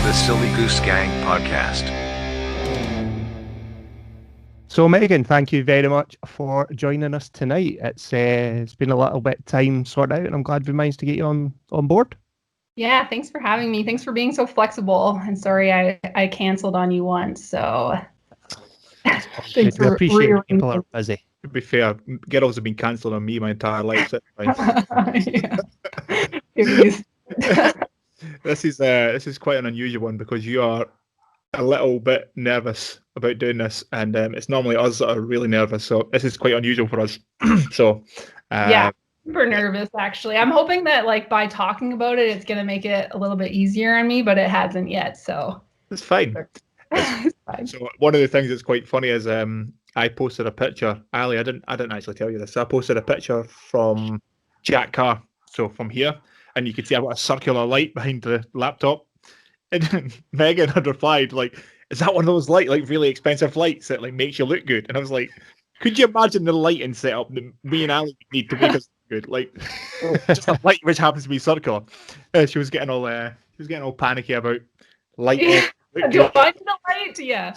The Silly Goose Gang Podcast. So Megan, thank you very much for joining us tonight. It's been a little bit time sorted out, and I'm glad we managed to get you on board. Yeah, thanks for having me. Thanks for being so flexible. And sorry I canceled on you once. So we appreciate people are busy. To be fair, girls have been cancelled on me my entire life. So This is quite an unusual one because you are a little bit nervous about doing this, and it's normally us that are really nervous. So this is quite unusual for us. Yeah, super nervous actually. I'm hoping that by talking about it, it's gonna make it a little bit easier on me, but it hasn't yet. So it's fine. It's fine. So one of the things that's quite funny is I posted a picture. Ali, I didn't actually tell you this. I posted a picture from Jack Carr. So from here, and you can see I've got a circular light behind the laptop. And Megan had replied, is that one of those really expensive lights that makes you look good? And I was like, could you imagine the lighting setup that me and Ali need to make us look good? Just a light which happens to be circular. She was getting all panicky about lighting. Do I need a light? Yeah.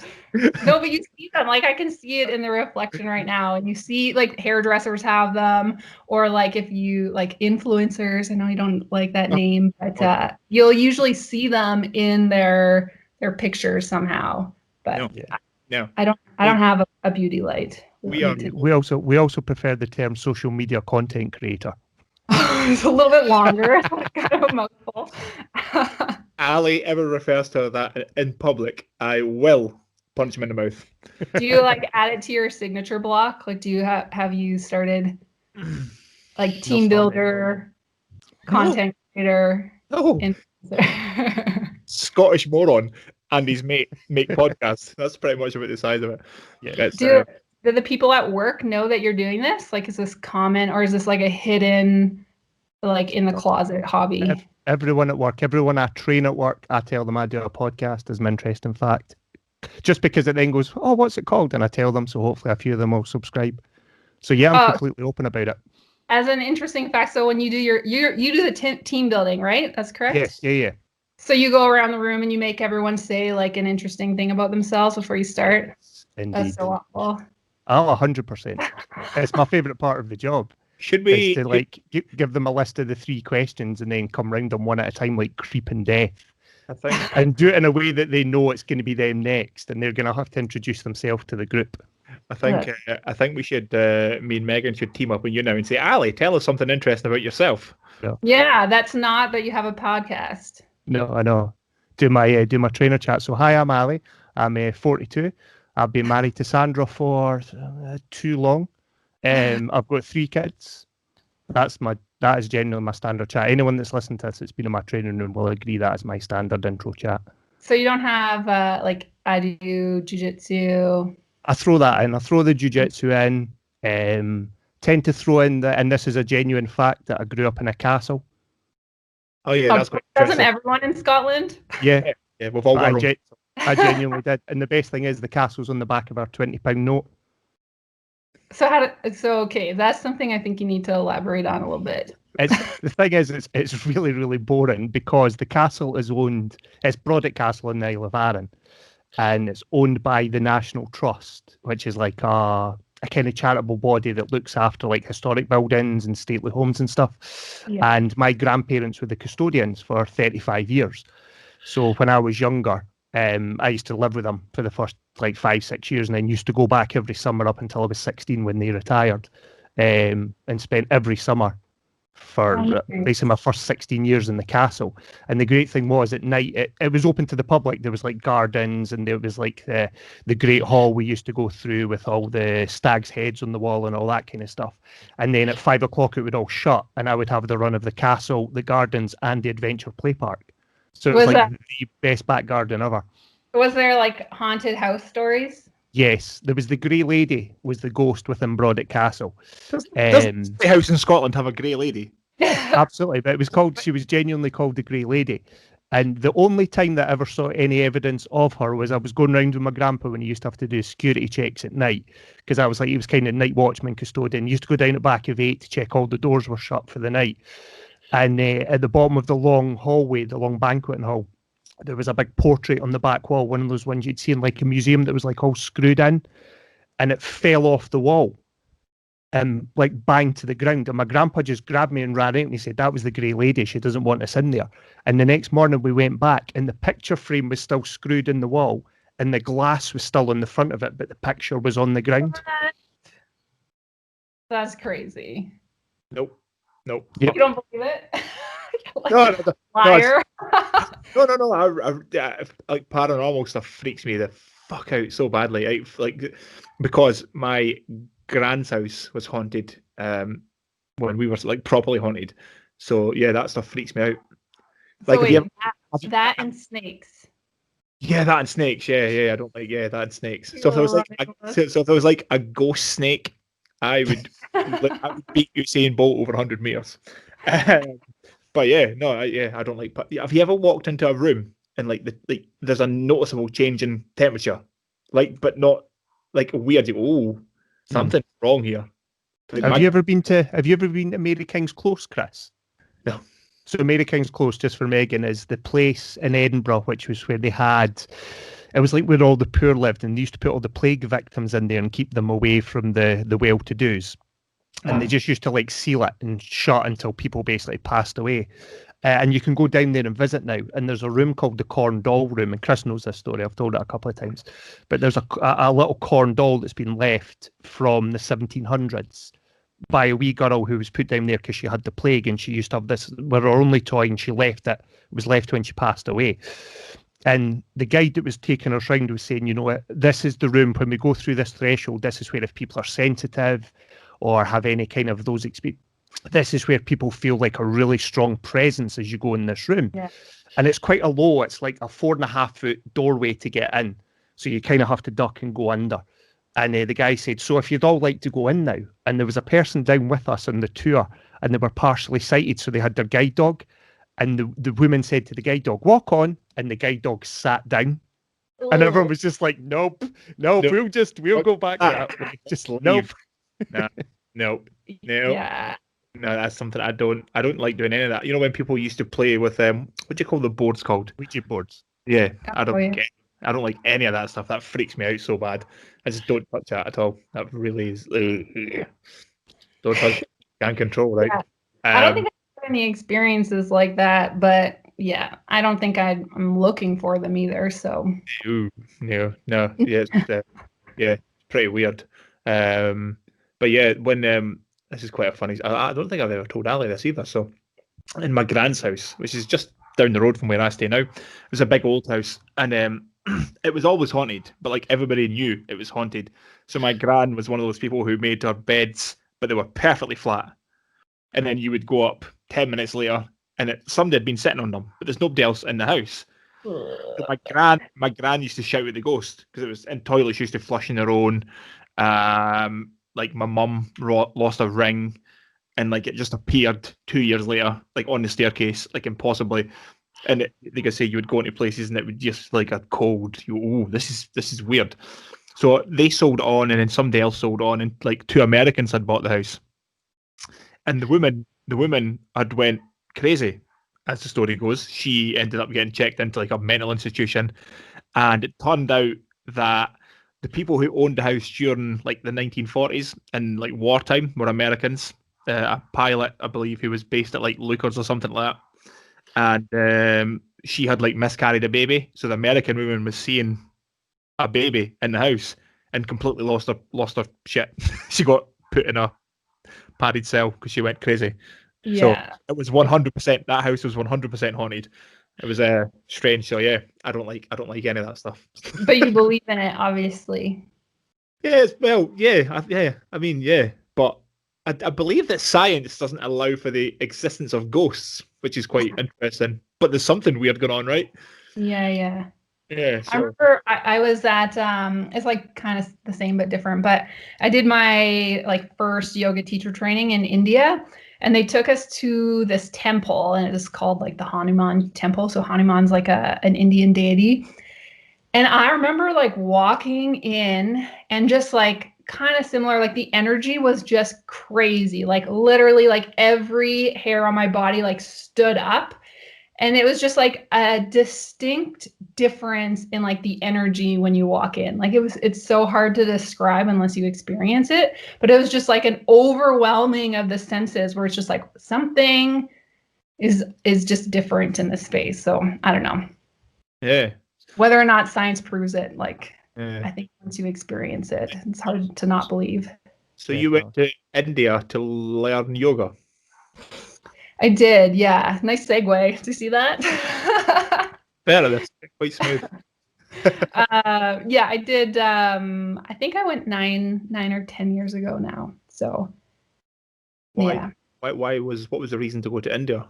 No, but you see them. I can see it in the reflection right now. And you see hairdressers have them, or if you influencers. I know you don't like that name, but you'll usually see them in their pictures somehow. But no. I don't have a beauty light. We also prefer the term social media content creator. It's a little bit longer. It's kind of a mouthful. Ali ever refers to that in public, I will punch him in the mouth. Do you add it to your signature block? Do you have you started team builder, content creator? No. Scottish moron and his mate make podcasts. That's pretty much about the size of it. Yeah. Do the people at work know that you're doing this? Is this common, or is this a hidden, in the closet hobby? Everyone at work, everyone I train at work, I tell them I do a podcast as an interesting fact. Just because it then goes, oh, what's it called? And I tell them, so hopefully a few of them will subscribe. So yeah, I'm completely open about it. As an interesting fact, so when you do you do the team building, right? That's correct? Yes, yeah. So you go around the room and you make everyone say an interesting thing about themselves before you start? Indeed. That's so awful. Oh, 100%. It's my favourite part of the job. Should we give them a list of the 3 questions and then come round them one at a time like creeping death? I think, and do it in a way that they know it's going to be them next, and they're going to have to introduce themselves to the group. I think we should, me and Megan should team up with you now and say, Ali, tell us something interesting about yourself. Yeah, that's not that you have a podcast. No, I know. Do my trainer chat. So hi, I'm Ali. I'm 42. I've been married to Sandra for too long. I've got 3 kids. That is genuinely my standard chat. Anyone that's listened to this that's been in my training room will agree that is my standard intro chat. So you don't have I do jiu-jitsu. I throw that in. I throw the jiu-jitsu in. Tend to throw in and this is a genuine fact, that I grew up in a castle. Oh yeah, that's quite doesn't everyone in Scotland? Yeah, we've all got I genuinely did. And the best thing is the castle's on the back of our £20 note. So okay, that's something I think you need to elaborate on a little bit. The thing is, it's really, really boring because the castle is owned, it's Brodick Castle in the Isle of Arran, and it's owned by the National Trust, which is a kind of charitable body that looks after historic buildings and stately homes and stuff. Yeah. And my grandparents were the custodians for 35 years. So when I was younger, I used to live with them for the first 5-6 years, and then used to go back every summer up until I was 16 when they retired, and spent every summer for basically my first 16 years in the castle. And the great thing was at night it was open to the public. There was gardens, and there was the great hall we used to go through with all the stags' heads on the wall and all that kind of stuff. And then at 5 o'clock it would all shut, and I would have the run of the castle, the gardens, and the adventure play park. So it was the best back garden ever. Was there haunted house stories? Yes, there was the Grey Lady, was the ghost within Brodick Castle. Does the house in Scotland have a Grey Lady? Absolutely, but she was genuinely called the Grey Lady. And the only time that I ever saw any evidence of her was I was going round with my grandpa when he used to have to do security checks at night, because I was like, he was kind of night watchman, custodian. He used to go down at back of 8 to check all the doors were shut for the night. And at the bottom of the long hallway, the long banqueting hall, there was a big portrait on the back wall, one of those ones you'd see in like a museum that was like all screwed in, and it fell off the wall. Like bang to the ground, and my grandpa just grabbed me and ran out, and he said, that was the grey lady, she doesn't want us in there. And the next morning we went back, and the picture frame was still screwed in the wall, and the glass was still on the front of it, but the picture was on the ground. That's crazy. Nope. Yep. You don't believe it? No, Liar. no. I like paranormal stuff freaks me the fuck out so badly. Because my grand's house was haunted when we were like properly haunted. So yeah, that stuff freaks me out. Like, So wait, that and snakes. Yeah, that and snakes. Yeah, I don't like that and snakes. So if there was like a ghost snake, I would beat Usain Bolt over 100 meters. But yeah, no, I don't like. Have you ever walked into a room and like there's a noticeable change in temperature, but not like weird? Something's wrong here. Like, have you ever been to Mary King's Close, Chris? No. So Mary King's Close, just for Megan, is the place in Edinburgh, which was where they had. It was like where all the poor lived, and they used to put all the plague victims in there and keep them away from the well-to-dos. And they just used to like seal it and shut until people basically passed away. And you can go down there and visit now. And there's a room called the Corn Doll Room. And Chris knows this story. I've told it a couple of times. But there's a little corn doll that's been left from the 1700s by a wee girl who was put down there because she had the plague. And she used to have this, were her only toy, and she left it. It was left when she passed away. And the guide that was taking us round was saying, this is the room, when we go through this threshold, this is where if people are sensitive or have any kind of those experiences, this is where people feel like a really strong presence as you go in this room. Yeah. And it's quite it's like a 4.5 foot doorway to get in. So you kind of have to duck and go under. And the guy said, so if you'd all like to go in now, and there was a person down with us on the tour, and they were partially sighted, so they had their guide dog. And the woman said to the guide dog, walk on. And the guide dog sat down. And everyone was just like, nope, we'll go back that way. Just nope. No. Yeah. No, that's something I don't like doing any of that. When people used to play with what do you call the boards called? Ouija boards. Yeah, I don't like any of that stuff. That freaks me out so bad. I just don't touch that at all. That really is. Don't touch. Can't control, right? Yeah. I don't think I have any experiences like that, but yeah, I don't think I'm looking for them either. So. No. Yeah, it's pretty weird. But yeah, when this is quite a funny. I don't think I've ever told Ali this either. So, in my grand's house, which is just down the road from where I stay now, it was a big old house, and it was always haunted. But like everybody knew it was haunted. So my gran was one of those people who made her beds, but they were perfectly flat. And then you would go up 10 minutes later, and somebody had been sitting on them, but there's nobody else in the house. So my gran used to shout at the ghost because it was in toilets. She used to flush in her own. Like my mum lost a ring, and like it just appeared 2 years later, like on the staircase, like impossibly. And like I say, you would go into places and it would just like a cold. This is weird. So they sold on, and then somebody else sold on, and like 2 Americans had bought the house. And the woman had went crazy, as the story goes. She ended up getting checked into like a mental institution, and it turned out that the people who owned the house during like the 1940s and like wartime were Americans. A pilot, I believe, who was based at like Lucas or something like that. And she had like miscarried a baby. So the American woman was seeing a baby in the house and completely lost her shit. She got put in a padded cell because she went crazy. Yeah. So it was 100%. That house was 100% haunted. It was strange. So yeah, I don't like any of that stuff. But you believe in it, obviously. Yes, well, yeah. I mean, yeah, but I believe that science doesn't allow for the existence of ghosts, which is quite interesting. But there's something weird going on, right? Yeah. Yeah. I remember I was at it's like kind of the same but different, but I did my like first yoga teacher training in India, and they took us to this temple, and it was called like the Hanuman temple. So Hanuman's like an Indian deity. And I remember like walking in and just like kind of similar, like the energy was just crazy. Like literally like every hair on my body like stood up. And it was just like a distinct difference in like the energy when you walk in. Like it's so hard to describe unless you experience it. But it was just like an overwhelming of the senses where it's just like something is just different in the space. So I don't know. Yeah. Whether or not science proves it, like Yeah. I think once you experience it, it's hard to not believe. So you went to India to learn yoga. I did, yeah. Nice segue. Do you see that? Better, that's quite smooth. Yeah, I did. I think I went 9 or 10 years ago now. So, Why? yeah. What was the reason to go to India?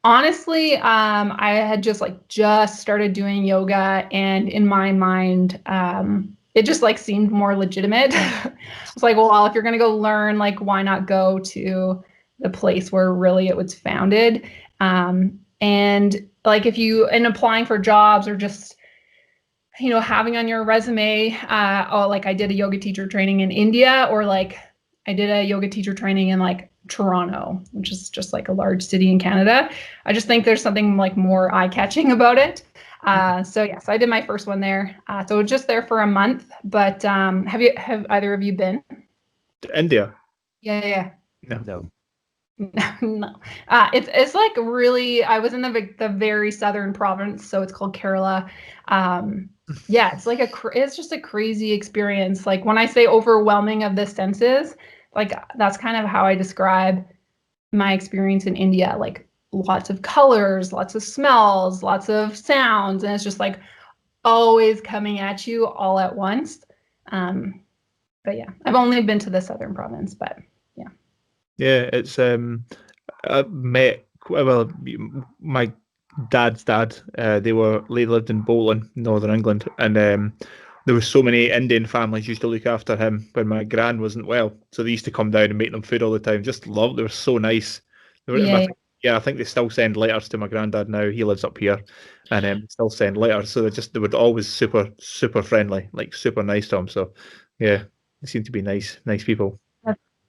Honestly, I had just started doing yoga, and in my mind, it just like seemed more legitimate. I was like, well, if you're gonna go learn, like, why not go to the place where really it was founded? And like if you in applying for jobs or just having on your resume, oh, like I did a yoga teacher training in India, or like I did a yoga teacher training in like Toronto, which is just like a large city in Canada. I just think there's something like more eye-catching about it. So I did my first one there. So just there for a month. But have either of you been? To India? Yeah. No. No. It's like really. I was in the very southern province, so it's called Kerala. Yeah, it's like it's just a crazy experience. Like when I say overwhelming of the senses, like that's kind of how I describe my experience in India. Like lots of colors, lots of smells, lots of sounds, and it's just like always coming at you all at once. But yeah, I've only been to the southern province, but yeah. Yeah, it's I met well my dad's dad. They lived in Bolton, Northern England, and there was so many Indian families used to look after him when my gran wasn't well. So they used to come down and make them food all the time. Just loved. They were so nice. They were, I think they still send letters to my granddad now. He lives up here, and still send letters. So they were always super friendly, like super nice to him. So yeah, they seem to be nice people.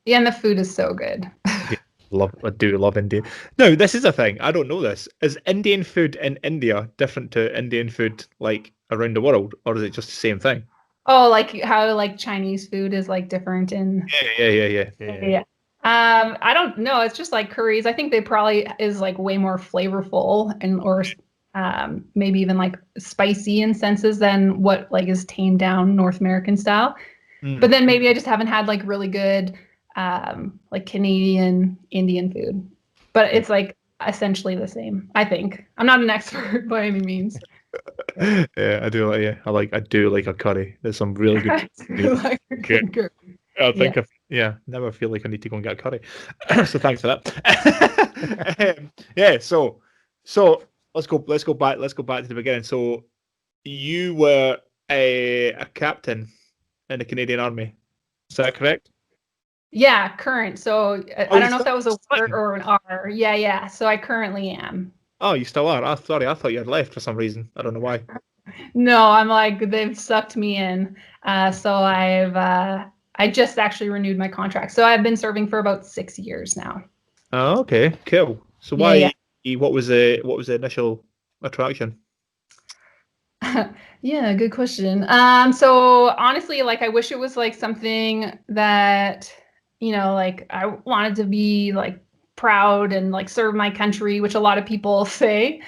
Yeah, and the food is so good. I do love India. No, this is a thing. I don't know this. Is Indian food in India different to Indian food like around the world, or is it just the same thing? Oh, like how like Chinese food is like different in. Yeah. I don't know. It's just like curries. I think they probably is like way more flavorful or maybe even like spicy in senses than what like is tamed down North American style. But then maybe I just haven't had like really good like Canadian Indian food. But it's like essentially the same, I think. I'm not an expert by any means. Yeah, I do. I do like a curry. There's some really good. I do like a good curry. I think never feel like I need to go and get a curry. So thanks for that. Yeah. So let's go back to the beginning. So you were a captain in the Canadian Army. Is that correct? Yeah, current. So I don't know if that was a word fine. or an R. Yeah. So I currently am. Oh, you still are? Sorry, I thought you had left for some reason. I don't know why. No, I'm like they've sucked me in. So I just actually renewed my contract. So I've been serving for about 6 years now. Oh, okay, cool. So why? Yeah. What was the initial attraction? Yeah, good question. So honestly, like I wish it was like something that, like I wanted to be like proud and like serve my country, which a lot of people say.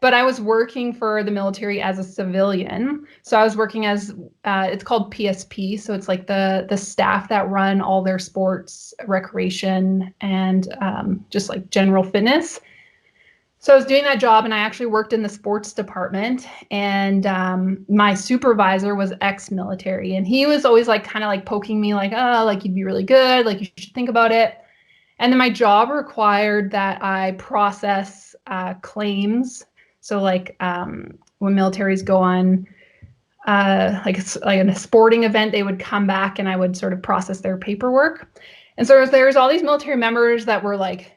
But I was working for the military as a civilian. So I was working as it's called PSP. So it's like the staff that run all their sports, recreation, and just like general fitness. So I was doing that job, and I actually worked in the sports department, and my supervisor was ex-military, and he was always like kind of like poking me like, oh, like you'd be really good, like you should think about it. And then my job required that I process claims. So like when militaries go on like a sporting event, they would come back and I would sort of process their paperwork. And so there's all these military members that were like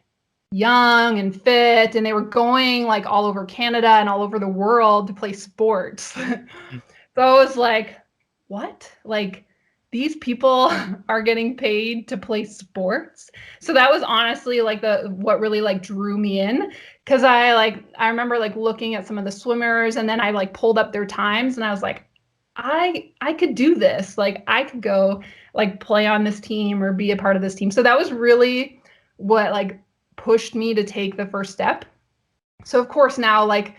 young and fit, and they were going like all over Canada and all over the world to play sports. So I was like, what? Like, these people are getting paid to play sports? So that was honestly like what really like drew me in, because I remember like looking at some of the swimmers, and then I like pulled up their times, and I was like, I could do this. Like, I could go like play on this team or be a part of this team. So that was really what like pushed me to take the first step. So of course now like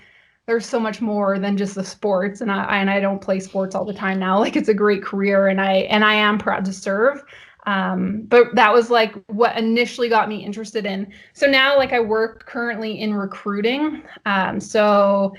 there's so much more than just the sports, and I don't play sports all the time now. Like, it's a great career, and I am proud to serve. But that was like what initially got me interested in. So now like I work currently in recruiting. So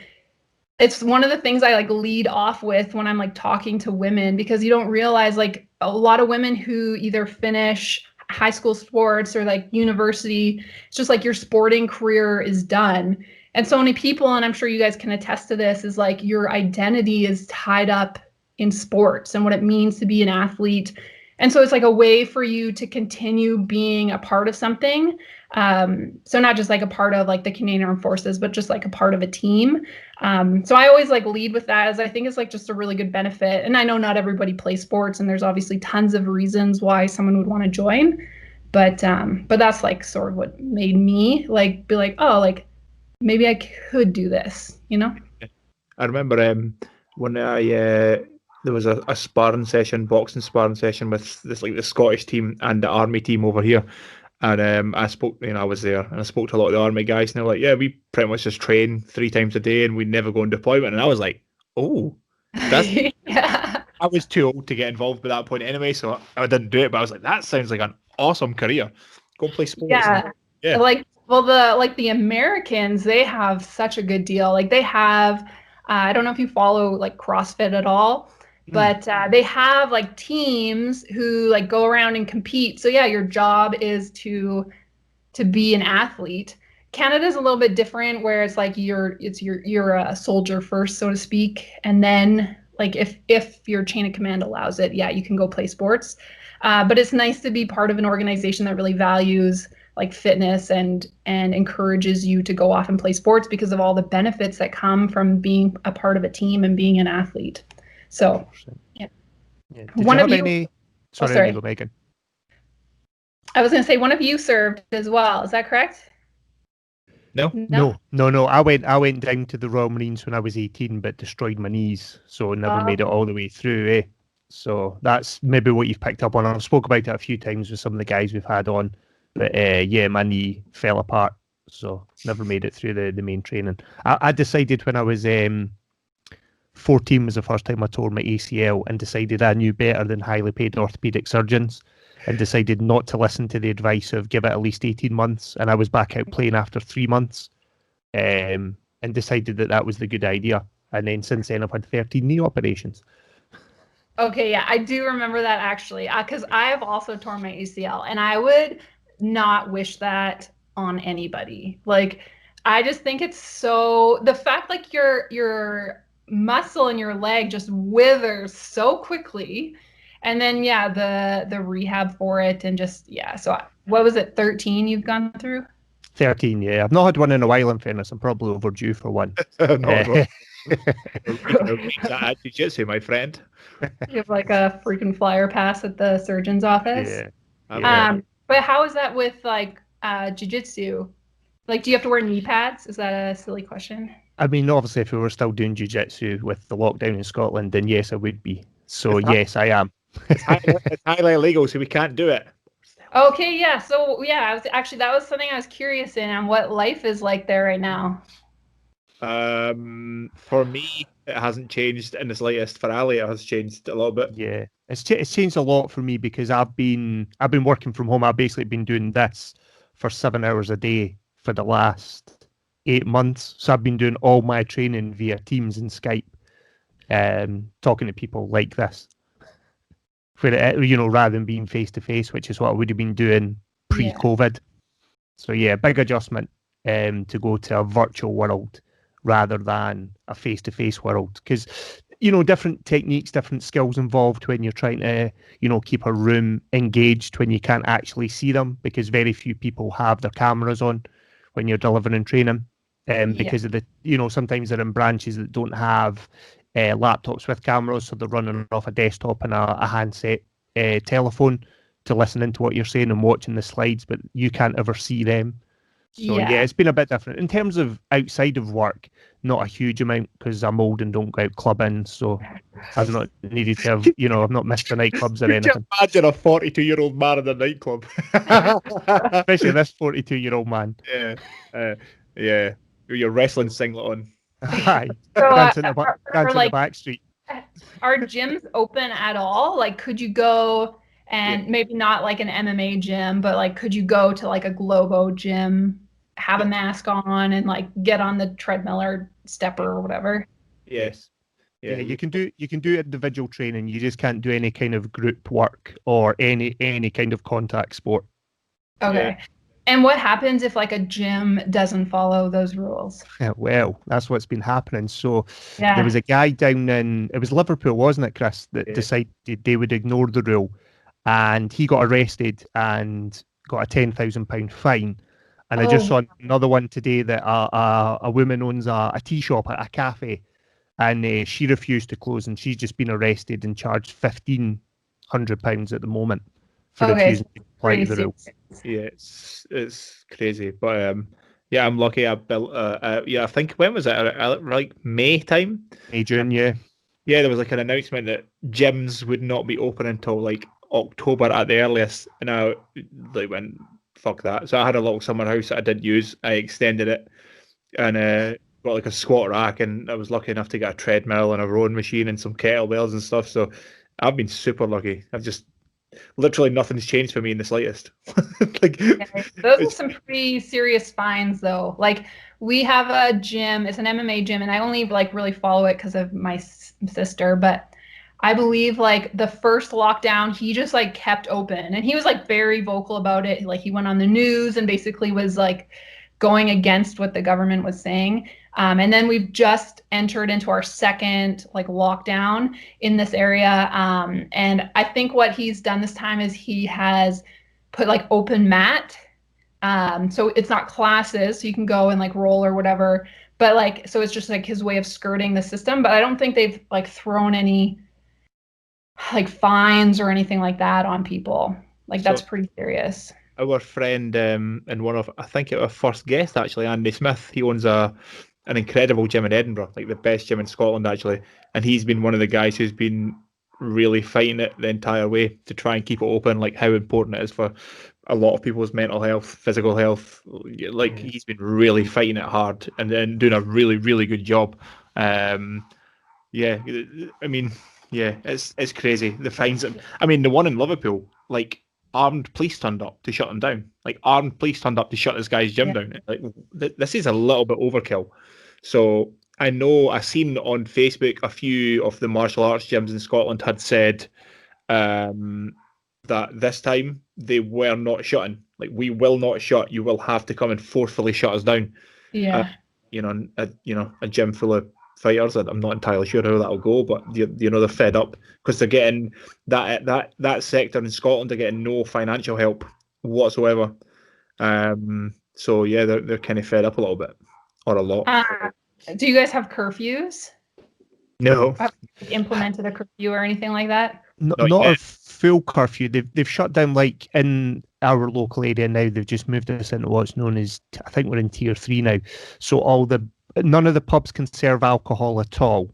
it's one of the things I like lead off with when I'm like talking to women, because you don't realize like a lot of women who either finish high school sports or like university, it's just like your sporting career is done. And so many people, and I'm sure you guys can attest to this, is like your identity is tied up in sports and what it means to be an athlete. And so it's like a way for you to continue being a part of something. So not just like a part of like the Canadian Armed Forces, but just like a part of a team. So I always like lead with that, as I think it's like just a really good benefit. And I know not everybody plays sports, and there's obviously tons of reasons why someone would want to join. But that's like sort of what made me like be like, oh, like maybe I could do this, you know? I remember when there was a sparring session, boxing sparring session with this like the Scottish team and the Army team over here. And I spoke, I was there, and I spoke to a lot of the Army guys, and they were like, yeah, we pretty much just train 3 times a day, and we never go on deployment. And I was like, oh, that's Yeah. I was too old to get involved by that point anyway, so I didn't do it. But I was like, that sounds like an awesome career. Go play sports. Yeah. Yeah. Like, well, the Americans, they have such a good deal. Like, they have, I don't know if you follow like CrossFit at all, but they have like teams who like go around and compete. So yeah, your job is to be an athlete. Canada's a little bit different, where it's like you're a soldier first, so to speak, and then like if your chain of command allows it, yeah, you can go play sports. But it's nice to be part of an organization that really values like fitness and encourages you to go off and play sports, because of all the benefits that come from being a part of a team and being an athlete. So yeah. Did One you of have you- any... Sorry, sorry. you go, Megan. I was going to say, one of you served as well. Is that correct? No. No. I went down to the Royal Marines when I was 18, but destroyed my knees, so never made it all the way through. So that's maybe what you've picked up on. I've spoke about it a few times with some of the guys we've had on, but yeah, my knee fell apart, so never made it through the main training. I decided when I was 14 was the first time I tore my ACL, and decided I knew better than highly paid orthopedic surgeons, and decided not to listen to the advice of give it at least 18 months. And I was back out playing after 3 months, and decided that was the good idea. And then since then I've had 13 knee operations. Okay, yeah, I do remember that actually, because I have also torn my ACL, and I would not wish that on anybody. Like, I just think it's so, the fact like your muscle in your leg just withers so quickly, and then yeah, the rehab for it, and just yeah. So what was it, 13 you've gone through? 13, yeah. I've not had one in a while, in fairness. I'm probably overdue for one. That jiu-jitsu, my friend. You have like a freaking flyer pass at the surgeon's office. Yeah. But how is that with like jiu-jitsu? Like, do you have to wear knee pads? Is that a silly question? I mean, obviously, if we were still doing jiu-jitsu with the lockdown in Scotland, then yes, I would be. So yes, I am. It's highly illegal, so we can't do it. Okay, yeah. So yeah, that was something I was curious in, on what life is like there right now. For me, it hasn't changed in the slightest. For Ali, it has changed a little bit. Yeah, it's changed a lot for me, because I've been working from home. I've basically been doing this for 7 hours a day for the last 8 months. So I've been doing all my training via Teams and Skype, talking to people like this, rather than being face to face, which is what I would have been doing pre-COVID. So yeah, big adjustment to go to a virtual world rather than a face-to-face world. Because, you know, different techniques, different skills involved when you're trying to, you know, keep a room engaged when you can't actually see them, because very few people have their cameras on when you're delivering training. Because of the, you know, sometimes they're in branches that don't have laptops with cameras, so they're running off a desktop and a handset telephone to listen into what you're saying and watching the slides, but you can't ever see them. So yeah, it's been a bit different in terms of outside of work. Not a huge amount, because I'm old and don't go out clubbing, so I've not needed to have, you know, I've not missed the nightclubs or anything. Imagine a 42-year-old man in a nightclub. Especially this 42-year-old man. Yeah. With your wrestling singlet on. Aye. So, Dancing in the back street. Are gyms open at all? Like, could you go and maybe not like an MMA gym, but like, could you go to like a Globo gym, have a mask on, and like get on the treadmill or stepper or whatever? Yes. Yeah, you can do individual training. You just can't do any kind of group work or any kind of contact sport. Okay. Yeah. And what happens if like a gym doesn't follow those rules? Yeah, well, that's what's been happening. So there was a guy down it was Liverpool, wasn't it, Chris, that decided they would ignore the rule, and he got arrested and got a £10,000 fine. And I just saw another one today that a woman owns a tea shop at a cafe, and she refused to close, and she's just been arrested and charged £1,500 at the moment for refusing to comply to the rule. Yeah, it's crazy, but yeah, I'm lucky. I built I think, when was it? Like May time? May, June, yeah. Yeah, there was like an announcement that gyms would not be open until like October at the earliest, and I like went, fuck that. So I had a little summer house that I did use. I extended it and got like a squat rack, and I was lucky enough to get a treadmill and a rowing machine and some kettlebells and stuff. So I've been super lucky. I've just literally nothing's changed for me in the slightest. Those are some pretty serious fines, though. Like, we have a gym, it's an MMA gym, and I only like really follow it because of my sister, but I believe like the first lockdown, he just like kept open, and he was like very vocal about it. Like, he went on the news and basically was like going against what the government was saying. And then we've just entered into our second like lockdown in this area. And I think what he's done this time is he has put like open mat. So it's not classes, so you can go and like roll or whatever. But like, so it's just like his way of skirting the system. But I don't think they've like thrown any like fines or anything like that on people. Like, that's pretty serious. Our friend and one of, I think our first guest actually, Andy Smith, he owns an incredible gym in Edinburgh, like the best gym in Scotland actually, and he's been one of the guys who's been really fighting it the entire way to try and keep it open, like how important it is for a lot of people's mental health, physical health. Like, he's been really fighting it hard and then doing a really, really good job. Yeah, I mean, yeah, it's crazy. The fines, I mean, the one in Liverpool, like, armed police turned up to shut him down. Like, armed police turned up to shut this guy's gym down. Like, this is a little bit overkill. So I know I've seen on Facebook a few of the martial arts gyms in Scotland had said that this time they were not shutting. Like, we will not shut. You will have to come and forcefully shut us down. Yeah. A gym full of fighters. I'm not entirely sure how that'll go, but they're fed up because they're getting that sector in Scotland are getting no financial help whatsoever. So yeah, they're kind of fed up a little bit, or a lot. Do you guys have curfews? No. Have you implemented a curfew or anything like that? Not a full curfew. They've shut down, like in our local area now. They've just moved us into what's known as, I think we're in tier 3 now. So none of the pubs can serve alcohol at all.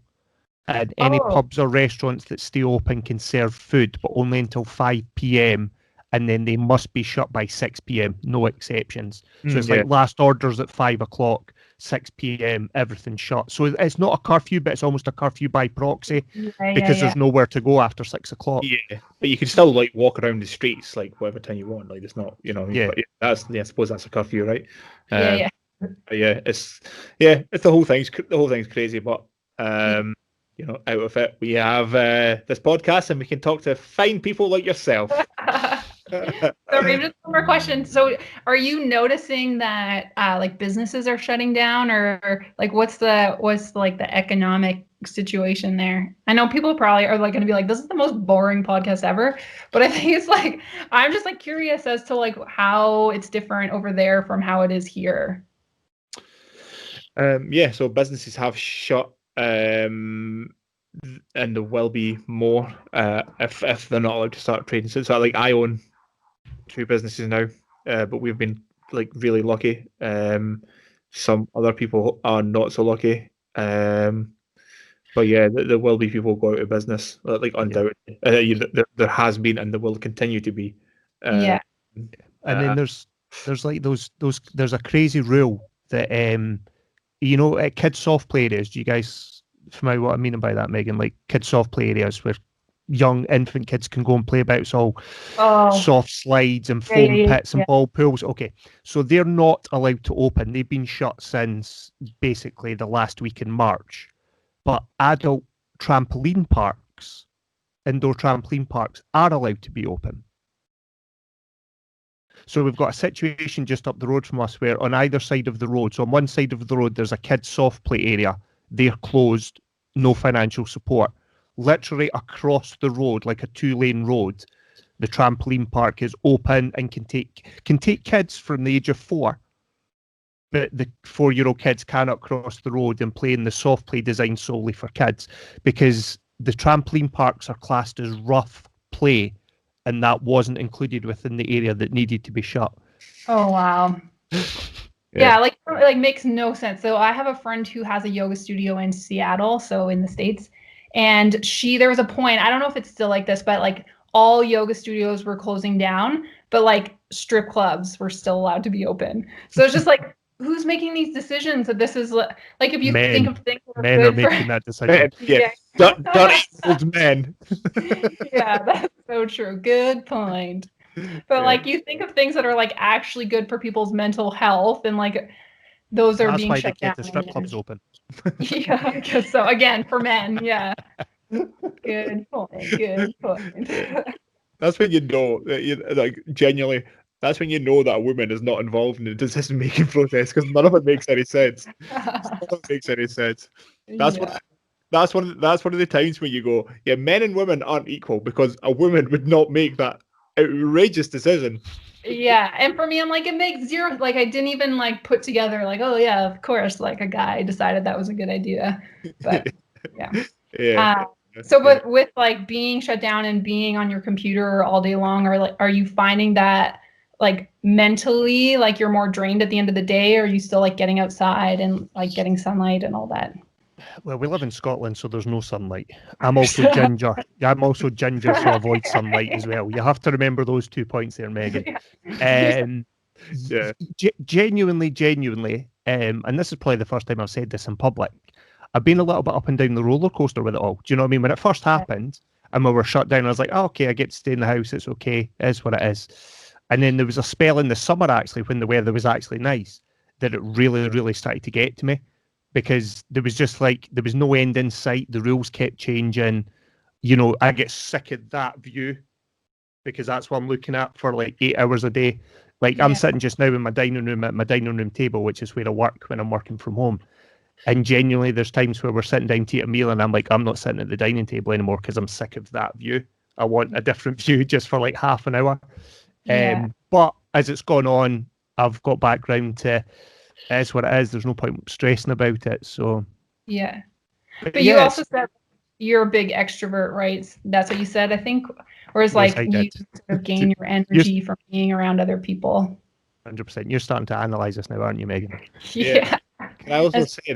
And any pubs or restaurants that stay open can serve food, but only until 5 p.m. And then they must be shut by 6 p.m. No exceptions. So it's like last orders at 5 o'clock, 6 p.m. everything's shut. So it's not a curfew, but it's almost a curfew by proxy because there's nowhere to go after 6 o'clock. Yeah, but you can still like walk around the streets like whatever time you want. Like, it's not, Yeah. But I suppose that's a curfew, right? Yeah. But it's the whole thing's crazy, but out of it we have this podcast, and we can talk to fine people like yourself. So maybe just one more question. So are you noticing that like businesses are shutting down, or like what's the like the economic situation there? I know people probably are like going to be like, this is the most boring podcast ever, but I think it's like, I'm just like curious as to like how it's different over there from how it is here. Yeah, so businesses have shut, and there will be more if they're not allowed to start trading. So like I own 2 businesses now, but we've been like really lucky. Some other people are not so lucky. But yeah, there will be people go out of business, like undoubtedly. There has been, and there will continue to be. Yeah. And then there's like those there's a crazy rule that at kids soft play areas. Do you guys familiar what I mean by that, Megan? Like kids soft play areas where young infant kids can go and play about. It's all soft slides and foam pits and ball pools. Okay, so they're not allowed to open. They've been shut since basically the last week in March. But adult trampoline parks, indoor trampoline parks, are allowed to be open. So we've got a situation just up the road from us where on either side of the road, so on one side of the road, there's a kids' soft play area. They're closed, no financial support. Literally across the road, like a 2-lane road, the trampoline park is open and can take kids from the age of 4. But the 4-year-old kids cannot cross the road and play in the soft play designed solely for kids because the trampoline parks are classed as rough play, and that wasn't included within the area that needed to be shut. Oh, wow. Yeah, like makes no sense. So I have a friend who has a yoga studio in Seattle, so in the States, and there was a point, I don't know if it's still like this, but like all yoga studios were closing down, but like strip clubs were still allowed to be open. So it's just like, who's making these decisions? That this is like, if you think of things that men are making that decision. Old men. Yeah, that's so true. Good point. But like you think of things that are like actually good for people's mental health, and like those are being shut down. That's why they kept the strip clubs open. Yeah, I guess so. Again, for men, yeah. Good point. Good point. That's when you know that like genuinely. That's when you know that a woman is not involved in the decision-making process because none of it makes any sense. None of it makes any sense. That's one of the times when you go, yeah, men and women aren't equal because a woman would not make that outrageous decision. Yeah, and for me, I'm like, it makes zero. Like, I didn't even like put together like, oh yeah, of course, like a guy decided that was a good idea. But yeah. So, but with like being shut down and being on your computer all day long, are you finding that like mentally, like you're more drained at the end of the day, or are you still like getting outside and like getting sunlight and all that? Well, we live in Scotland, so there's no sunlight. I'm also ginger. So avoid sunlight as well. You have to remember those 2 points there, Megan. Genuinely, and this is probably the first time I've said this in public, I've been a little bit up and down the roller coaster with it all. Do you know what I mean? When it first happened and we were shut down, I was like, oh, okay, I get to stay in the house. It's okay. It is what it is. And then there was a spell in the summer, actually, when the weather was actually nice, that it really, really started to get to me. Because there was just like, there was no end in sight. The rules kept changing. You know, I get sick of that view because that's what I'm looking at for like 8 hours a day. Like I'm sitting just now in my dining room at my dining room table, which is where I work when I'm working from home. And genuinely, there's times where we're sitting down to eat a meal and I'm like, I'm not sitting at the dining table anymore because I'm sick of that view. I want a different view just for like half an hour. But as it's gone on, I've got back round to it's what it is. There's no point stressing about it. So but you also said you're a big extrovert, right? That's what you said, I think. Or is like you sort of gain your energy from being around other people. 100%. You're starting to analyze this now, aren't you, Megan? Yeah. Can I also say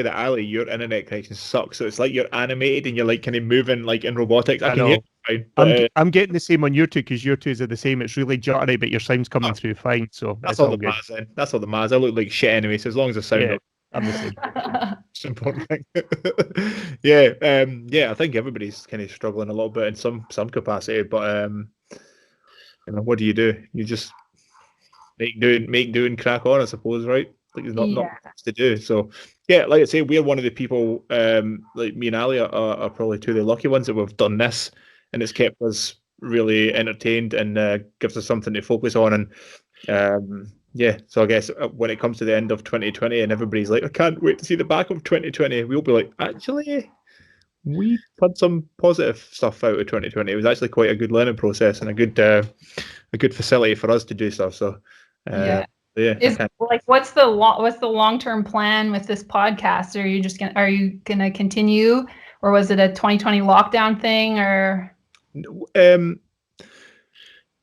that, Ali, your internet connection sucks. So it's like you're animated and you're like kind of moving like in robotics. I can hear you fine, I'm getting the same on your two because your twos are the same. It's really jittery, but your sound's coming through fine. So that's all the mass then. That's all the mass. I look like shit anyway, so as long as the sound I'm the same. It's important thing. I think everybody's kind of struggling a little bit in some capacity, but what do? You just make do and crack on, I suppose, right? Like there's not much to do. So like I say, we're one of the people, like me and Ali are probably two of the lucky ones that we've done this, and it's kept us really entertained and gives us something to focus on. And yeah, so I guess when it comes to the end of 2020 and everybody's like, I can't wait to see the back of 2020, we'll be like, actually, we had some positive stuff out of 2020. It was actually quite a good learning process and a good facility for us to do stuff. So Yeah. yeah. What's the long-term plan with this podcast? Are you gonna continue, or was it a 2020 lockdown thing, or?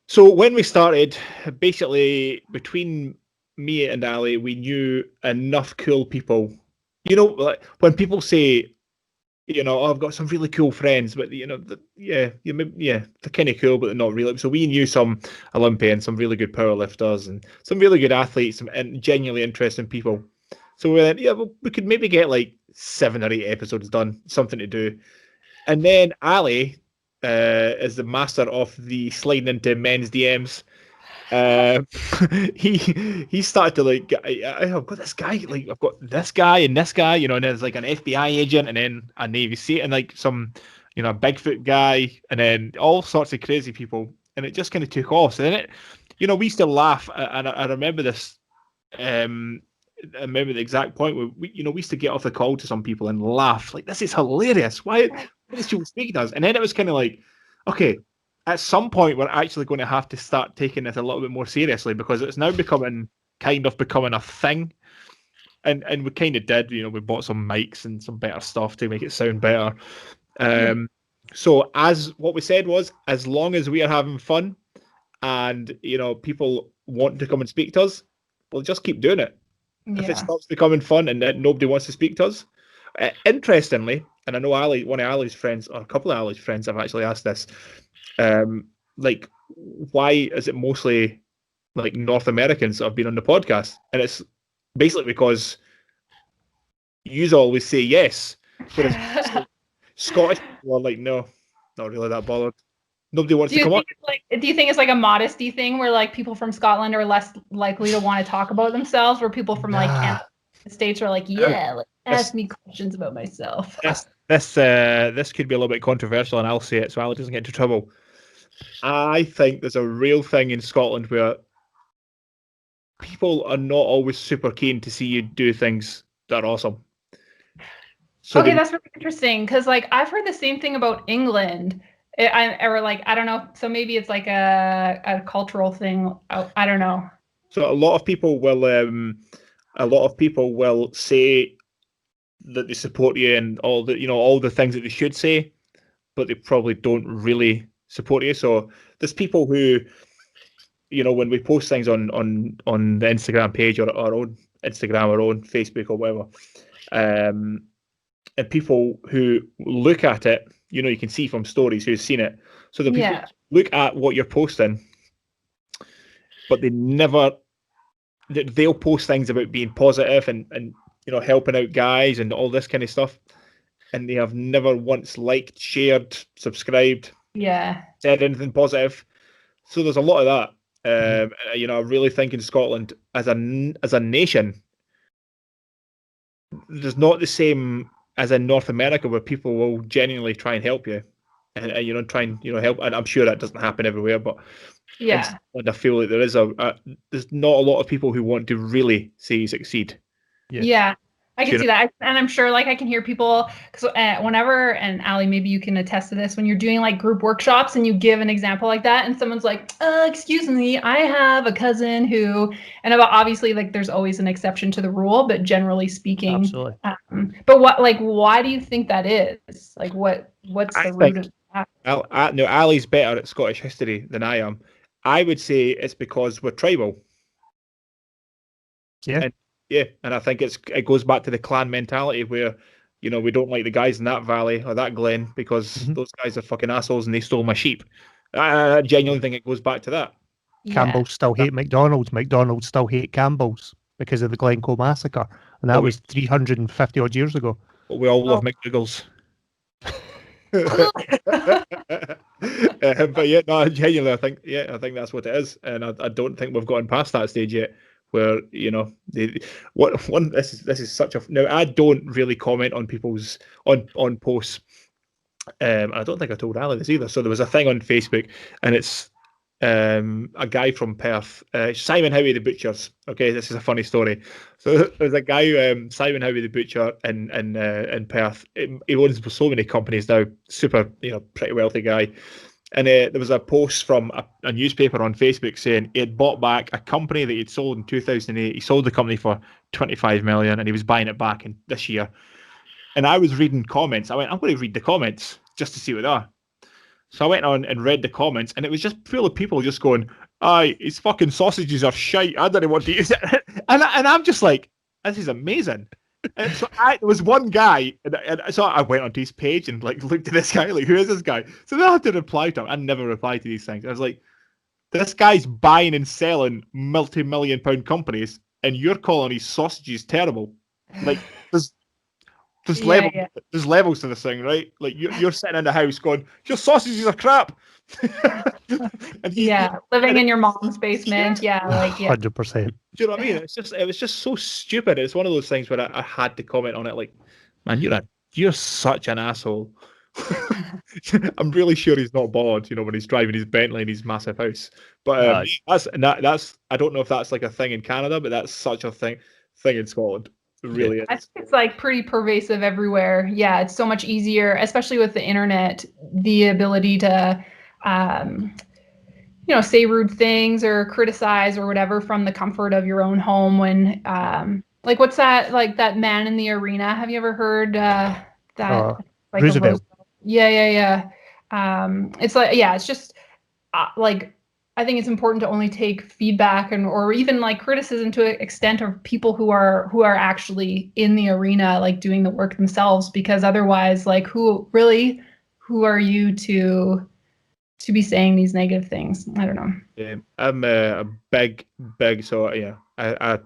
So when we started, basically between me and Ali, we knew enough cool people. You know, like when people say, oh, I've got some really cool friends, but they're kind of cool, but they're not really. So we knew some Olympians, some really good powerlifters, and some really good athletes, and genuinely interesting people. So we went, we could maybe get like 7 or 8 episodes done, something to do. And then Ali is the master of the sliding into men's DMs. He started to like, I've got this guy, like I've got this guy and this guy, and there's like an FBI agent and then a Navy SEAL and like some, a Bigfoot guy and then all sorts of crazy people, and it just kind of took off. So then we used to laugh, and I remember this. I remember the exact point where we used to get off the call to some people and laugh like, this is hilarious. Why is people speaking to us? And then it was kind of like, okay, at some point we're actually going to have to start taking this a little bit more seriously, because it's now becoming a thing. And we kind of did, we bought some mics and some better stuff to make it sound better. So as what we said was, as long as we are having fun and people want to come and speak to us, we'll just keep doing it. Yeah. If it stops becoming fun and that nobody wants to speak to us, interestingly, and I know Ali, one of Ali's friends, or a couple of Ali's friends, have actually asked this, like, why is it mostly like North Americans that have been on the podcast? And it's basically because you always say yes, whereas Scottish people are like, no, not really that bothered. Nobody wants to come on. Do you think it's like a modesty thing where like people from Scotland are less likely to want to talk about themselves, where people from like the States are like, ask me questions about myself? This could be a little bit controversial, and I'll say it so Ali doesn't get into trouble. I think there's a real thing in Scotland where people are not always super keen to see you do things that are awesome. So that's really interesting, because like I've heard the same thing about England. I don't know. So maybe it's like a cultural thing. I don't know. So a lot of people will say that they support you and all the things that they should say, but they probably don't really support you. So there's people who, when we post things on the Instagram page or our own Instagram or own Facebook or whatever, and people who look at it, you can see from stories who've seen it. So the people look at what you're posting, but they'll post things about being positive and helping out guys and all this kind of stuff, and they have never once liked, shared, subscribed, said anything positive. So there's a lot of that. I really think in Scotland as a nation, there's not the same as in North America, where people will genuinely try and help you, and try and help. And I'm sure that doesn't happen everywhere, but I feel like there's not a lot of people who want to really see you succeed. Yeah. I can see that. And I'm sure like I can hear people, because whenever, and Ali, maybe you can attest to this, when you're doing like group workshops and you give an example like that and someone's like, excuse me, I have a cousin who, and obviously like there's always an exception to the rule, but generally speaking. Absolutely. But why do you think that is? Like what's the root of that? No, Ali's better at Scottish history than I am. I would say it's because we're tribal. Yeah. And I think it goes back to the clan mentality where, we don't like the guys in that valley or that glen because those guys are fucking assholes and they stole my sheep. I genuinely think it goes back to that. Campbells still hate McDonald's. McDonald's still hate Campbell's because of the Glencoe massacre, and that was 350 odd years ago. But we all love McDougalls. But yeah, no, genuinely, I think that's what it is, and I don't think we've gotten past that stage yet. Where this is such a now I don't really comment on people's on posts I don't think I told Ali this either. So there was a thing on Facebook, and it's a guy from Perth, Simon Howie the Butchers. Okay, this is a funny story. So there's a guy, Simon Howie the Butcher in Perth. He owns so many companies now. Super, pretty wealthy guy. And there was a post from a newspaper on Facebook saying he had bought back a company that he'd sold in 2008. He sold the company for 25 million, and he was buying it back in this year. And I was reading comments. I went, I'm going to read the comments just to see what they are. So I went on and read the comments, and it was just full of people just going, "Aye, his fucking sausages are shite. I don't want to use it." And I'm just like, "This is amazing." And so there was one guy, and so I went onto his page and like looked at this guy, like, who is this guy? So then I had to reply to him. I never reply to these things. I was like, this guy's buying and selling multi-million-pound companies, and you're calling his sausages terrible. Like, there's levels to this thing, right? Like you're sitting in the house going, your sausages are crap. And living in your mom's basement. Yeah, 100%. Do you know what I mean? It was just so stupid. It's one of those things where I had to comment on it. Like, man, you're such an asshole. I'm really sure he's not bored, when he's driving his Bentley in his massive house. But that's I don't know if that's like a thing in Canada, but that's such a thing in Scotland. It really is. I think it's like pretty pervasive everywhere. Yeah, it's so much easier, especially with the internet, the ability to, say rude things or criticize or whatever from the comfort of your own home. When, like, what's that? Like that Man in the Arena. Have you ever heard that? Like Roosevelt. Yeah. It's like, it's just like. I think it's important to only take feedback or even like criticism to an extent of people who are actually in the arena, like doing the work themselves, because otherwise, like, who are you to be saying these negative things? I don't know. Yeah, I'm a big, so yeah, I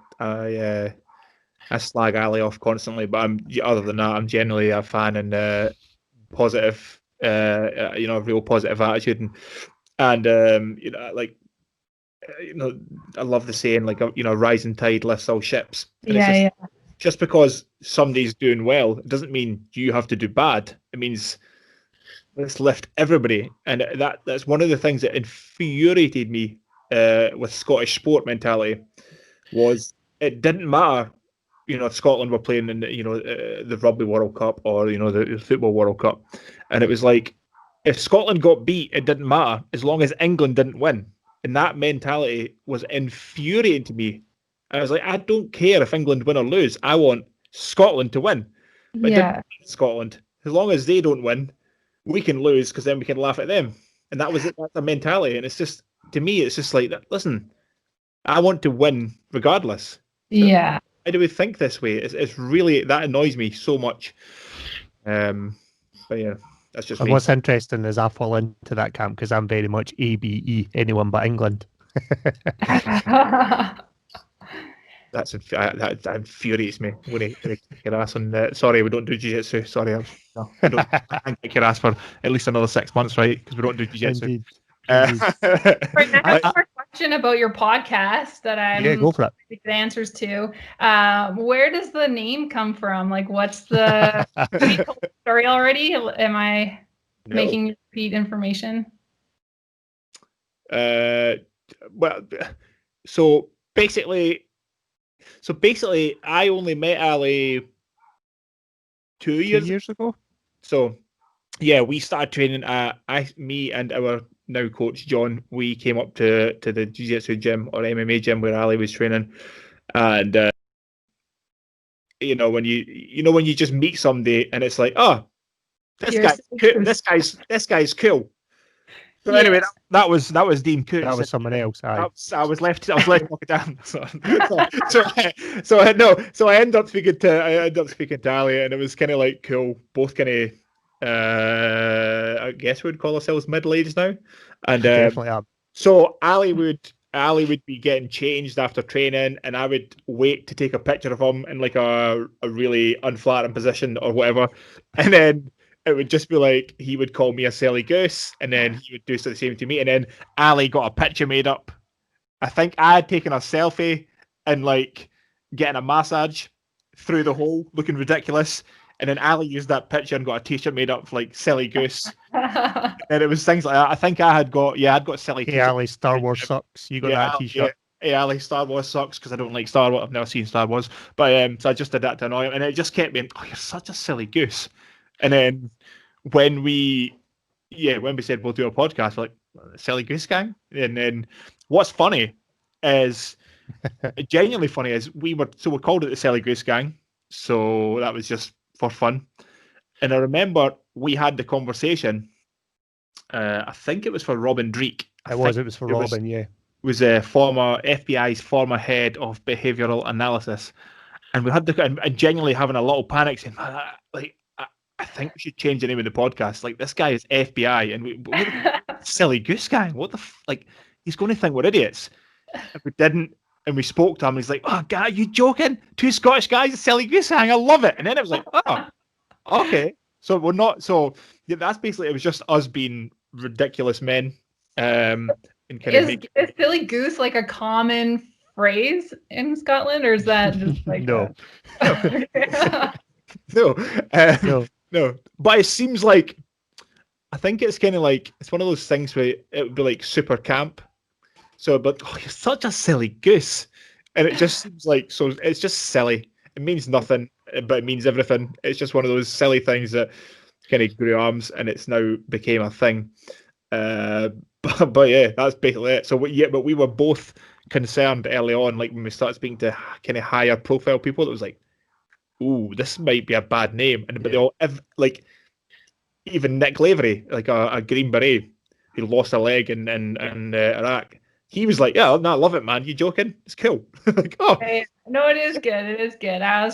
slag Ali off constantly, but other than that, I'm generally a fan and positive, a real positive attitude and I love the saying, like, rising tide lifts all ships. And just because somebody's doing well, it doesn't mean you have to do bad. It means let's lift everybody. And that's one of the things that infuriated me with Scottish sport mentality was it didn't matter, if Scotland were playing in the Rugby World Cup or the Football World Cup, and it was like, if Scotland got beat, it didn't matter as long as England didn't win. And that mentality was infuriating to me. I was like, I don't care if England win or lose. I want Scotland to win. But it didn't matter Scotland. As long as they don't win, we can lose because then we can laugh at them. And that was it. That's the mentality. And it's just, to me, it's just like, listen, I want to win regardless. Yeah. Why do we think this way? It's really, that annoys me so much. But yeah. That's just what's interesting is I fall into that camp because I'm very much ABE, anyone but England. That infuriates me when you kick your ass on. Sorry, we don't do jiu-jitsu. Sorry, I can't kick your ass for at least another 6 months, right? Because we don't do jiu-jitsu. Indeed. Right, I have one more question about your podcast that I'm go for it. The answers to. Where does the name come from? Like, what's the story already? Am I making you repeat information? Well, so basically, I only met Ali 2 years ago. So yeah, we started training. Me and our now coach John, we came up to the jiu-jitsu gym or MMA gym where Ali was training, and when you just meet somebody and it's like, oh, this guy's cool. So anyway, that was Dean Coots. That was someone else. I was left walking down. So I ended up speaking to Ali, and it was kind of like cool. Both kind of. I guess we'd call ourselves middle-aged now, and definitely am. So Ali would be getting changed after training, and I would wait to take a picture of him in like a really unflattering position or whatever, and then it would just be like he would call me a silly goose, and then he would do the same to me, and then Ali got a picture made up. I think I had taken a selfie and like getting a massage through the hole, looking ridiculous. And then Ali used that picture and got a T-shirt made up for like Silly Goose. And it was things like that. I think I'd got silly Hey, T-shirt. Ali, Star Wars sucks. You got that T-shirt. Hey, Ali, Star Wars sucks because I don't like Star Wars. I've never seen Star Wars. But so I just did that to annoy him. And it just kept being, oh, you're such a silly goose. And then when we said we'll do a podcast, we're like, Silly Goose Gang. And then what's funny is, genuinely funny is, we called it the Silly Goose Gang. So that was just for fun. And I remember we had the conversation. I think it was for Robin Dreek. It was for Robin, yeah. Was a former FBI's former head of behavioural analysis. And we had and genuinely having a little panic saying, like, I think we should change the name of the podcast. Like, this guy is FBI, and we Silly Goose Gang. What the like? He's going to think we're idiots. And we didn't, and we spoke to him. And he's like, "Oh, guy, you joking? Two Scottish guys, a Silly Goose Gang. I love it." And then it was like, "Oh, okay." So we're not. So yeah, that's basically it. Was just us being ridiculous men. And kind is Silly Goose like a common phrase in Scotland, or is that just like no? No. But it seems like, I think it's kind of like, it's one of those things where it would be like super camp. So, but you're such a silly goose, and it just seems like, so it's just silly. It means nothing, but it means everything. It's just one of those silly things that kind of grew arms, and it's now became a thing. But yeah, that's basically it. So but we were both concerned early on, like when we started speaking to kind of higher profile people, that was like, ooh, this might be a bad name. And but they all, like, even Nick Lavery, like a Green Beret who lost a leg in Iraq, he was like, yeah, no, I love it, man. You joking? It's cool. Like, oh, no, it is good. It is good. I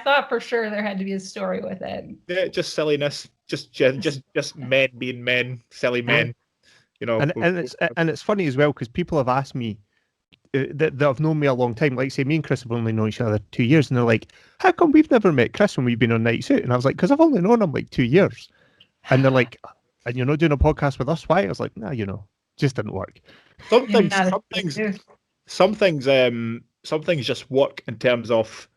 thought for sure there had to be a story with it. Yeah, just silliness, just men being men, silly men. You know, and it's funny as well because people have asked me that have known me a long time. Like, say, me and Chris have only known each other 2 years, and they're like, "How come we've never met Chris when we've been on Night Suit?" And I was like, "Because I've only known him like 2 years." And they're like, "And you're not doing a podcast with us? Why?" I was like, "Nah, just didn't work." Some things just work in terms of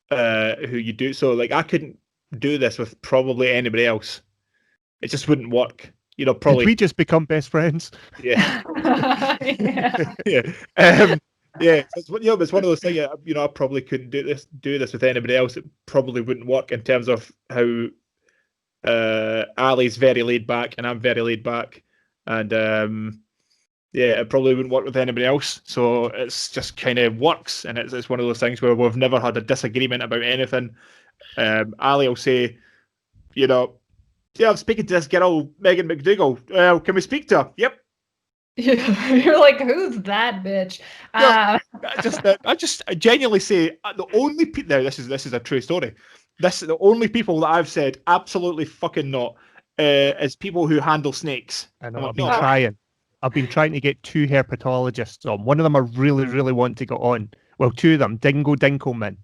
who you do. So, like, I couldn't do this with probably anybody else. It just wouldn't work. You know, probably. Did we just become best friends? Yeah. Yeah. It's one of those things. You know, I probably couldn't do this with anybody else. It probably wouldn't work in terms of how Ali's very laid back and I'm very laid back, and it probably wouldn't work with anybody else. So it's just kind of works, and it's one of those things where we've never had a disagreement about anything. Ali will say, you know, yeah, I'm speaking to this girl, Megan McDougall. Can we speak to her? Yep. You're like, who's that bitch? I genuinely say the only people. Now, this is a true story. The only people that I've said absolutely fucking not is people who handle snakes. I know. I've been trying to get 2 herpetologists on. One of them I really, really want to get on. Well, 2 of them. Dingo Dinkelman,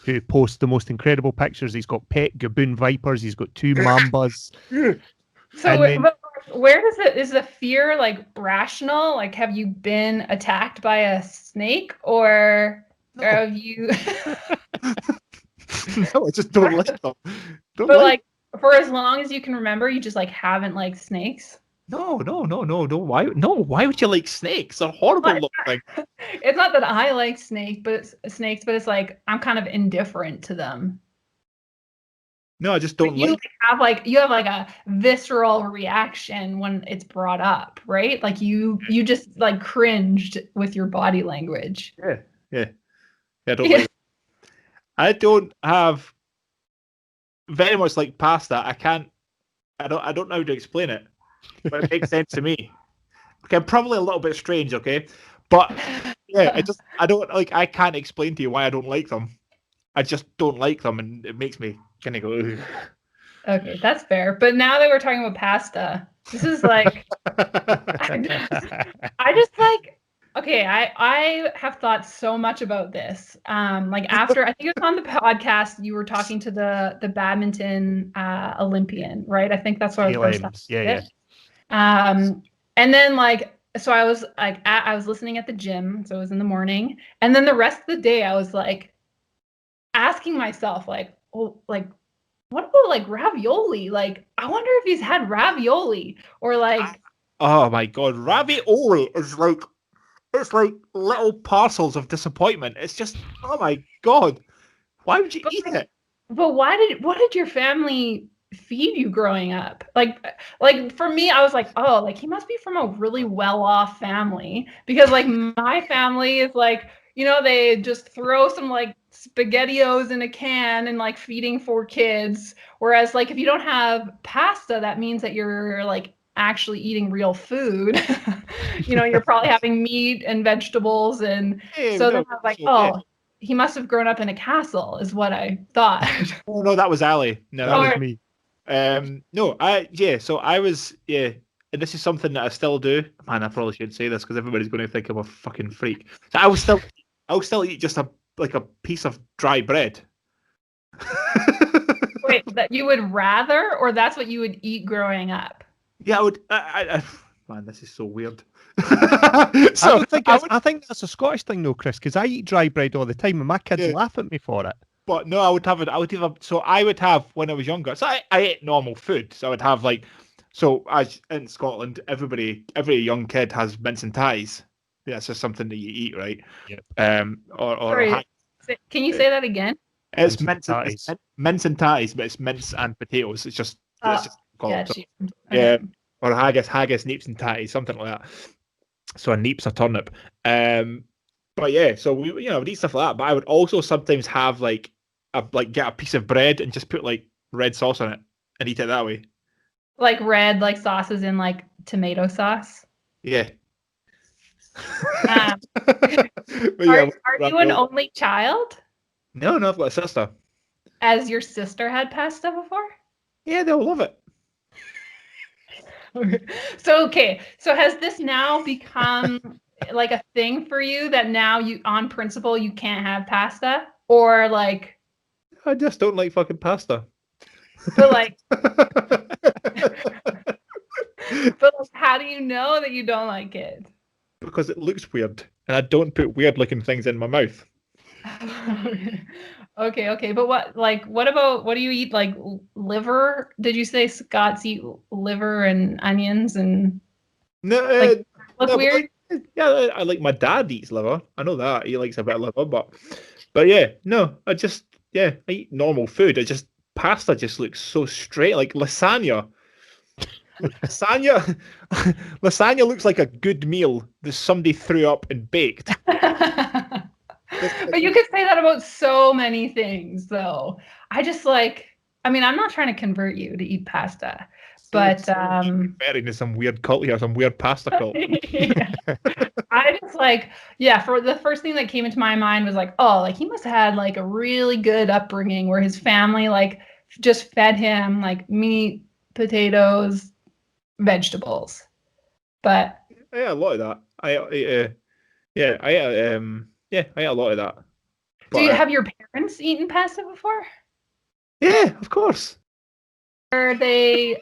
who posts the most incredible pictures. He's got pet gaboon vipers. He's got 2 mambas. So where does is the fear like rational? Like, have you been attacked by a snake, or have you? No, I just don't like them. Like for as long as you can remember, you just like haven't liked snakes. No. Why would you like snakes? They're horrible looking. It's not that I like snakes, but it's like I'm kind of indifferent to them. No, I just don't you have like a visceral reaction when it's brought up, right? Like you just like cringed with your body language. Yeah. I don't have very much like past that. I don't know how to explain it, but it makes sense to me. Okay, I'm probably a little bit strange, okay? But yeah, I can't explain to you why I don't like them. I just don't like them, and it makes me kind of go, ugh. Okay, that's fair. But now that we're talking about pasta, this is like, I just like, okay, I have thought so much about this. Like after, I think it was on the podcast, you were talking to the badminton Olympian, right? I think that's what I was first. Yeah. And then like, so I was like, I was listening at the gym, so it was in the morning, and then the rest of the day I was like asking myself, like, oh, like, what about like ravioli? Like, I wonder if he's had ravioli or like. Oh my god, ravioli is like it's like little parcels of disappointment. It's just oh my god, why would you But, eat like, it? But what did your family feed you growing up? Like for me, I was like, oh, like he must be from a really well-off family because like my family is like, they just throw some like spaghettios in a can and like feeding 4 kids. Whereas like if you don't have pasta, that means that you're like actually eating real food. You're probably having meat and vegetables and Yeah, so then no, I was like, so, yeah. oh, he must have grown up in a castle, is what I thought. Oh no, that was Ali. No, That was Or- me. no, so I was and this is something that I still do. Man, I probably shouldn't say this because everybody's going to think I'm a fucking freak. So I will still eat just a piece of dry bread. Wait, that you would rather, or that's what you would eat growing up? Yeah, I would. Man, this is so weird. I So don't think I it's, would, I think that's a Scottish thing though, Chris, because I eat dry bread all the time and my kids Yeah. laugh at me for it. but no, I would have it. I would have. So I would have when I was younger. So I ate normal food. So I would have like. So as in Scotland, every young kid has mince and ties. Yeah, that's just something that you eat, right? Yep. Or Sorry, can you say that again? it's Mince and mince, tatties. mince and ties, but it's mince and potatoes. It's just called. Yeah, So, okay. or haggis, neeps and tatties, something like that. So a neep's a turnip. But yeah, so we would eat stuff like that. But I would also sometimes have get a piece of bread and just put like red sauce on it and eat it that way. Like red, like sauces in like tomato sauce. Yeah. Um, But are yeah, you an only child? no, I've got a sister. As your sister had pasta before? Yeah, they'll love it. So has this now become like a thing for you that now you on principle you can't have pasta? Or like I just don't like fucking pasta. but like how do you know that you don't like it? Because it looks weird, and I don't put weird looking things in my mouth. Okay, but what do you eat, like liver? Did you say Scots eat liver and onions and No, like look no, weird? yeah, I like my dad eats liver. I know that he likes a bit of liver, but yeah, no, I eat normal food. Pasta just looks so straight, like lasagna. Lasagna, lasagna looks like a good meal that somebody threw up and baked. But you could say that about so many things, though. I mean, I'm not trying to convert you to eat pasta, but Very into some weird cult here, some weird pasta cult. yeah. I just for the first thing that came into my mind was like, oh, like he must have had like a really good upbringing where his family like just fed him like meat, potatoes, vegetables. But I ate a lot of that. I ate a lot of that. do you have your parents eaten pasta before? Yeah, of course. Are they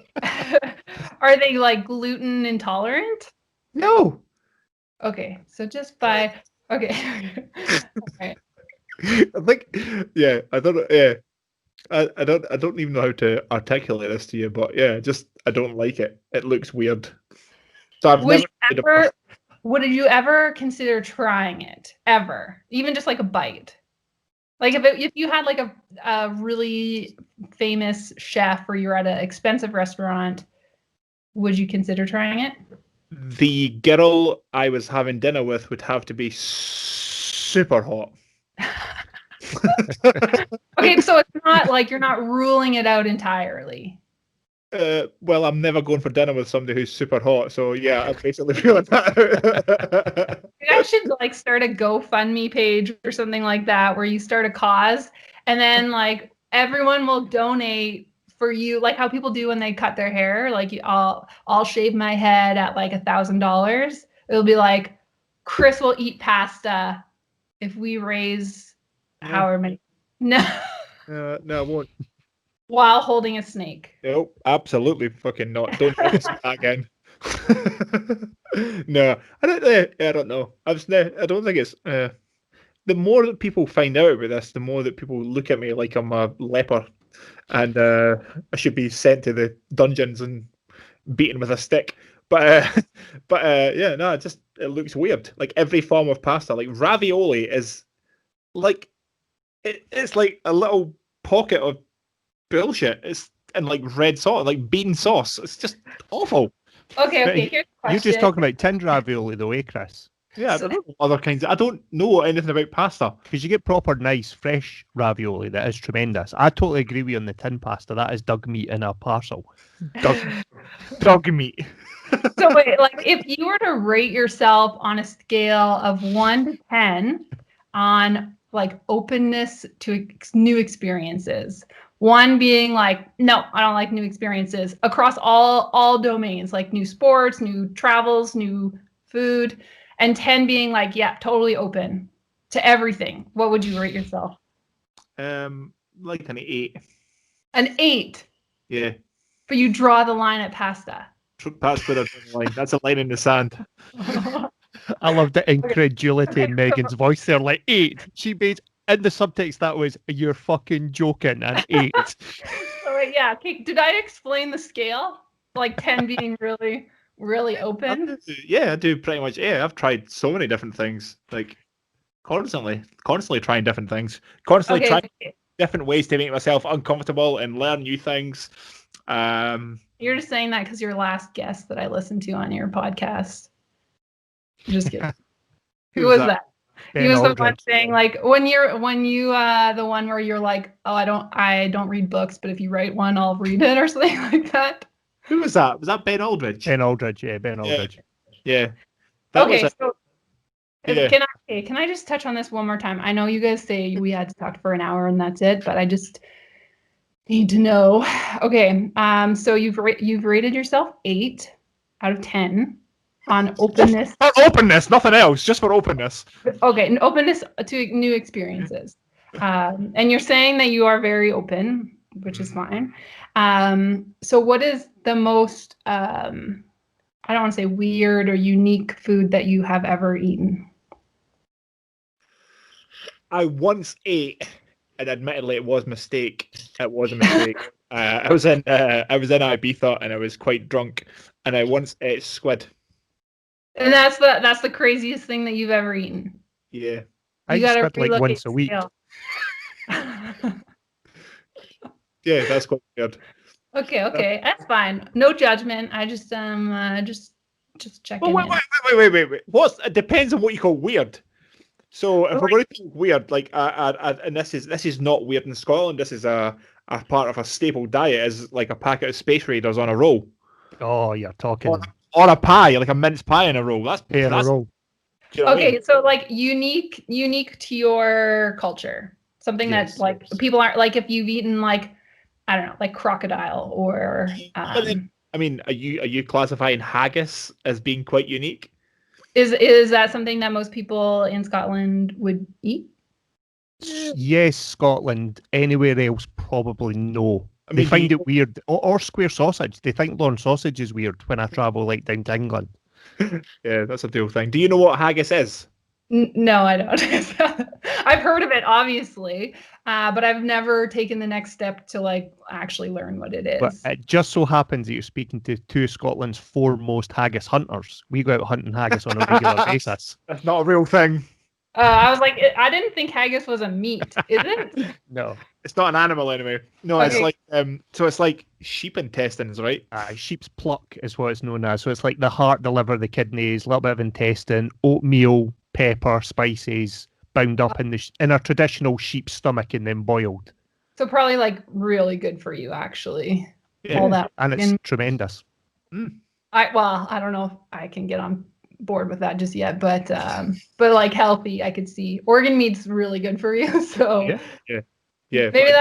like gluten intolerant? No. Okay, so just by okay. Okay. I think I don't I don't even know how to articulate this to you, but yeah, just I don't like it. It looks weird. So I've never would you ever consider trying it? Ever? Even just like a bite? Like if you had like a really famous chef or you're at an expensive restaurant, would you consider trying it? The girl I was having dinner with would have to be super hot. Okay, so it's not like you're not ruling it out entirely. Well, I'm never going for dinner with somebody who's super hot, so yeah, I'm basically feeling that. You guys should like start a GoFundMe page or something like that where you start a cause and then like everyone will donate for you, like how people do when they cut their hair. Like I'll shave my head at like $1,000. It'll be like Chris will eat pasta if we raise however many. No. No, I won't. While holding a snake. Nope, absolutely fucking not. Don't ever say that again. No, I don't know. I don't think it's. The more that people find out about this, the more that people look at me like I'm a leper and I should be sent to the dungeons and beaten with a stick. But yeah, no, it looks weird. Like every form of pasta, like ravioli is like it's like a little pocket of bullshit. It's and like red sauce, like bean sauce. It's just awful. Okay, But here's the question. You're just talking about tinned ravioli, though, eh, Chris? Yeah, I don't know other kinds. I don't know anything about pasta. Because you get proper nice, fresh ravioli that is tremendous. I totally agree with you on the tin pasta. That is dog meat in a parcel. Dog meat. So wait, like if you were to rate yourself on a scale of 1 to 10 on like openness to new experiences, 1 being like, no, I don't like new experiences across all domains, like new sports, new travels, new food, and 10 being like, yeah, totally open to everything. What would you rate yourself? Like an 8. An 8. Yeah. But you draw the line at pasta. That's where the line. That's a line in the sand. I love the incredulity Okay, in Megan's voice there. Like 8. She made in the subtext that was you're fucking joking and 8. So wait, yeah. Okay, did I explain the scale? Like 10 being really, really open. Yeah, I do pretty much. Yeah, I've tried so many different things. Like constantly trying different things. Constantly trying different ways to make myself uncomfortable and learn new things. You're just saying that because you're last guest that I listened to on your podcast. Just kidding. Who was that? He was the one saying like when you the one where you're like, oh, I don't read books, but if you write one, I'll read it or something like that. Who was that? Was that Ben Aldridge? Ben Aldridge, yeah, Ben Aldridge. Yeah. Okay, so can I just touch on this one more time? I know you guys say we had to talk for an hour and that's it, but I just need to know. Okay, so you've rated yourself 8 out of 10 on openness. For openness, nothing else, just for openness. Okay, and openness to new experiences. And you're saying that you are very open, which is fine. So what is the most, I don't want to say weird or unique food that you have ever eaten? I once ate, and admittedly it was a mistake. It was a mistake. I was in Ibiza and I was quite drunk, and I once ate squid. And that's the craziest thing that you've ever eaten. Yeah. I eat squid like once a week. Yeah, that's quite weird. Okay, that's fine. No judgment. I just checking. Wait. It depends on what you call weird. So if we're going to talk weird, like and this is not weird in Scotland. This is a part of a staple diet, is like a packet of Space Raiders on a roll. Oh, you're talking. Or a pie, like a mince pie in a roll. That's a roll. You know okay, I mean? So like unique to your culture. Something that like people aren't, like if you've eaten like, I don't know, like crocodile or I mean, are you classifying haggis as being quite unique? Is that something that most people in Scotland would eat? Yes, Scotland. Anywhere else, probably no. I mean, they find it weird. Or square sausage. They think Lorne sausage is weird when I travel like down to England. Yeah, that's a deal thing. Do you know what haggis is? No, I don't. I've heard of it, obviously, but I've never taken the next step to like actually learn what it is. But it just so happens that you're speaking to 2 of Scotland's foremost haggis hunters. We go out hunting haggis on a regular basis. That's not a real thing. I was like, I didn't think haggis was a meat. Is it? No, it's not an animal anyway. No, okay. It's like so it's like sheep intestines, right? Sheep's pluck is what it's known as. So it's like the heart, the liver, the kidneys, a little bit of intestine, oatmeal, pepper, spices, bound up in a traditional sheep stomach and then boiled. So probably like really good for you, actually. Yeah. All that, and it's tremendous. I don't know if I can get on board with that just yet, but like healthy, I could see organ meat's really good for you. So yeah. Maybe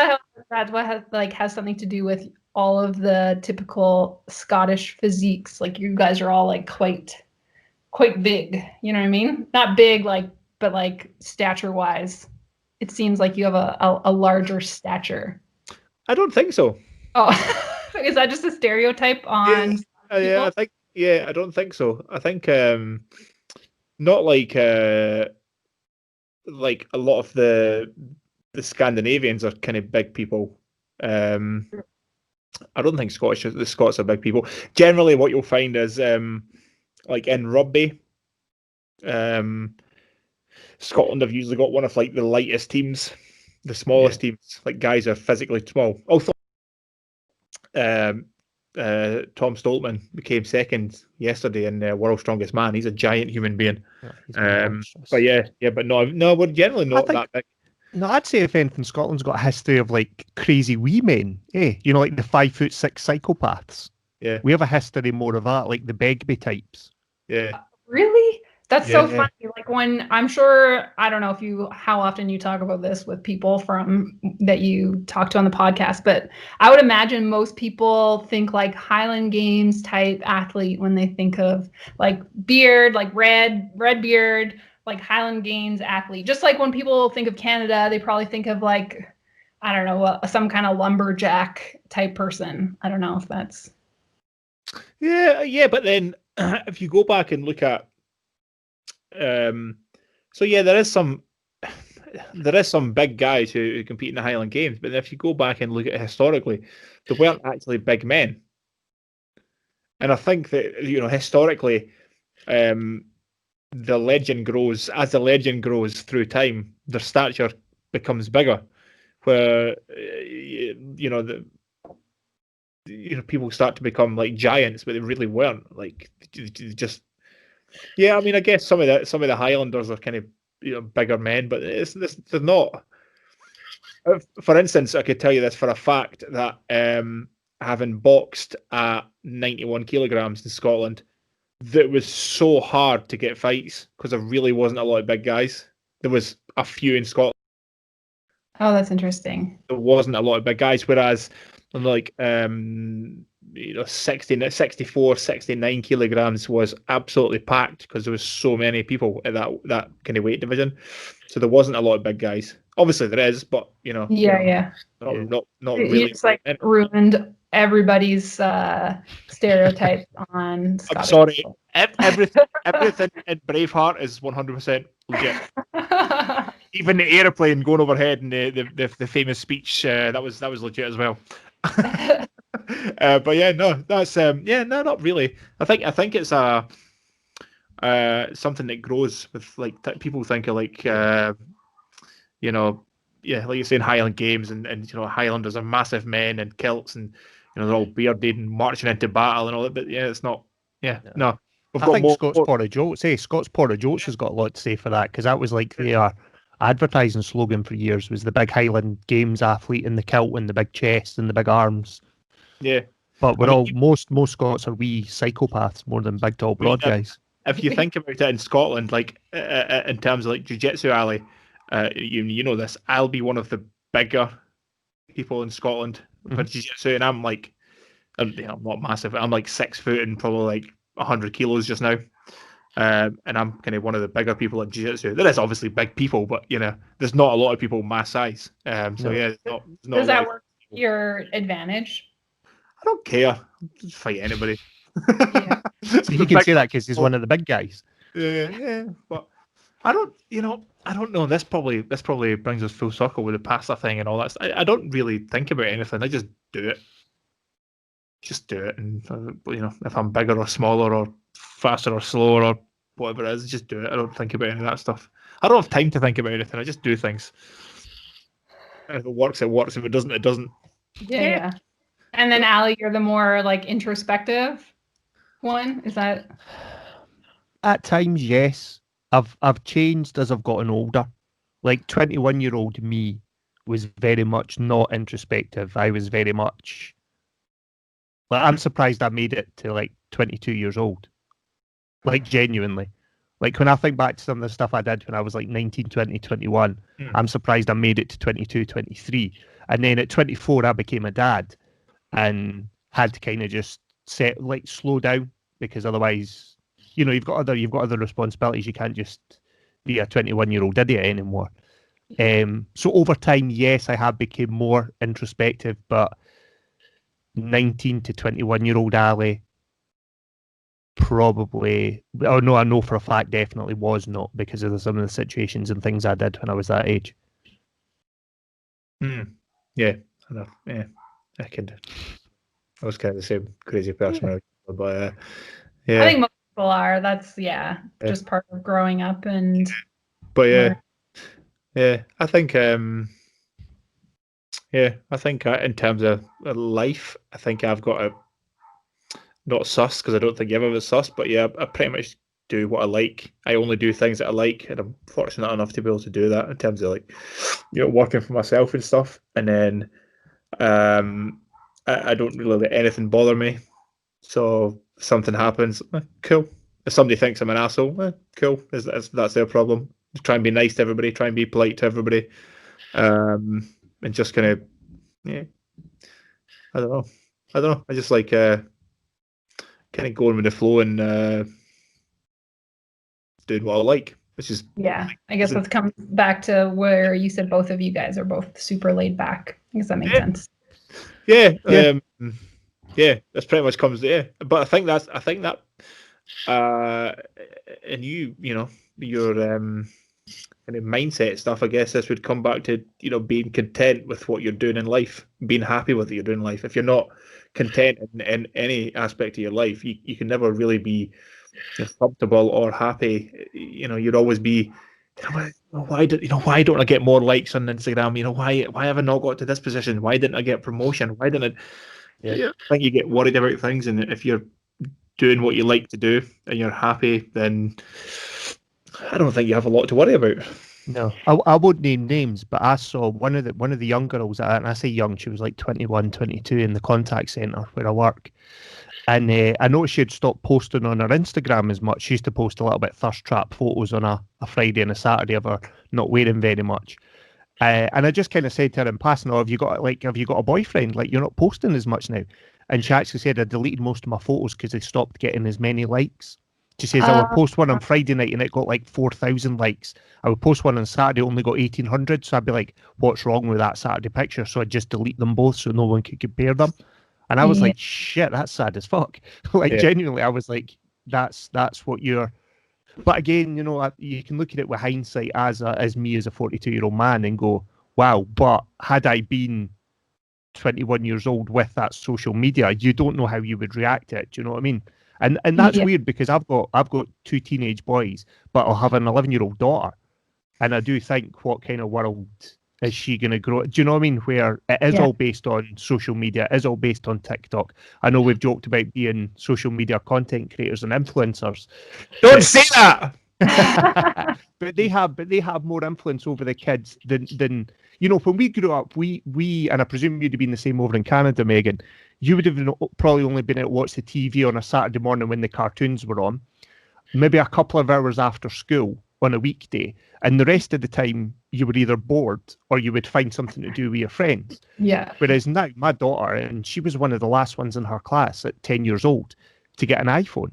that's what has something to do with all of the typical Scottish physiques. Like you guys are all like quite big, you know what I mean? Not big, like, but like stature wise, it seems like you have a larger stature. I don't think so. Oh, is that just a stereotype on? Yeah, I don't think so. I think not like a lot of the Scandinavians are kind of big people. I don't think the Scots are big people. Generally, what you'll find is like in rugby, Scotland have usually got one of like the lightest teams, the smallest teams. Like guys are physically small. Also, Tom Stoltman became second yesterday in World's Strongest Man. He's a giant human being. But no, we're generally not that big. No, I'd say if anything, Scotland's got a history of like crazy wee men. You know, like the 5'6" psychopaths. Yeah, we have a history more of that, like the Begbie types. Yeah. Really? That's so funny. Like when I'm sure, I don't know how often you talk about this with people that you talk to on the podcast, but I would imagine most people think like Highland Games type athlete when they think of like beard, like red beard, like Highland Games athlete. Just like when people think of Canada, they probably think of like, I don't know, some kind of lumberjack type person. I don't know if that's. Yeah, but then if you go back and look at, there is some big guys who compete in the Highland Games, but if you go back and look at it historically, they weren't actually big men. And I think that, historically, the legend grows. As the legend grows through time, their stature becomes bigger. Where people start to become like giants, but they really weren't. Like just. Yeah, I mean, I guess some of the Highlanders are kind of bigger men, but they're not. For instance, I could tell you this for a fact that having boxed at 91 kilograms in Scotland, that was so hard to get fights because there really wasn't a lot of big guys. There was a few in Scotland. Oh, that's interesting. There wasn't a lot of big guys, whereas like 64, 69 kilograms was absolutely packed because there was so many people at that kind of weight division. So there wasn't a lot of big guys. Obviously there is, but Not really. It's like ruined everybody's stereotype on Scottish. I'm sorry. Everything in Braveheart is 100% legit. Even the airplane going overhead and the famous speech that was legit as well. But that's not really. I think it's something that grows with like people think of like like you're saying Highland Games and Highlanders are massive men in kilts and they're all bearded and marching into battle and all that. But it's not. No. I think Scots Porridge Scots Porridge Oats has got a lot to say for that because that was like their advertising slogan for years was the big Highland Games athlete in the kilt and the big chest and the big arms. Yeah, but most Scots are wee psychopaths more than big tall broad guys. If you think about it in Scotland, like in terms of like jiu-jitsu, Ali, you know this. I'll be one of the bigger people in Scotland for jiu-jitsu, and I'm not massive. I'm like 6 foot and probably like 100 kilos just now. And I'm kind of one of the bigger people in jiu-jitsu. There is obviously big people, but there's not a lot of people my size. Does that work to your advantage? I don't care. I'll just fight anybody. Yeah. So you can say that because he's one of the big guys. Yeah. But I don't know. This probably brings us full circle with the pasta thing and all that. I don't really think about anything. I just do it. Just do it, and if I'm bigger or smaller or faster or slower or whatever it is, just do it. I don't think about any of that stuff. I don't have time to think about anything. I just do things. And if it works, it works. If it doesn't, it doesn't. Yeah. And then Ali, you're the more like introspective one. Is that? At times, yes. I've changed as I've gotten older. Like 21-year-old me was very much not introspective. I was very much. I'm surprised I made it to like 22 years old. Like genuinely. Like when I think back to some of the stuff I did when I was like 19, 20, 21, I'm surprised I made it to 22, 23. And then at 24, I became a dad and had to kind of just slow down because otherwise, you've got other responsibilities. You can't just be a 21-year-old idiot anymore. So over time, yes, I have become more introspective, but 19 to 21-year-old Ali probably, I know for a fact definitely was not because of some of the situations and things I did when I was that age. Yeah, I know. Yeah, I was kind of the same crazy person, when I was younger, but I yeah, think most people are. That's Yeah. just part of growing up and but learn. yeah. I think in terms of life, I think I've got a not sus because I don't think you've ever sus, but yeah, I pretty much do what I like. I only do things that I like, and I'm fortunate enough to be able to do that in terms of like, working for myself and stuff. And then I don't really let anything bother me. So if something happens, cool. If somebody thinks I'm an asshole, cool. That's their problem. Just try and be nice to everybody. Try and be polite to everybody. And just kind of, yeah. I don't know. I just like kind of going with the flow and doing what I like, which is Yeah, I guess that comes back to where you said both of you guys are both super laid back. I guess that makes sense. yeah, Yeah. That's pretty much comes there. But I think that and your kind of mindset stuff. I guess this would come back to being content with what you're doing in life, being happy with what you're doing in life. If you're not content in any aspect of your life, you can never really be comfortable or happy. You'd always be, why don't I get more likes on Instagram? Why have I not got to this position? Why didn't I get promotion? Why didn't I? Yeah. I think you get worried about things, and if you're doing what you like to do and you're happy, then I don't think you have a lot to worry about. No, I won't name names, but I saw one of the young girls, and I say young, she was like 21, 22 in the contact centre where I work. And I noticed she'd stopped posting on her Instagram as much. She used to post a little bit thirst trap photos on a Friday and a Saturday of her not wearing very much. And I just kind of said to her in passing, "Oh, have you got a boyfriend? Like, you're not posting as much now." And she actually said, "I deleted most of my photos because they stopped getting as many likes." She says, "I would post one on Friday night and it got like 4,000 likes. I would post one on Saturday, only got 1,800. So I'd be like, what's wrong with that Saturday picture? So I'd just delete them both so no one could compare them." And I was like, shit, that's sad as fuck. Like, genuinely, I was like, that's what you're. But again, you can look at it with hindsight as me as a 42-year-old man and go, wow, but had I been 21 years old with that social media, you don't know how you would react to it. Do you know what I mean? And that's weird because I've got two teenage boys, but I'll have an 11-year-old daughter. And I do think, what kind of world is she going to grow? Do you know what I mean? Where it is all based on social media, it is all based on TikTok. I know we've joked about being social media content creators and influencers. Don't say that. but they have more influence over the kids than when we grew up. We and I presume you'd have been the same over in Canada, Megan. You would have probably only been able to watch the TV on a Saturday morning when the cartoons were on, maybe a couple of hours after school on a weekday, and the rest of the time you were either bored or you would find something to do with your friends. Yeah. Whereas now, my daughter, and she was one of the last ones in her class at 10 years old to get an iPhone.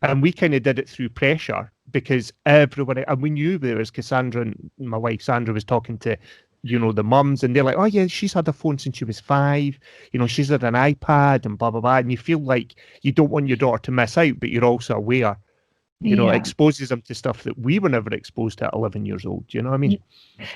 And we kind of did it through pressure because everyone, and we knew there was Cassandra, and my wife Sandra was talking to, the mums, and they're like, oh yeah, she's had a phone since she was 5. She's had an iPad and blah, blah, blah. And you feel like you don't want your daughter to miss out, but you're also aware, it exposes them to stuff that we were never exposed to at 11 years old. Do you know what I mean?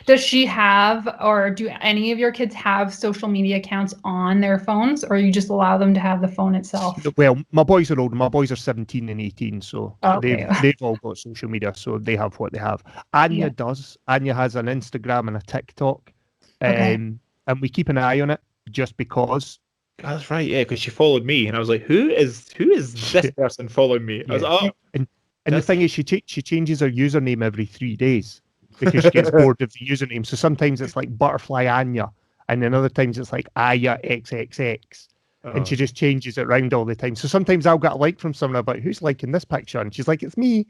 Does she have, or do any of your kids have social media accounts on their phones, or you just allow them to have the phone itself? Well, my boys are older. My boys are 17 and 18, so they've all got social media, so they have what they have. Anya does. Anya has an Instagram and a TikTok, and we keep an eye on it just because. That's right, yeah, because she followed me, and I was like, "Who is this person following me?" I was like, "Oh." And the thing is, she changes her username every 3 days because she gets bored of the username. So sometimes it's like Butterfly Anya, and then other times it's like Aya XXX. And she just changes it around all the time. So sometimes I'll get a like from someone about who's liking this picture, and she's like, "It's me."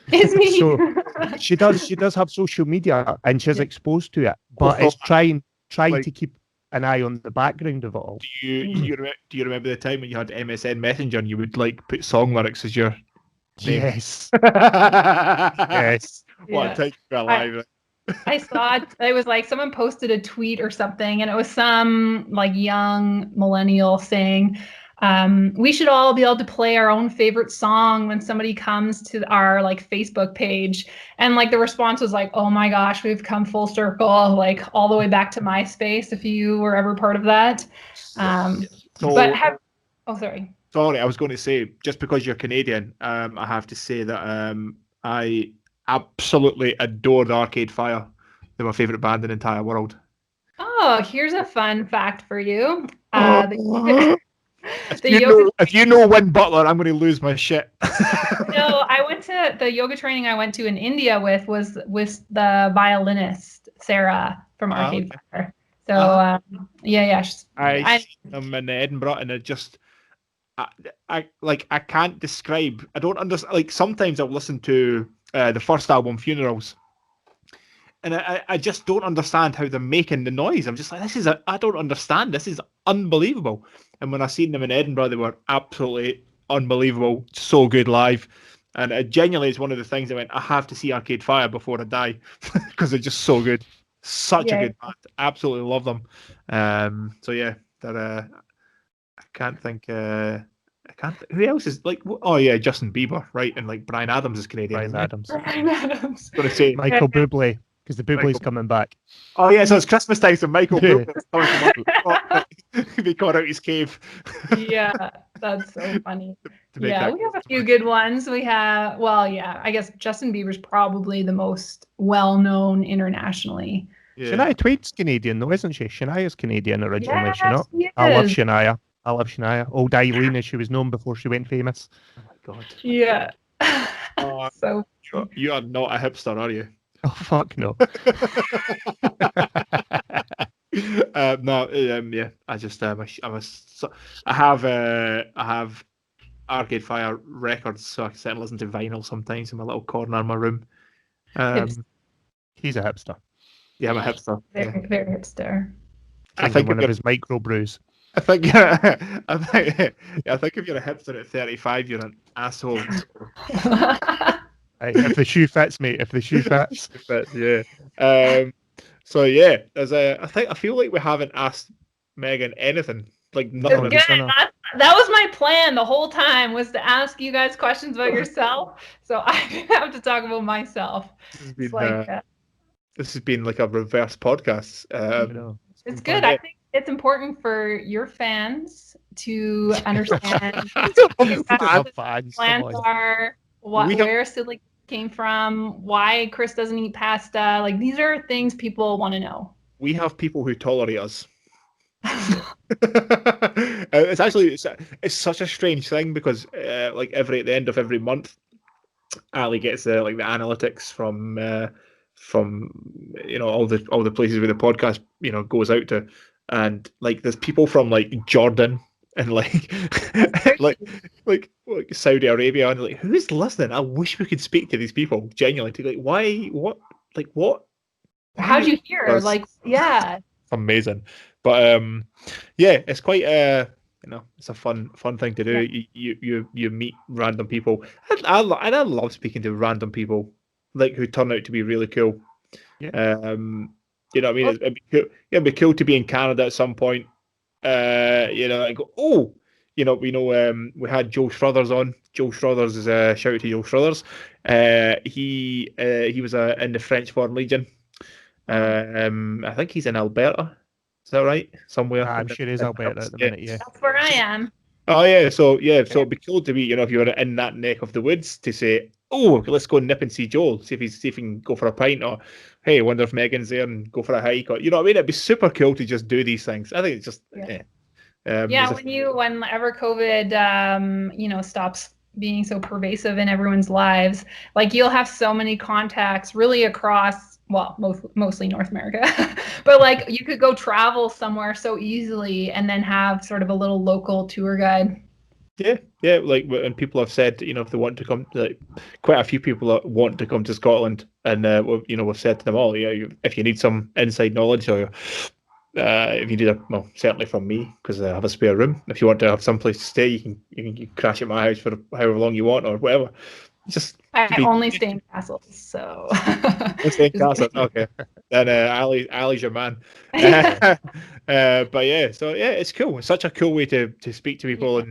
It's me. So she does have social media, and she's exposed to it, but it's trying to keep an eye on the background of it all. Do you remember the time when you had MSN Messenger and you would like put song lyrics as your name? Yes. Yes. What a time to be alive. I saw it was like someone posted a tweet or something, and it was some like young millennial saying, we should all be able to play our own favorite song when somebody comes to our like Facebook page. And like the response was like, oh my gosh, we've come full circle, like all the way back to MySpace, if you were ever part of that. Sorry. Sorry, I was going to say, just because you're Canadian, I have to say that I absolutely adored Arcade Fire. They're my favourite band in the entire world. Oh, here's a fun fact for you. If you know Win Butler, I'm going to lose my shit. No, I went to the yoga training I went to in India was the violinist Sarah from Arcade Fire. So I seen them in Edinburgh, and it just I can't describe. I don't understand. Like sometimes I'll listen to the first album, Funerals, and I just don't understand how they're making the noise. I'm just like, I don't understand. This is unbelievable. And when I seen them in Edinburgh, they were absolutely unbelievable. So good live. And it genuinely is one of the things I went, I have to see Arcade Fire before I die, because they're just so good. Such a good band. Absolutely love them. So yeah, I can't think. Who else is like? Oh yeah, Justin Bieber, right? And like Bryan Adams is Canadian. Bryan Adams. Gonna say Michael Bublé, because the Bublé's coming back. Oh yeah, so it's Christmas time, so Michael Bublé's coming to be caught out his cave. Yeah, that's so funny. Yeah, we have a few good ones. We have, I guess Justin Bieber's probably the most well-known internationally. Yeah. Shania Twain's Canadian, though, isn't she? Shania's Canadian originally, yes, she not? I love Shania. Old Eileen, as she was known before she went famous. Oh my god. Yeah. So you are not a hipster, are you? Oh fuck no. Yeah. I just I have Arcade Fire records, so I can sit and listen to vinyl sometimes in my little corner in my room. He's a hipster. Yeah, I'm a hipster. Very, very hipster. I think one of his micro brews. I think if you're a hipster at 35, you're an asshole. If the shoe fits, mate. If the shoe fits. Yeah. So yeah, I feel like we haven't asked Megan anything. Like nothing. That was my plan the whole time, was to ask you guys questions about yourself. So I didn't have to talk about myself. This has been like a reverse podcast. It's good. I think it's important for your fans to understand what plans are, where Silly came from, why Chris doesn't eat pasta. Like, these are things people want to know. We have people who tolerate us. It's such a strange thing, because like at the end of every month, Ali gets the analytics from all the places where the podcast goes out to, and like there's people from like Jordan and like Saudi Arabia, and like, who's listening? I wish we could speak to these people genuinely, to what how'd you hear? Like, yeah, amazing. But yeah, it's quite it's a fun thing to do. Yeah. You meet random people, and I love speaking to random people, like, who turn out to be really cool. Yeah. You know what I mean? It'd be cool to be in Canada at some point. And go, we had Joe Struthers on. Joe Struthers is a shout out to Joe Struthers. He was in the French Foreign Legion. I think he's in Alberta. Is that right? Somewhere. I'm sure it is Alberta at the minute. Yeah. That's where I am. Oh yeah. So it'd be cool to be, if you were in that neck of the woods, to say, oh, let's go nip and see Joel, see if he can go for a pint, or hey, I wonder if Megan's there and go for a hike, or you know what I mean? It'd be super cool to just do these things. I think it's just whenever COVID stops being so pervasive in everyone's lives, like, you'll have so many contacts really across, well, mostly North America, but like, you could go travel somewhere so easily and then have sort of a little local tour guide. Yeah, like, and people have said, if they want to come, like, quite a few people want to come to Scotland, and we've said to them all, if you need some inside knowledge, or if you need certainly from me, because I have a spare room. If you want to have some place to stay, you can crash at my house for however long you want, or whatever. Just I only stay in castles, so. Stay in Just castles. kidding. Okay. Then Ali's your man. But yeah, so yeah, it's cool. It's such a cool way to speak to people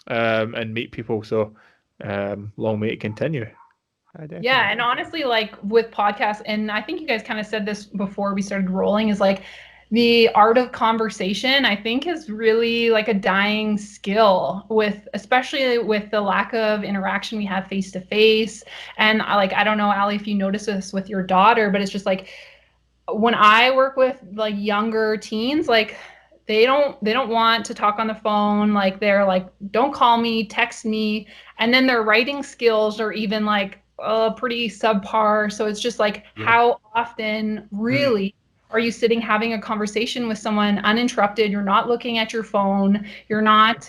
and meet people. So long may it continue. Yeah, and honestly, like with podcasts, and I think you guys kind of said this before we started rolling, is like the art of conversation, I think, is really like a dying skill with, especially with the lack of interaction we have face to face. And I don't know, Ali, if you notice this with your daughter, but it's just like when I work with like younger teens, like they don't want to talk on the phone. Like they're like, don't call me, text me. And then their writing skills are even like pretty subpar. So it's just like, how often really are you sitting having a conversation with someone uninterrupted? You're not looking at your phone. You're not,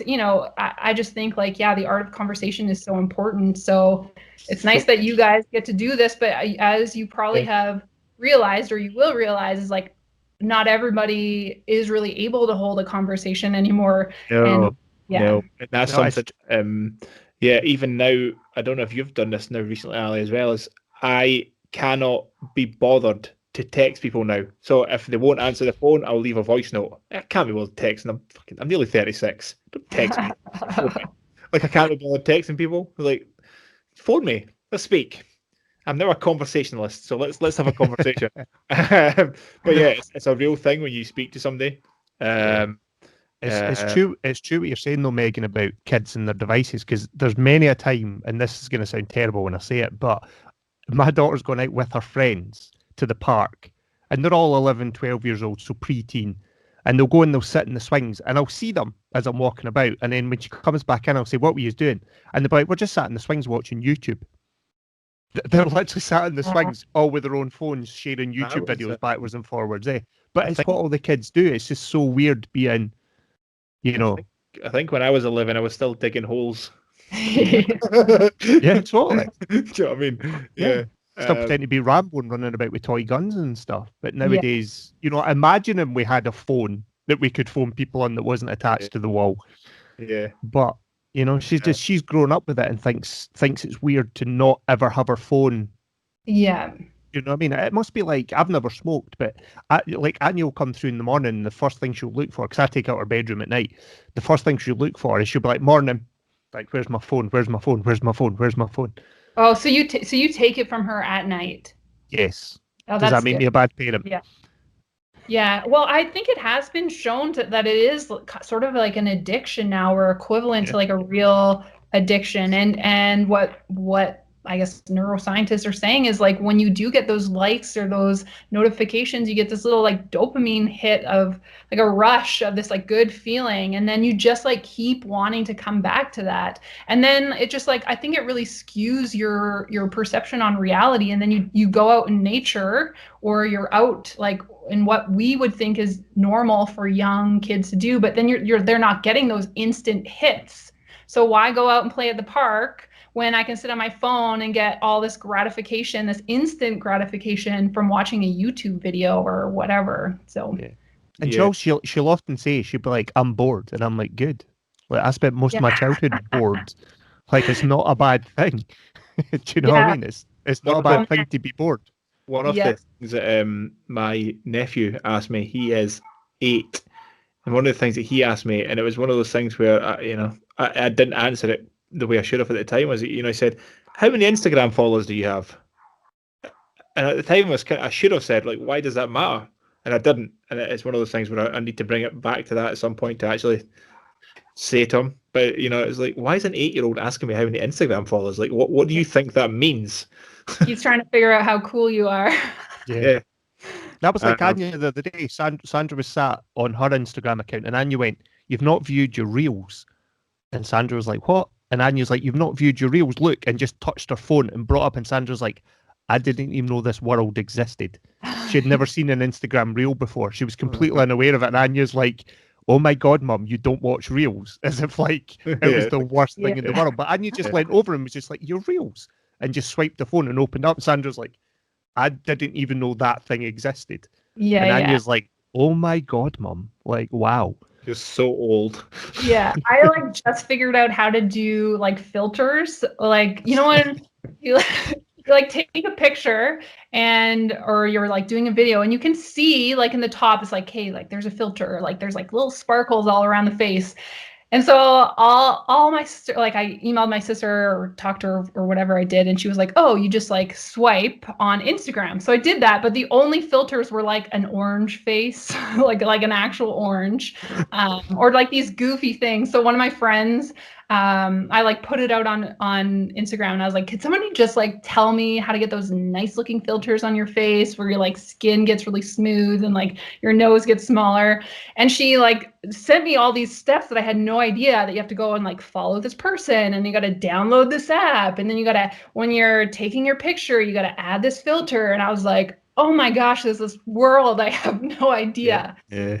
I just think like, yeah, the art of conversation is so important. So it's nice that you guys get to do this, but as you probably have realized, or you will realize, is like not everybody is really able to hold a conversation anymore. No, And yeah. no, that's something. Yeah, even now, I don't know if you've done this now recently, Ali, as well as I cannot be bothered to text people now. So if they won't answer the phone, I'll leave a voice note. I can't be bothered texting. I'm nearly 36. Don't text me. Like I can't be bothered texting people. Like, phone me. Let's speak. I'm now a conversationalist, so let's have a conversation. But yeah, it's a real thing when you speak to somebody. It's true. It's true what you're saying, though, Megan, about kids and their devices. Because there's many a time, and this is going to sound terrible when I say it, but my daughter's gone out with her friends to the park, and they're all 11, 12 years old, so pre-teen, and they'll go and they'll sit in the swings, and I'll see them as I'm walking about, and then when she comes back in, I'll say, "What were you doing?" And they're like, "We're just sat in the swings watching YouTube." They're literally sat in the swings, all with their own phones, sharing YouTube videos backwards and forwards, eh? But it's what all the kids do. It's just so weird being, I think when I was 11, I was still digging holes. Yeah, totally. Do you know what I mean? Yeah. Still pretending to be Rambo and running about with toy guns and stuff. But nowadays, imagine we had a phone that we could phone people on that wasn't attached to the wall. Yeah. But she's grown up with it and thinks it's weird to not ever have her phone. Yeah. You know what I mean? It must be like, I've never smoked, but Anya will come through in the morning, and the first thing she'll look for, because I take out her bedroom at night, the first thing she'll look for is she'll be like, "Morning, like, where's my phone? Where's my phone? Where's my phone? Where's my phone?" Oh, so you take it from her at night? Yes. Oh, does that make me a bad parent? Yeah. Yeah, well, I think it has been shown that it is sort of like an addiction now, or equivalent to like a real addiction. And what I guess neuroscientists are saying is like when you do get those likes or those notifications, you get this little like dopamine hit of like a rush of this like good feeling, and then you just like keep wanting to come back to that. And then it just like, I think it really skews your perception on reality. And then you go out in nature, or you're out like in what we would think is normal for young kids to do, but then they're not getting those instant hits. So why go out and play at the park when I can sit on my phone and get all this gratification, this instant gratification from watching a YouTube video or whatever? So and she'll often say, she'll be like, "I'm bored," and I'm like, "Good." Like, I spent most of my childhood bored. Like, it's not a bad thing. Do you know what I mean? It's not a bad thing to be bored. One of the things that my nephew asked me, he is 8, and one of the things that he asked me, and it was one of those things where I didn't answer it the way I should have at the time, was he said, "How many Instagram followers do you have?" And at the time I should have said, like, "Why does that matter?" And I didn't. And it's one of those things where I need to bring it back to that at some point to actually say to him. But it's like, why is an 8-year-old asking me how many Instagram followers? Like, what do you think that means? He's trying to figure out how cool you are. Yeah. That was like Anya the other day. Sandra was sat on her Instagram account, and Anya went, "You've not viewed your reels." And Sandra was like, "What?" And Anya's like, "You've not viewed your reels. Look," and just touched her phone and brought up. And Sandra's like, "I didn't even know this world existed." She had never seen an Instagram reel before. She was completely unaware of it. And Anya's like, "Oh my God, Mum, you don't watch reels," as if like it was the worst thing in the world. But Anya just went over and was just like, "Your reels," and just swiped the phone and opened up. Sandra's like, "I didn't even know that thing existed." And Anya's like, "Oh my God, Mum, like, wow." You're so old. Yeah, I like just figured out how to do like filters. Like, you know, when you, you like take a picture or you're like doing a video and you can see like in the top, it's like, hey, like there's a filter, like there's like little sparkles all around the face. And so all my sister, like I emailed my sister or talked to her or whatever I did, and she was like, "Oh, you just like swipe on Instagram." So I did that, but the only filters were like an orange face, like an actual orange, or like these goofy things. So one of my friends, I like put it out on Instagram, and I was like, "Could somebody just like tell me how to get those nice looking filters on your face where your like skin gets really smooth and like your nose gets smaller?" And she like sent me all these steps that I had no idea, that you have to go and like follow this person, and you got to download this app, and then you got to, when you're taking your picture, you got to add this filter. And I was like, oh my gosh, there's this world I have no idea. Yeah.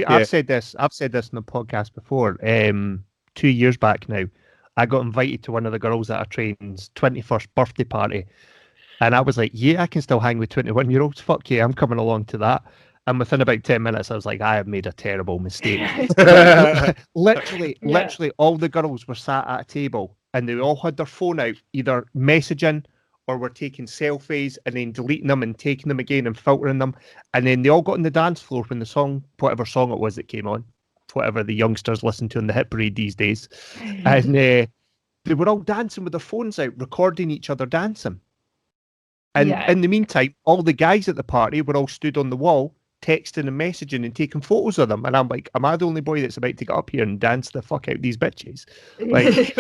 I've said this in the podcast before. 2 years back now, I got invited to one of the girls at a train's 21st birthday party, and I was like, yeah, I can still hang with 21-year-olds. Fuck yeah, I'm coming along to that. And within about 10 minutes, I was like, I have made a terrible mistake. Literally, all the girls were sat at a table and they all had their phone out, either messaging or were taking selfies and then deleting them and taking them again and filtering them. And then they all got on the dance floor when the song, whatever song it was that came on, whatever the youngsters listen to in the hit parade these days. And they were all dancing with their phones out, recording each other dancing. And in the meantime, all the guys at the party were all stood on the wall, texting and messaging and taking photos of them. And I'm like, am I the only boy that's about to get up here and dance the fuck out these bitches? Like,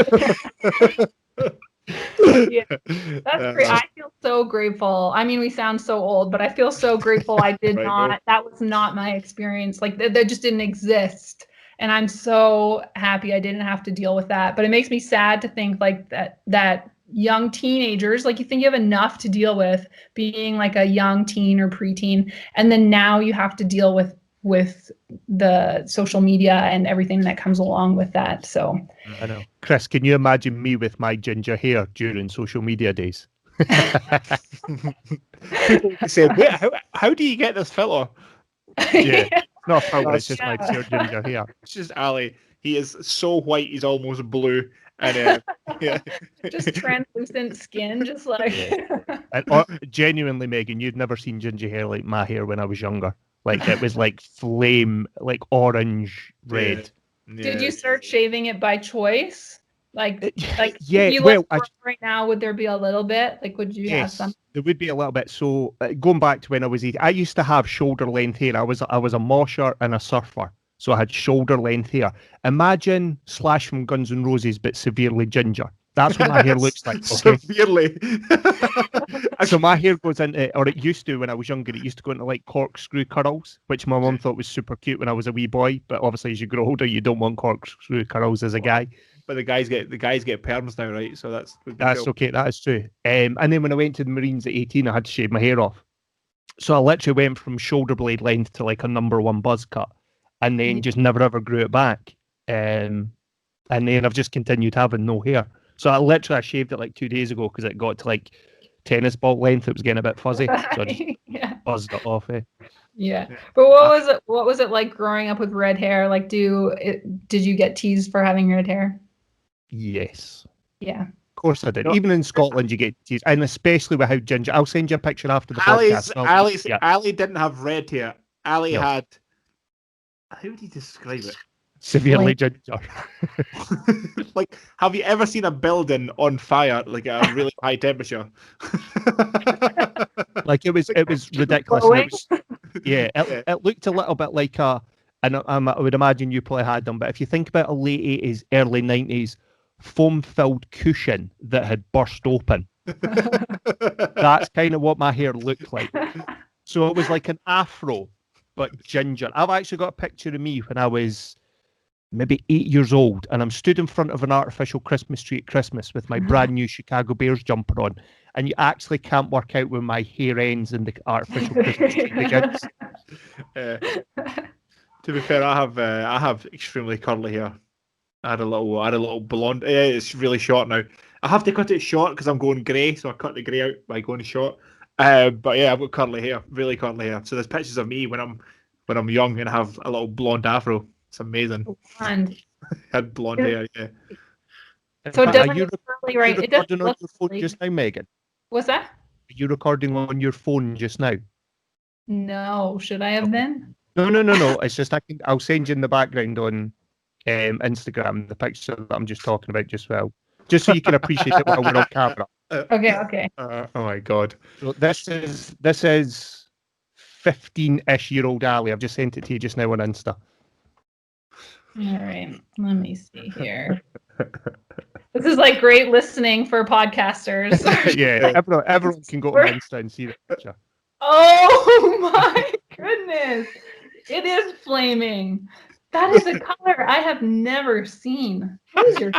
yeah, that's great. I feel so grateful. I mean, we sound so old, but I feel so grateful I did not, that was not my experience. Like that just didn't exist. And I'm so happy I didn't have to deal with that. But it makes me sad to think like that young teenagers, like you think you have enough to deal with being like a young teen or preteen, and then now you have to deal with the social media and everything that comes along with that. So I know. Chris, can you imagine me with my ginger hair during social media days? People said, wait, how do you get this filter? Yeah. No, it's just my pure ginger hair. It's just Ali. He is so white, he's almost blue. And just translucent skin, just like and genuinely, Megan, you'd never seen ginger hair like my hair when I was younger. Like it was like flame, like orange red. Yeah. Did you start shaving it by choice? Like yeah. If you look right now, would there be a little bit? Like, would you have some? There would be a little bit. So going back to when I was 8, I used to have shoulder length hair. I was a mosher and a surfer. So I had shoulder length hair. Imagine Slash from Guns N' Roses, but severely ginger. That's what my hair looks like. Okay? Severely. So my hair goes into, or it used to when I was younger, it used to go into like corkscrew curls, which my mum thought was super cute when I was a wee boy. But obviously, as you grow older, you don't want corkscrew curls as a guy. But the guys get perms now, right? So that's cool. Okay. That is true. And then when I went to the Marines at 18, I had to shave my hair off. So I literally went from shoulder blade length to like a number 1 buzz cut. And then just never ever grew it back. And then I've just continued having no hair. So I shaved it like 2 days ago because it got to like tennis ball length. It was getting a bit fuzzy. So I just buzzed it off. Yeah. But what was it like growing up with red hair? Like did you get teased for having red hair? Yes. Yeah. Of course I did. Even in Scotland you get teased. And especially with how ginger. I'll send you a picture after the podcast. Ali didn't have red hair. Ali had, how would you describe it? Severely ginger. Like, have you ever seen a building on fire, like at a really high temperature? Like it was ridiculous. It looked a little bit like and I would imagine you probably had them, but if you think about a late 80s, early 90s foam-filled cushion that had burst open, that's kind of what my hair looked like. So it was like an afro, but ginger. I've actually got a picture of me when I was maybe 8 years old, and I'm stood in front of an artificial Christmas tree at Christmas with my brand new Chicago Bears jumper on, and you actually can't work out where my hair ends and the artificial Christmas tree begins. To be fair, I have extremely curly hair. I had a little blonde. It's really short now. I have to cut it short because I'm going grey, so I cut the grey out by going short. But yeah, I've got curly hair, really curly hair. So there's pictures of me when I'm young and have a little blonde afro. It's amazing. Blonde. Had blonde hair, yeah. So it Are doesn't you, look curly, right? you It doesn't recording on look your phone curly. just now, Megan? What's that? Are you recording on your phone just now? No, should I have been? No. It's just I'll send you in the background on Instagram the picture that I'm just talking about just well, just so you can appreciate it while we're on camera. Okay. Oh my god. So this is 15-ish-year-old Ali. I've just sent it to you just now on Insta. All right. Let me see here. This is like great listening for podcasters. Yeah, everyone can go to my Insta and see the picture. Oh my goodness. It is flaming. That is a color I have never seen. What is your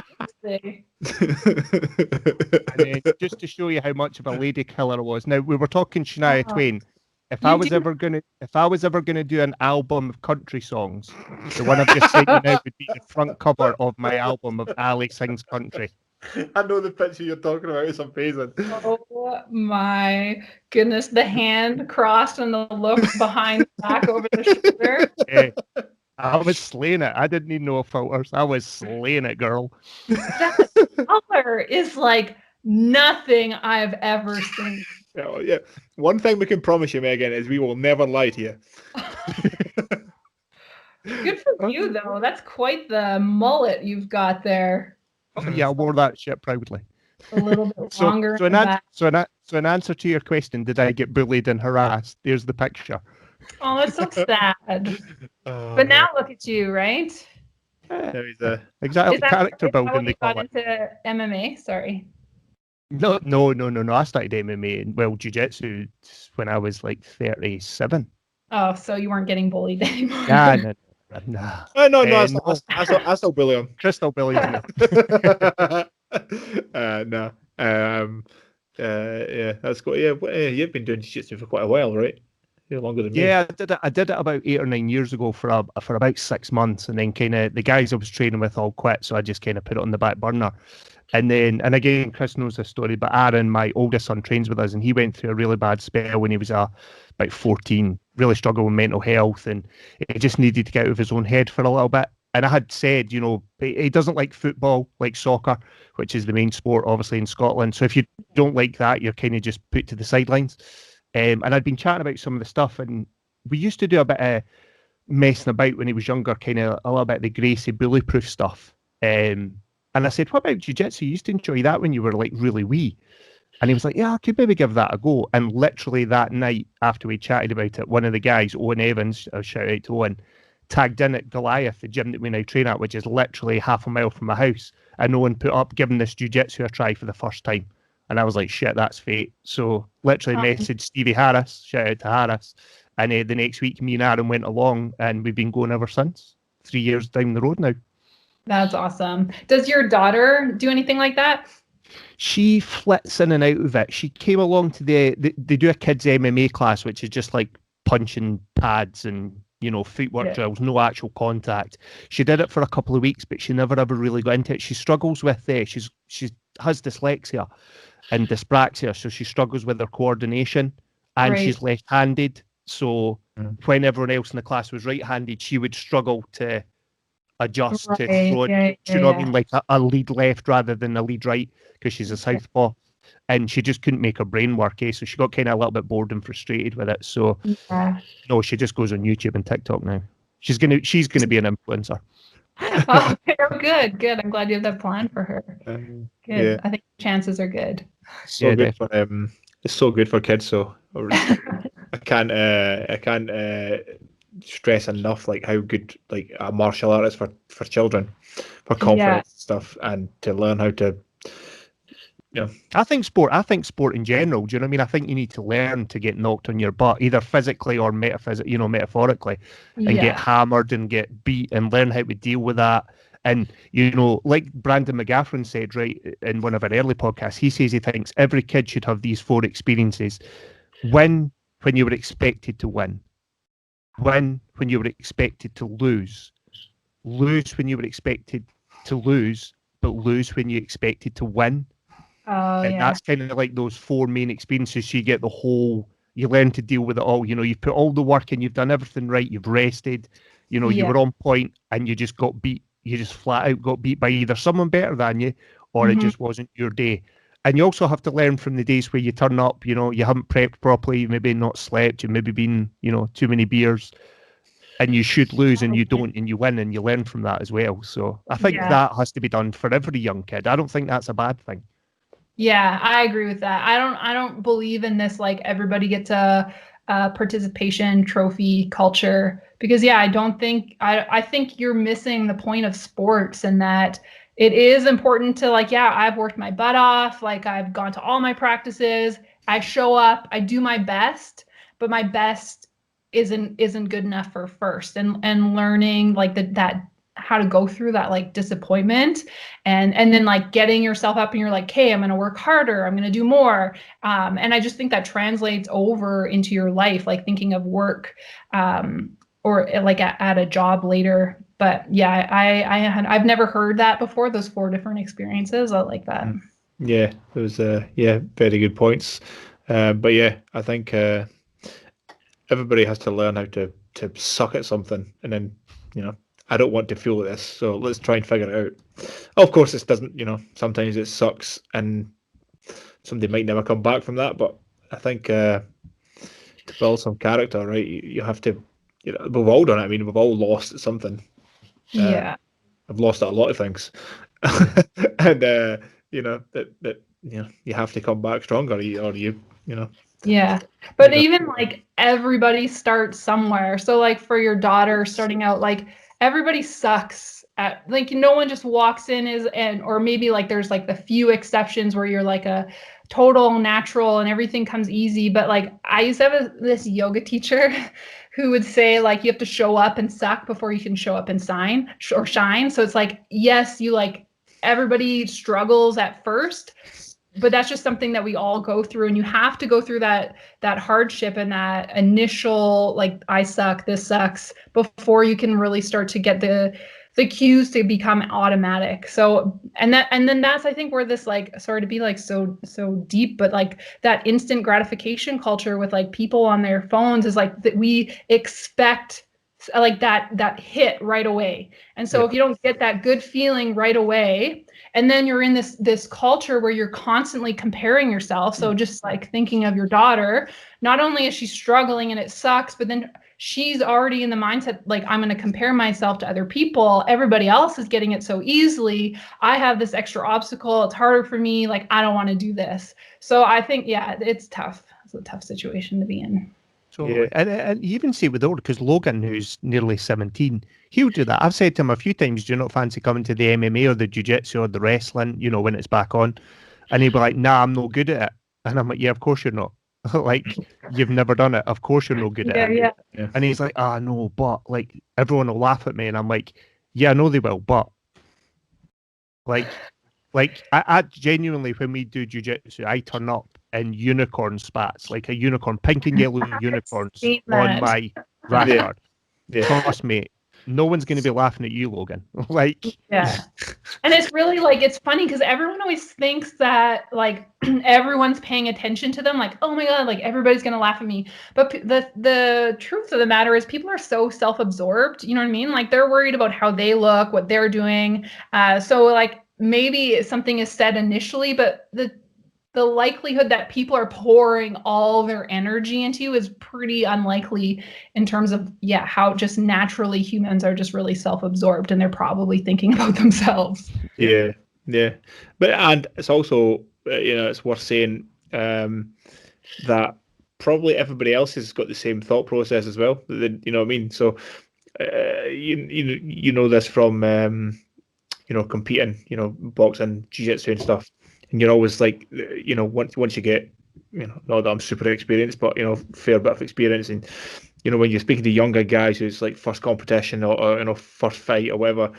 say? And then just to show you how much of a lady killer I was. Now we were talking Shania Oh. Twain. If You I was do- ever gonna do an album of country songs, the one I've just sent you now would be the front cover of my album of Ali Sings Country. I know the picture you're talking about. It's amazing. Oh my goodness. The hand crossed and the look behind the back over the shoulder. Yeah, I was slaying it. I didn't need no filters. I was slaying it, girl. That color is like nothing I've ever seen. Oh, yeah. One thing we can promise you, Megan, is we will never lie to you. Good for you, though. That's quite the mullet you've got there. Yeah, I wore that shit proudly. A little bit longer. in the back. So in answer to your question, did I get bullied and harassed? There's the picture. Oh, that's so sad. Oh, But now look at you, right? there he's a Exactly, Is that character is that when building they you got call it. into MMA? Sorry. No. I started MMA, well, jiu-jitsu when I was like 37. Oh, so you weren't getting bullied anymore. Nah. Oh, no, no. I still bully him. Crystal bullies me. No. Yeah, that's cool. Yeah, you've been doing jiu-jitsu for quite a while, right? You're longer than me. Yeah, I did it about 8 or 9 years ago for about 6 months, and then kind of the guys I was training with all quit, so I just kind of put it on the back burner. And again, Chris knows this story, but Aaron, my oldest son, trains with us, and he went through a really bad spell when he was about 14, really struggled with mental health, and he just needed to get out of his own head for a little bit. And I had said, he doesn't like football, like soccer, which is the main sport, obviously, in Scotland. So if you don't like that, you're kind of just put to the sidelines. And I'd been chatting about some of the stuff, and we used to do a bit of messing about when he was younger, kind of a little bit of the Gracie bully-proof stuff. And I said, what about jiu-jitsu? You used to enjoy that when you were like really wee. And he was like, yeah, I could maybe give that a go. And literally that night after we chatted about it, one of the guys, Owen Evans, a shout out to Owen, tagged in at Goliath, the gym that we now train at, which is literally half a mile from my house. And Owen put up giving this jiu-jitsu a try for the first time. And I was like, shit, that's fate. So literally messaged Stevie Harris, shout out to Harris. And the next week, me and Aaron went along, and we've been going ever since. 3 years down the road now. That's awesome. Does your daughter do anything like that? She flits in and out of it. She came along to they do a kids MMA class, which is just like punching pads and footwork drills, no actual contact. She did it for a couple of weeks, but she never ever really got into it. She struggles with she has dyslexia and dyspraxia, so she struggles with her coordination, and Right. she's left-handed. So when everyone else in the class was right-handed, she would struggle to adjust to Right, throw it. yeah, Do you know what I yeah. mean? Like a lead left rather than a lead right, because she's a southpaw, and she just couldn't make her brain work. So she got kind of a little bit bored and frustrated with it. So Yeah. no, she just goes on YouTube and TikTok now. She's gonna be an influencer. Oh, good. I'm glad you have that plan for her. Good. Yeah. I think chances are good. So Yeah, good for it's so good for kids. So I can't stress enough like how good like a martial art is for children, for confidence and stuff, and to learn how to. I think sport in general. Do you know what I mean? I think you need to learn to get knocked on your butt, either physically or metaphorically, and get hammered and get beat, and learn how to deal with that. And like Brandon McGaffron said right in one of our early podcasts, he says he thinks every kid should have these 4 experiences: win when you were expected to win, win when you were expected to lose when you were expected to lose, but lose when you expected to win. Oh, And that's kind of like those 4 main experiences. So you get the whole you learn to deal with it all. You've put all the work in, you've done everything right, you've rested, you Yeah. were on point, and you just got beat. You just flat out got beat by either someone better than you, or it Mhm. just wasn't your day. And you also have to learn from the days where you turn up, you haven't prepped properly, you maybe not slept, you maybe been, too many beers, and you should lose and you don't, and you win, and you learn from that as well. So I think Yeah. that has to be done for every young kid. I don't think that's a bad thing. Yeah, I agree with that. I don't believe in this like everybody gets a participation trophy culture, because I think you're missing the point of sports, and that it is important to like, yeah, I've worked my butt off, like I've gone to all my practices, I show up, I do my best, but my best isn't good enough for first, and learning like that how to go through that like disappointment, and then like getting yourself up and you're like, hey, I'm going to work harder, I'm going to do more, and I just think that translates over into your life, like thinking of work, or like at a job later. But yeah, I've never heard that before, those 4 different experiences. I like that. Yeah, those very good points. But yeah, I think everybody has to learn how to suck at something, and then I don't want to feel this, so let's try and figure it out. Of course, this doesn't. Sometimes it sucks, and somebody might never come back from that. But I think to build some character, right, you have to. We've all done it. I mean, we've all lost at something. Yeah. I've lost at a lot of things, and that you have to come back stronger, or you. Yeah. But even like everybody starts somewhere. So like for your daughter starting out, like everybody sucks at, like no one just walks in or maybe like there's like the few exceptions where you're like a total natural and everything comes easy. But like I used to have this yoga teacher who would say like you have to show up and suck before you can show up and shine. So it's like, yes, everybody struggles at first, but that's just something that we all go through, and you have to go through that hardship and that initial like I suck, this sucks, before you can really start to get the cues to become automatic. So and then that's I think where this, like, sorry to be like so deep, but like that instant gratification culture with like people on their phones is like that we expect like that hit right away. And so if you don't get that good feeling right away, and then you're in this culture where you're constantly comparing yourself. So just like thinking of your daughter, not only is she struggling and it sucks, but then she's already in the mindset, like, I'm going to compare myself to other people. Everybody else is getting it so easily. I have this extra obstacle. It's harder for me. Like, I don't want to do this. So I think, yeah, it's tough. It's a tough situation to be in. Totally. And you even see with older, because Logan, who's nearly 17, he'll do that. I've said to him a few times, do you not fancy coming to the MMA or the jiu-jitsu or the wrestling, when it's back on? And he'll be like, nah, I'm no good at it. And I'm like, yeah, of course you're not. Like, you've never done it. Of course you're no good at it. Yeah. And he's like, no, but like everyone will laugh at me. And I'm like, yeah, I know they will, but like I genuinely, when we do jiu-jitsu, I turn up in unicorn spats, like a unicorn, pink and yellow unicorns on my rash guard. Trust me, no one's going to be laughing at you, Logan. Like, yeah. And it's really like, it's funny because everyone always thinks that like everyone's paying attention to them, like, oh my God, like everybody's going to laugh at me. But the truth of the matter is people are so self-absorbed, you know what I mean? Like they're worried about how they look, what they're doing. So like maybe something is said initially, but the likelihood that people are pouring all their energy into you is pretty unlikely, in terms of, how just naturally humans are just really self-absorbed and they're probably thinking about themselves. Yeah. But, and it's also, it's worth saying that probably everybody else has got the same thought process as well. You know what I mean? So, you know this from, competing, boxing, jiu-jitsu and stuff. And you're always like, once you get, not that I'm super experienced, but, fair bit of experience. And, when you're speaking to younger guys who's like first competition or first fight or whatever,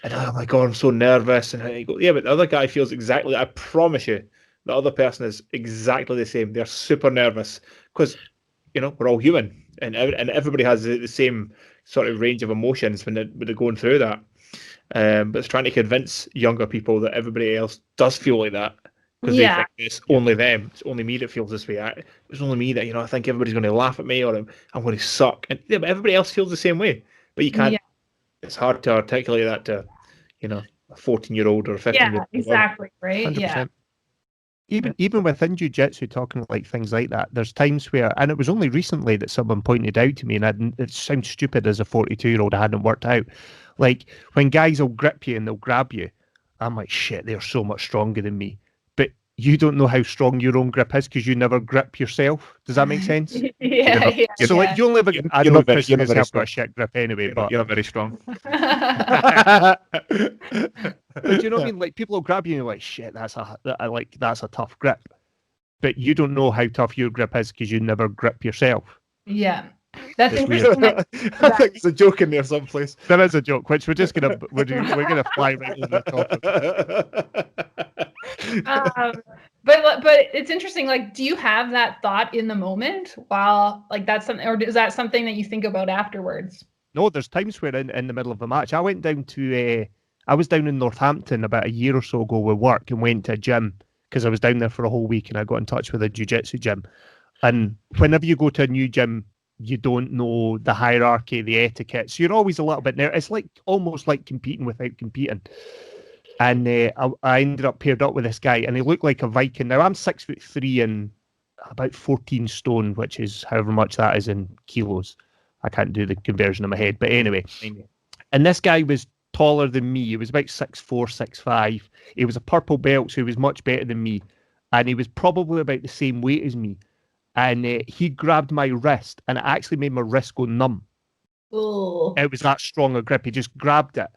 and I'm like, oh, I'm so nervous. And I go, yeah, but the other guy feels exactly, I promise you, the other person is exactly the same. They're super nervous because, we're all human, and everybody has the same sort of range of emotions when they're going through that. But it's trying to convince younger people that everybody else does feel like that, because they think it's only them. It's only me that feels this way. It's only me that, I think everybody's going to laugh at me or I'm going to suck. And but everybody else feels the same way. But you can't. Yeah. It's hard to articulate that to, a 14-year-old or a 15-year-old. Yeah, exactly. Right. 100%. Yeah. Even within jiu-jitsu, talking like things like that, there's times where, and it was only recently that someone pointed out to me, and it sounds stupid as a 42-year-old, I hadn't worked out. Like when guys will grip you and they'll grab you, I'm like, shit, they're so much stronger than me. But you don't know how strong your own grip is because you never grip yourself. Does that make sense? Yeah. So like you only ever get. I know Chris has got a shit grip anyway, but you're not very strong. But you know what I mean? Like people will grab you and you're like, shit, that's a tough grip. But you don't know how tough your grip is because you never grip yourself. Yeah. That's interesting. I think there's a joke in there someplace. There is a joke, which we're gonna fly right over the top. But it's interesting. Like, do you have that thought in the moment while like that's something, or is that something that you think about afterwards? No, there's times where in the middle of a match, I went down to I was down in Northampton about a year or so ago with work and went to a gym because I was down there for a whole week and I got in touch with a jiu-jitsu gym. And whenever you go to a new gym, you don't know the hierarchy, the etiquette. So you're always a little bit nervous. It's like almost like competing without competing. And I ended up paired up with this guy and he looked like a Viking. Now I'm 6'3" and about 14 stone, which is however much that is in kilos. I can't do the conversion in my head. But anyway, and this guy was taller than me. He was about 6'4", 6'5". He was a purple belt, so he was much better than me. And he was probably about the same weight as me. And he grabbed my wrist, and it actually made my wrist go numb. Oh. It was that strong a grip. He just grabbed it,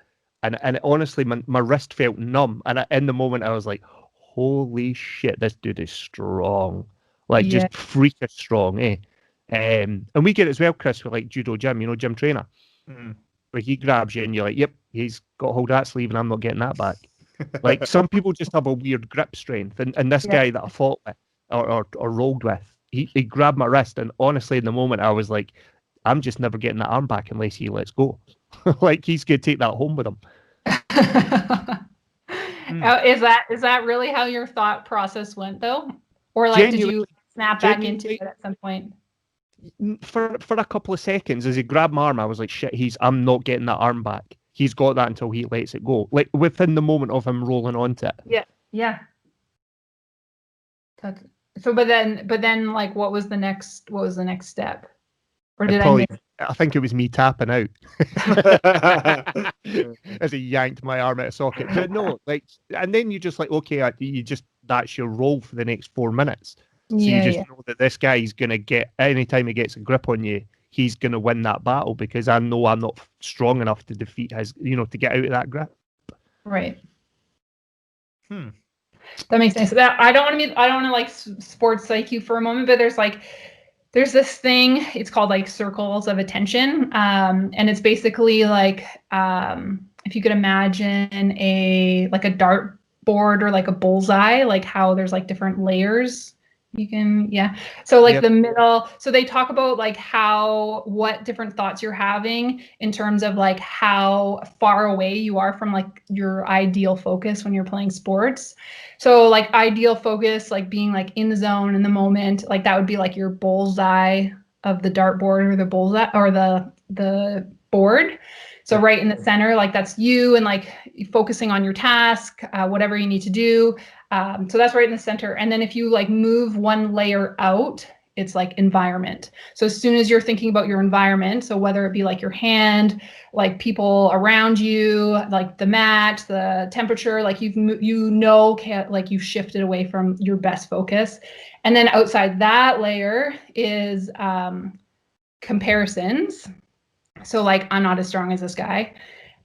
and honestly, my wrist felt numb. And in the moment, I was like, "Holy shit, this dude is strong! Like just freakish strong, eh?" And we get it as well, Chris, with like judo gym, gym trainer, where he grabs you, and you're like, "Yep, he's got hold of that sleeve, and I'm not getting that back." Like some people just have a weird grip strength, and this guy that I fought with or rolled with. He grabbed my wrist, and honestly, in the moment, I was like, I'm just never getting that arm back unless he lets go. Like, he's going to take that home with him. Is that really how your thought process went, though? Or, like, did you snap back into it at some point? For a couple of seconds, as he grabbed my arm, I was like, shit, I'm not getting that arm back. He's got that until he lets it go. Like, within the moment of him rolling onto it. Yeah. So, but then, like, what was the next step? Or did I think it was me tapping out as he yanked my arm out of socket. But no, like, and then you just like, okay, that's your role for the next 4 minutes. So you just know that this guy's gonna get, anytime he gets a grip on you, he's gonna win that battle because I know I'm not strong enough to defeat his, to get out of that grip. Right. That makes sense. That I don't want to like sports psych you for a moment, but there's this thing, it's called like circles of attention. And it's basically like, if you could imagine a dart board or like a bullseye, like how there's like different layers. So like the middle, so they talk about like what different thoughts you're having in terms of like how far away you are from like your ideal focus when you're playing sports. So like ideal focus, like being like in the zone in the moment, like that would be like your bullseye of the dartboard or the bullseye or the board. So right in the center, like that's you and like focusing on your task, whatever you need to do. So that's right in the center. And then if you like move one layer out, it's like environment. So as soon as you're thinking about your environment, so whether it be like your hand, like people around you, like the mat, the temperature, like like you've shifted away from your best focus. And then outside that layer is comparisons. So like, I'm not as strong as this guy.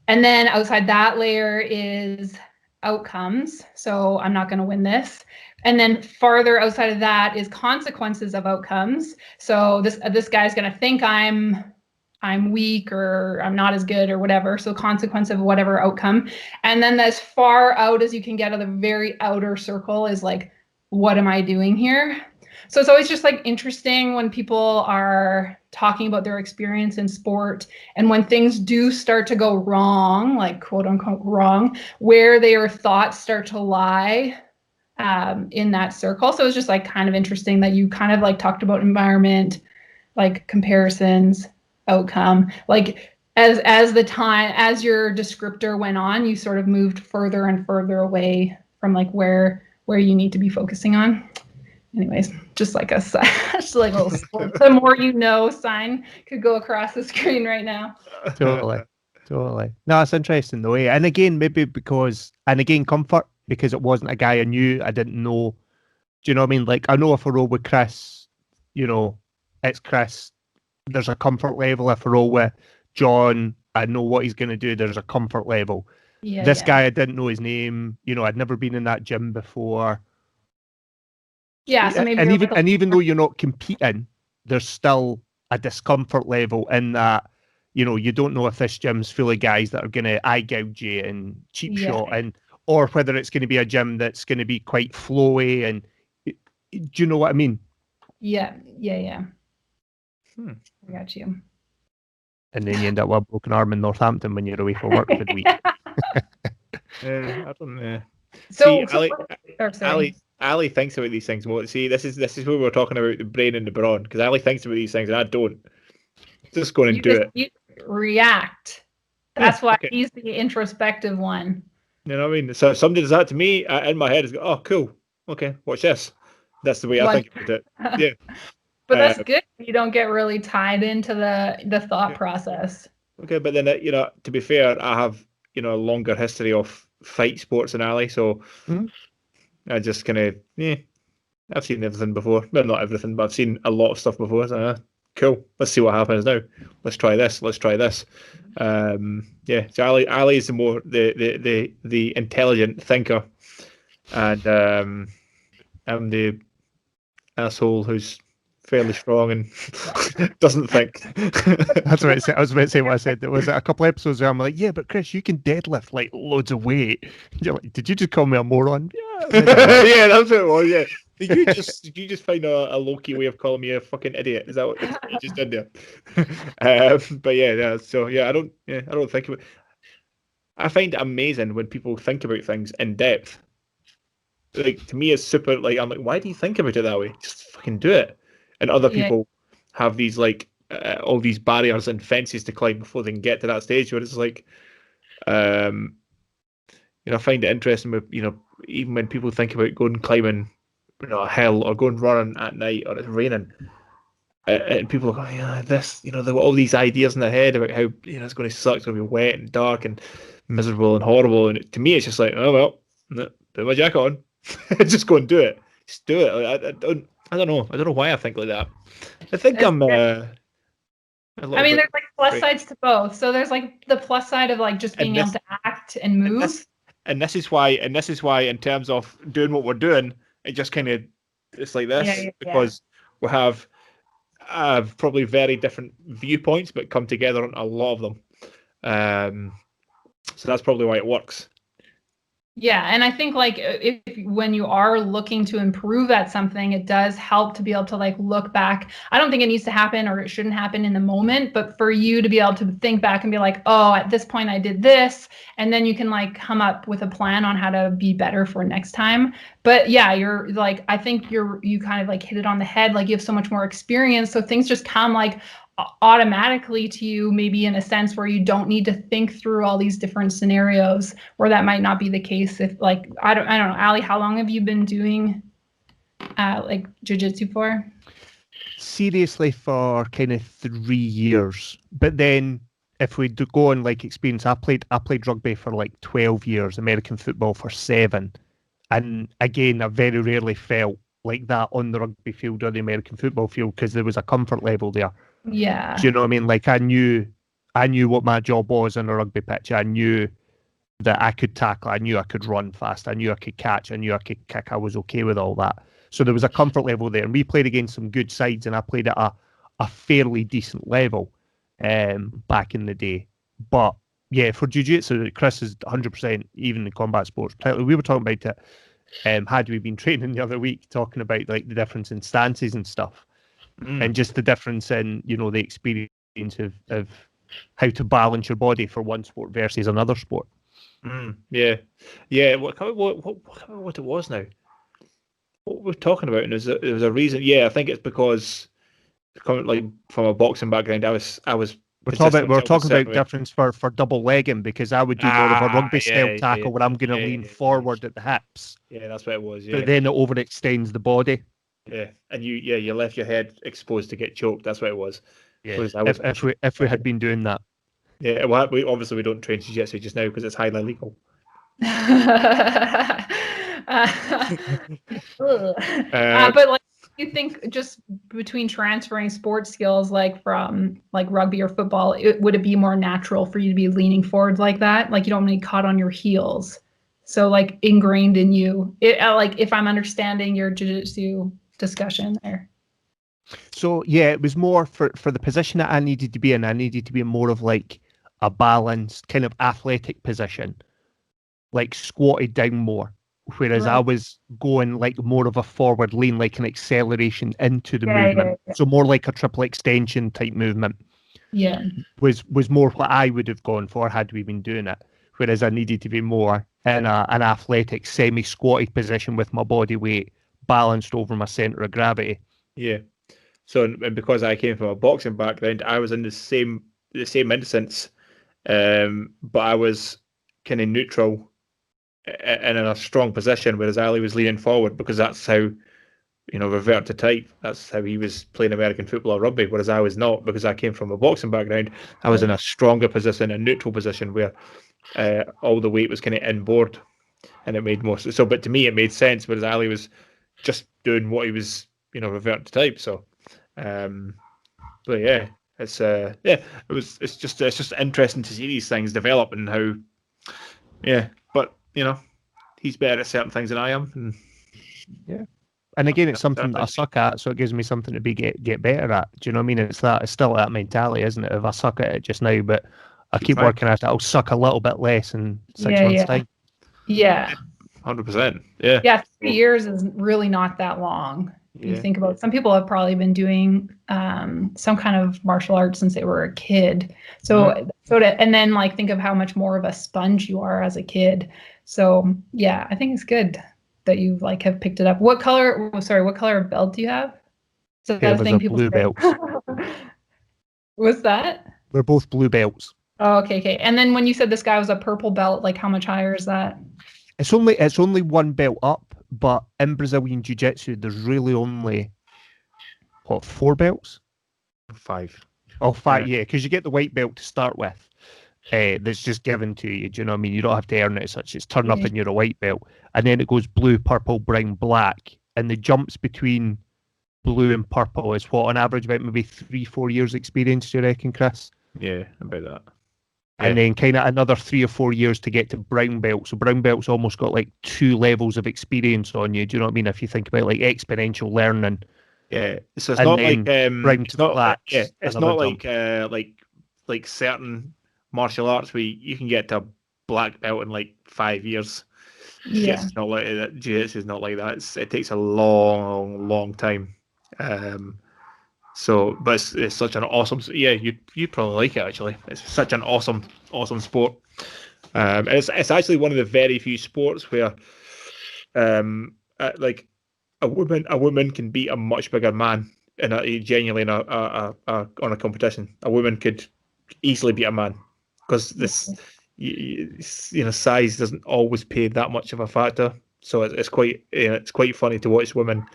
And then outside that layer is outcomes. So I'm not going to win this. And then farther outside of that is consequences of outcomes. So this guy's going to think I'm weak or I'm not as good or whatever. So consequence of whatever outcome. And then as far out as you can get of the very outer circle is like, what am I doing here? So it's always just like interesting when people are talking about their experience in sport and when things do start to go wrong, like quote unquote wrong, where their thoughts start to lie in that circle. So it was just like kind of interesting that you kind of like talked about environment, like comparisons, outcome, like as your descriptor went on, you sort of moved further and further away from like where you need to be focusing on. Anyways, just like a just like a little the more you know sign could go across the screen right now. Totally. No, it's interesting though. And again, maybe comfort, because it wasn't a guy I knew, I didn't know. Do you know what I mean? Like, I know if I roll with Chris, it's Chris. There's a comfort level. If I roll with John, I know what he's going to do. There's a comfort level. Yeah, this guy, I didn't know his name. I'd never been in that gym before. Yeah, so maybe and even though you're not competing, there's still a discomfort level in that. You don't know if this gym's full of guys that are going to eye gouge you and cheap shot, or whether it's going to be a gym that's going to be quite flowy. And do you know what I mean? Yeah. I got you. And then you end up with a broken arm in Northampton when you're away for work for the week. I don't know. So, Ali thinks about these things more. See, this is where we're talking about the brain and the brawn, because Ali thinks about these things and I don't. Just go and do it. You react. That's why he's the introspective one. You know what I mean? So if somebody does that to me, in my head is go, oh, cool. Okay, watch this. That's the way I think about it. Yeah. But that's good. You don't get really tied into the thought process. Okay, but then to be fair, I have a longer history of fight sports than Ali, so I just kind of I've seen everything before. Well, not everything, but I've seen a lot of stuff before. So, cool. Let's see what happens now. Let's try this. So Ali is the more the intelligent thinker, and I'm the asshole who's fairly strong and doesn't think. That's what I said. I was about to say what I said. There was a couple episodes where I'm like, yeah, but Chris, you can deadlift like loads of weight. You're like, did you just call me a moron? Yeah, yeah, that's what it was. Yeah. Did you just find a low-key way of calling me a fucking idiot? Is that what you just did there? But yeah. So yeah, I don't think about. I find it amazing when people think about things in depth. Like, to me, it's super. Like, I'm like, why do you think about it that way? Just fucking do it. And other people have these like all these barriers and fences to climb before they can get to that stage where it's like, I find it interesting with even when people think about going climbing, a hill or going running at night or it's raining, and people are going, this, they've got all these ideas in their head about how it's going to suck, it's going to be wet and dark and miserable and horrible. And to me, it's just like, oh well, put my jacket on, just go and do it. Just do it. Like, I don't know why I think like that. I think there's like plus sides to both. So there's like the plus side of like just being able to act and move. And this is why in terms of doing what we're doing, it just kind of it's like this because we have probably very different viewpoints, but come together on a lot of them. So that's probably why it works. Yeah, and I think like if when you are looking to improve at something, it does help to be able to like look back. I don't think it needs to happen or it shouldn't happen in the moment, but for you to be able to think back and be like, oh, at this point I did this, and then you can like come up with a plan on how to be better for next time. But yeah, you're like, I think you kind of like hit it on the head. Like you have so much more experience, so things just come like automatically to you, maybe in a sense where you don't need to think through all these different scenarios, where that might not be the case if like I don't know, Ali, how long have you been doing like jiu-jitsu for? Seriously, for kind of 3 years. But then if we do go on like experience, I played rugby for like 12 years, American football for 7, and again I very rarely felt like that on the rugby field or the American football field because there was a comfort level there. Yeah. Do you know what I mean? Like I knew what my job was on a rugby pitch. I knew that I could tackle. I knew I could run fast. I knew I could catch. I knew I could kick. I was okay with all that. So there was a comfort level there. And we played against some good sides, and I played at a fairly decent level back in the day. But yeah, for jiu-jitsu, Chris is 100% even in combat sports. We were talking about it. Had we been training the other week, talking about like the difference in stances and stuff. And just the difference in, the experience of how to balance your body for one sport versus another sport. Yeah. What it was now. what we're talking about, and there was a reason. Yeah, I think it's because coming like from a boxing background, I was We're consistent talking myself a certain about way. difference for double legging, because I would do more of a rugby style yeah, tackle where I'm going to lean forward at the hips, Yeah, that's what it was. Yeah, but then it overextends the body. yeah, and you left your head exposed to get choked. That's what it was. Yeah, Whereas I was, if we had been doing that. yeah, well, we obviously don't train jiu-jitsu just now because it's highly illegal. But like, you think just between transferring sports skills, like from like rugby or football, would it be more natural for you to be leaning forward like that? Like you don't want to be caught on your heels. So like ingrained in you, like if I'm understanding your jiu-jitsu discussion there. So yeah, it was more for the position that I needed to be in. I needed to be more of like a balanced kind of athletic position, like squatted down more. Whereas I Right. was going like more of a forward lean, like an acceleration into the Yeah, movement. yeah. So more like a triple extension type movement Yeah. was more what I would have gone for had we been doing it. Whereas I needed to be more in an athletic semi-squatted position with my body weight balanced over my centre of gravity. Yeah. So and because I came from a boxing background, I was in the same instance, but I was kind of neutral and in a strong position, whereas Ali was leaning forward because that's how, revert to type. That's how he was playing American football or rugby, whereas I was not because I came from a boxing background. I was in a stronger position, a neutral position where all the weight was kind of inboard, and it made more so. But to me, it made sense, whereas Ali was just doing what he was, revert to type. So, but yeah, it's it's just interesting to see these things develop and how, but he's better at certain things than I am. And yeah. And again, it's something that I suck at, so it gives me something to get better at. Do you know what I mean? It's still that mentality, isn't it? If I suck at it just now, but I keep working at it, I'll suck a little bit less in 6 months' time. Yeah. 100%. Yeah. Yeah, 3 years is really not that long. You think about it. Some people have probably been doing some kind of martial arts since they were a kid. And then like think of how much more of a sponge you are as a kid. So yeah, I think it's good that you like have picked it up. What color belt do you have? So that a thing people blue belts. What's that? We're both blue belts. Oh, okay. And then when you said this guy was a purple belt, like how much higher is that? It's only one belt up, but in Brazilian Jiu-Jitsu, there's really only 4 belts? 5. Oh, 5, yeah, because you get the white belt to start with. That's just given to you. Do you know what I mean? You don't have to earn it as such. It's turn up and you're a white belt. And then it goes blue, purple, brown, black. And the jumps between blue and purple is what, on average, about maybe 3-4 years experience, do you reckon, Chris? Yeah, about that. And then kind of another 3 or 4 years to get to brown belt. So brown belt's almost got like 2 levels of experience on you. Do you know what I mean? If you think about like exponential learning. Yeah. So it's not like brown to black. Yeah, it's not like certain martial arts where you can get to a black belt in like 5 years. Yeah. It's not like that. Jiu-jitsu is not like that. It takes a long time. So, but it's such an awesome. Yeah, you'd probably like it actually. It's such an awesome sport. It's actually one of the very few sports where, like a woman can beat a much bigger man on a competition. A woman could easily beat a man because this, size doesn't always play that much of a factor. So it's quite funny to watch women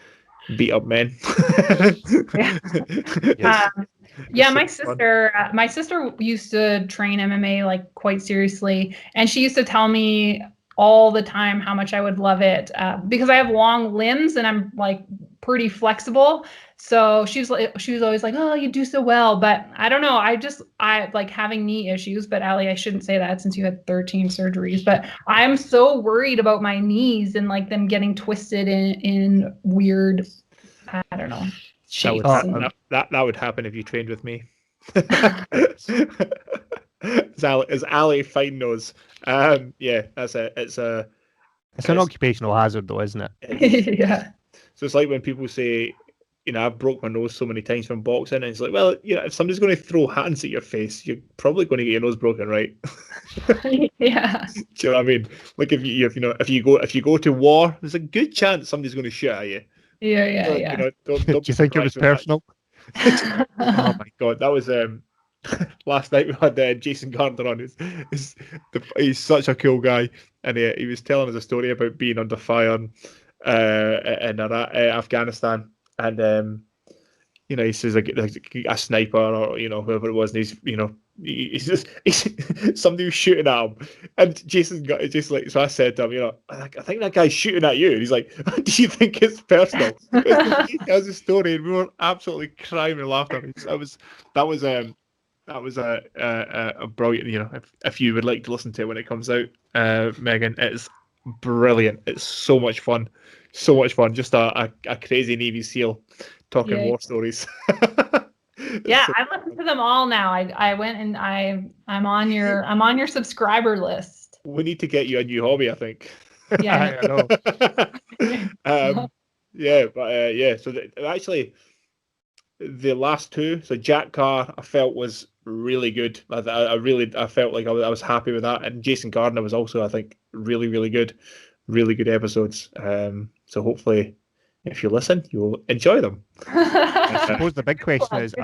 beat up men. My sister used to train MMA like quite seriously, and she used to tell me all the time how much I would love it because I have long limbs and I'm like pretty flexible. So she was always like, "Oh, you do so well," but I don't know. I like having knee issues, but Ali, I shouldn't say that since you had 13 surgeries. But I'm so worried about my knees and like them getting twisted in weird, I don't know, shapes. That would happen if you trained with me. As Ali fine knows. Yeah, that's it. It's an occupational hazard, though, isn't it? Yeah. So it's like when people say I've broke my nose so many times from boxing, and it's like, well, if somebody's going to throw hands at your face, you're probably going to get your nose broken, right? Yeah. Do you know what I mean? Like if you go to war, there's a good chance somebody's going to shoot at you. Yeah. Don't Do you think it was personal? Oh my god, that was last night we had Jason Gardner on. He's such a cool guy, and he was telling us a story about being under fire in Afghanistan, and he says like a sniper or whoever it was, and he's somebody was shooting at him, and Jason got just like, so I said to him, I think that guy's shooting at you, and he's like, do you think it's personal? He tells a story, and we were absolutely crying with laughter. That was a brilliant. If you would like to listen to it when it comes out, Megan, it's brilliant. It's so much fun. Just a crazy Navy SEAL talking war stories. Yeah, I've listened to them all now. I went and I'm on your subscriber list. We need to get you a new hobby, I think. Yeah, I know. So actually, the last two. So Jack Carr, I felt was really good. I felt like I was happy with that, and Jason Gardner was also, I think, really, really good episodes. So hopefully, if you listen, you'll enjoy them. I suppose the big question is,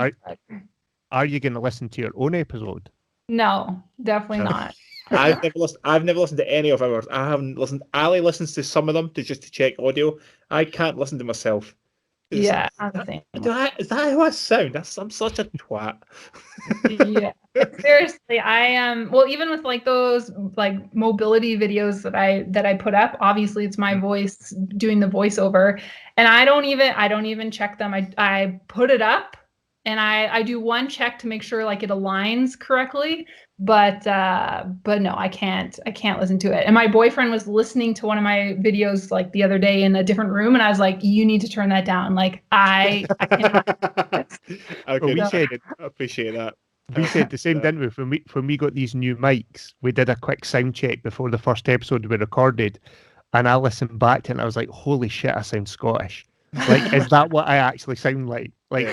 are you going to listen to your own episode? No, definitely not. I've never listened to any of ours. I haven't listened. Ali listens to some of them to check audio. I can't listen to myself. Yeah, I'm the same. Is that how I sound? I'm such a twat. Yeah, seriously, I am. Well, even with like those like mobility videos that I put up, obviously it's my voice doing the voiceover, and I don't even check them. I put it up, and I do one check to make sure like it aligns correctly. But no, I can't listen to it. And my boyfriend was listening to one of my videos like the other day in a different room, and I was like, you need to turn that down. Like I cannot. Okay, I appreciate that. We said the same, didn't we? When we got these new mics, we did a quick sound check before the first episode we recorded, and I listened back to it and I was like, holy shit, I sound Scottish. Like, is that what I actually sound like? Like,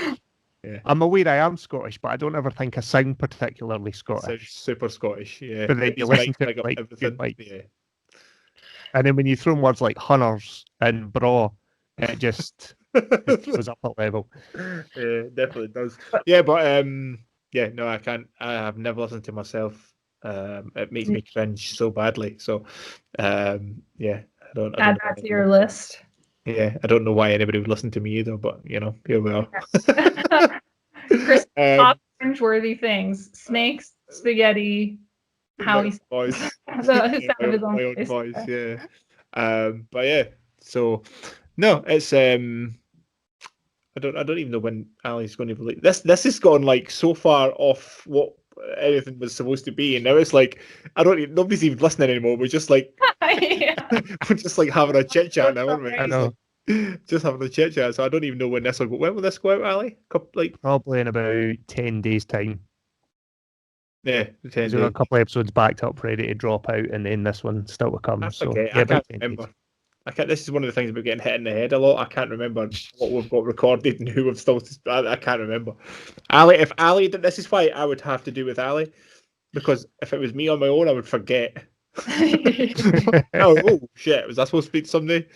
yeah. I'm aware I am Scottish, but I don't ever think I sound particularly Scottish. Sounds super Scottish, yeah. But then you listen to it like everything. Yeah. And then when you throw in words like hunters and bra, it just goes up a level. Yeah, definitely does. Yeah, but no, I can't. I have never listened to myself. It makes me cringe so badly. So, I don't add that to your list. Yeah, I don't know why anybody would listen to me either, but here we are. Chris, top cringeworthy things: snakes, spaghetti. How he voice, his own voice, yeah. But yeah, so no, it's I don't even know when Ali's going to release this. This has gone like so far off what anything was supposed to be, and now it's like nobody's even listening anymore. We're just like we're just like having a chit chat now, aren't we? I know. Just having a chit chat. So I don't even know when this will go. When will this go out, Ali? Probably in about 10 days' time. Yeah, 10 days. There are a couple of episodes backed up, ready to drop out, and then this one still to come. That's so okay. yeah, I can't remember. This is one of the things about getting hit in the head a lot. I can't remember what we've got recorded and who we've still. I can't remember. Ali, if Ali, this is why I would have to do with Ali, because if it was me on my own, I would forget. oh shit! Was I supposed to speak to somebody?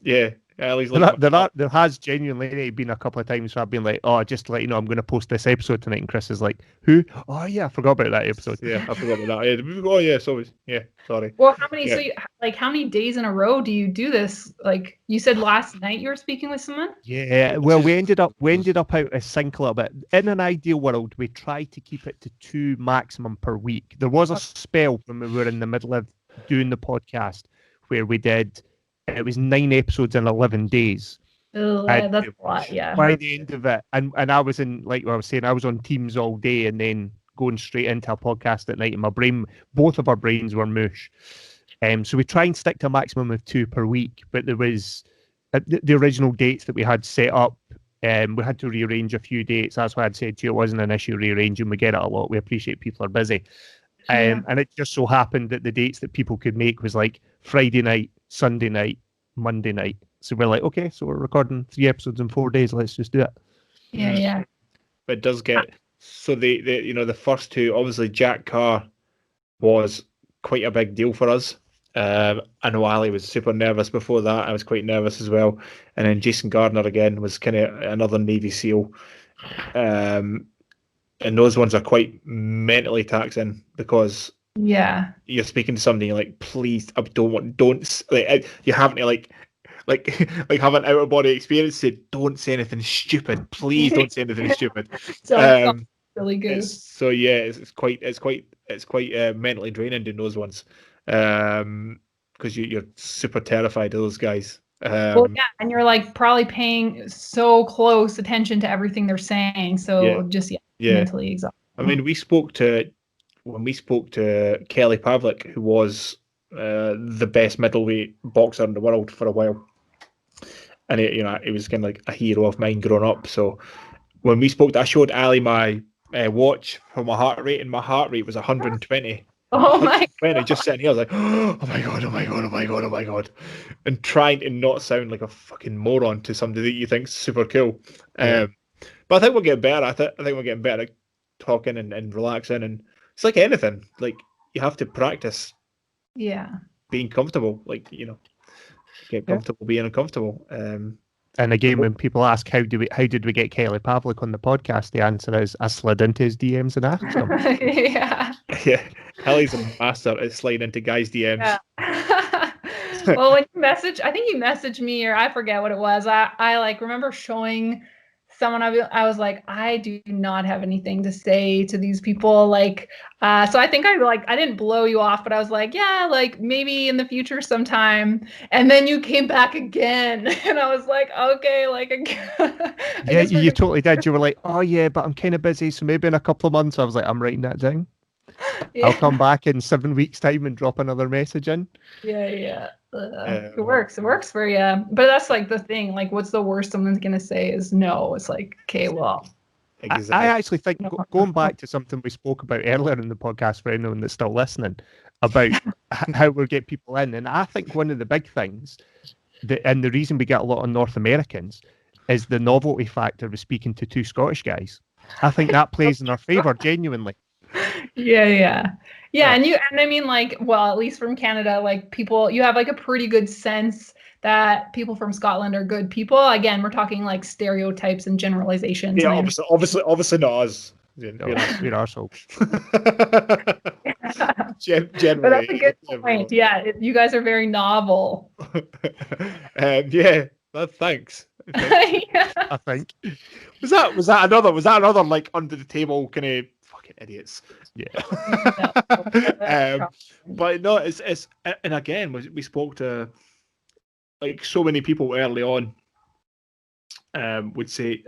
Yeah. Ali's like, there has genuinely been a couple of times where I've been like, oh, just to let you know, I'm going to post this episode tonight, and Chris is like, who? Oh yeah, I forgot about that episode. Yeah, I forgot about that. Yeah. Oh yeah, sorry. Well, how many? Yeah. So, how many days in a row do you do this? Like you said last night, you were speaking with someone. Yeah. Well, we ended up out of sync a little bit. In an ideal world, we try to keep it to 2 maximum per week. There was a spell when we were in the middle of doing the podcast where we did. It was 9 episodes in 11 days. Oh, that's a lot, yeah. By the end of it, and I was in, like I was saying, I was on Teams all day and then going straight into a podcast at night, and both of our brains were mush. So we try and stick to a maximum of 2 per week, but there was the original dates that we had set up. We had to rearrange a few dates. That's why I'd said to you it wasn't an issue rearranging. We get it a lot. We appreciate people are busy. And it just so happened that the dates that people could make was like Friday night, Sunday night, Monday night. So we're like, okay, so we're recording 3 episodes in 4 days. Let's just do it. Yeah. But it does get so the first two, obviously Jack Carr was quite a big deal for us. I know Ali was super nervous before that. I was quite nervous as well. And then Jason Gardner again was kind of another Navy SEAL. And those ones are quite mentally taxing because you're speaking to somebody like, please, I don't like, you're having to like have an out of body experience. Say, don't say anything stupid. Please don't say anything stupid. So really good. It's quite mentally draining doing those ones, because you're super terrified of those guys. And you're like probably paying so close attention to everything they're saying. So mentally exhausting. I mean, when we spoke to Kelly Pavlik, who was the best middleweight boxer in the world for a while, and he was kind of like a hero of mine growing up. So when we spoke, I showed Ali my watch for my heart rate, and my heart rate was 120. Oh my God. Just sitting here, I was like, oh my god, oh my god, oh my god, oh my god, and trying to not sound like a fucking moron to somebody that you think's super cool. But I think we're getting better. I think we're getting better at talking and relaxing, and it's like anything. Like you have to practice. Yeah. Being comfortable, get comfortable being uncomfortable. And again, when people ask how did we get Kelly Pavlik on the podcast, the answer is I slid into his DMs and asked him. Yeah, Kelly's a master at sliding into guys' DMs. Yeah. Well, when you I think you messaged me, or I forget what it was. I like remember showing someone, I was like, I do not have anything to say to these people. Like, so I think I didn't blow you off, but I was like, yeah, like maybe in the future sometime. And then you came back again, and I was like, okay, like again. Yeah, you totally did. You were like, oh yeah, but I'm kind of busy, so maybe in a couple of months. I was like, I'm writing that down. Yeah. I'll come back in 7 weeks' time and drop another message in. Yeah. It works for you. But that's like the thing. Like, what's the worst someone's gonna say is no. It's like, okay, well. Exactly. I actually think going back to something we spoke about earlier in the podcast for anyone that's still listening about how we get people in, and I think one of the big things and the reason we get a lot of North Americans is the novelty factor of speaking to two Scottish guys. I think that plays in our favour, genuinely. Yeah. And I mean, like, well, at least from Canada, like people, you have like a pretty good sense that people from Scotland are good people. Again, we're talking like stereotypes and generalizations. Yeah, obviously not us. We're arseholes. Generally, but that's a good point. Yeah, you guys are very novel. Thanks. Yeah. I think. Was that another like under the table kind of fucking idiots? Yeah. But no, it's and again we spoke to like so many people early on. Would say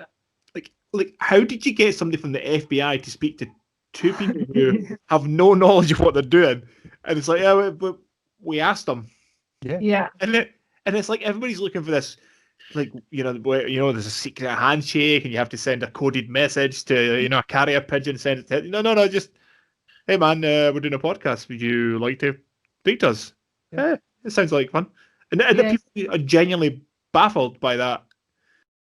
like how did you get somebody from the FBI to speak to two people who have no knowledge of what they're doing? And it's like, yeah, we asked them. Yeah. And it's like everybody's looking for this, like, there's a secret handshake and you have to send a coded message to, a carrier pigeon, send it to, no, just, hey man, we're doing a podcast. Would you like to speak to us? Yeah, it sounds like fun. And the people are genuinely baffled by that.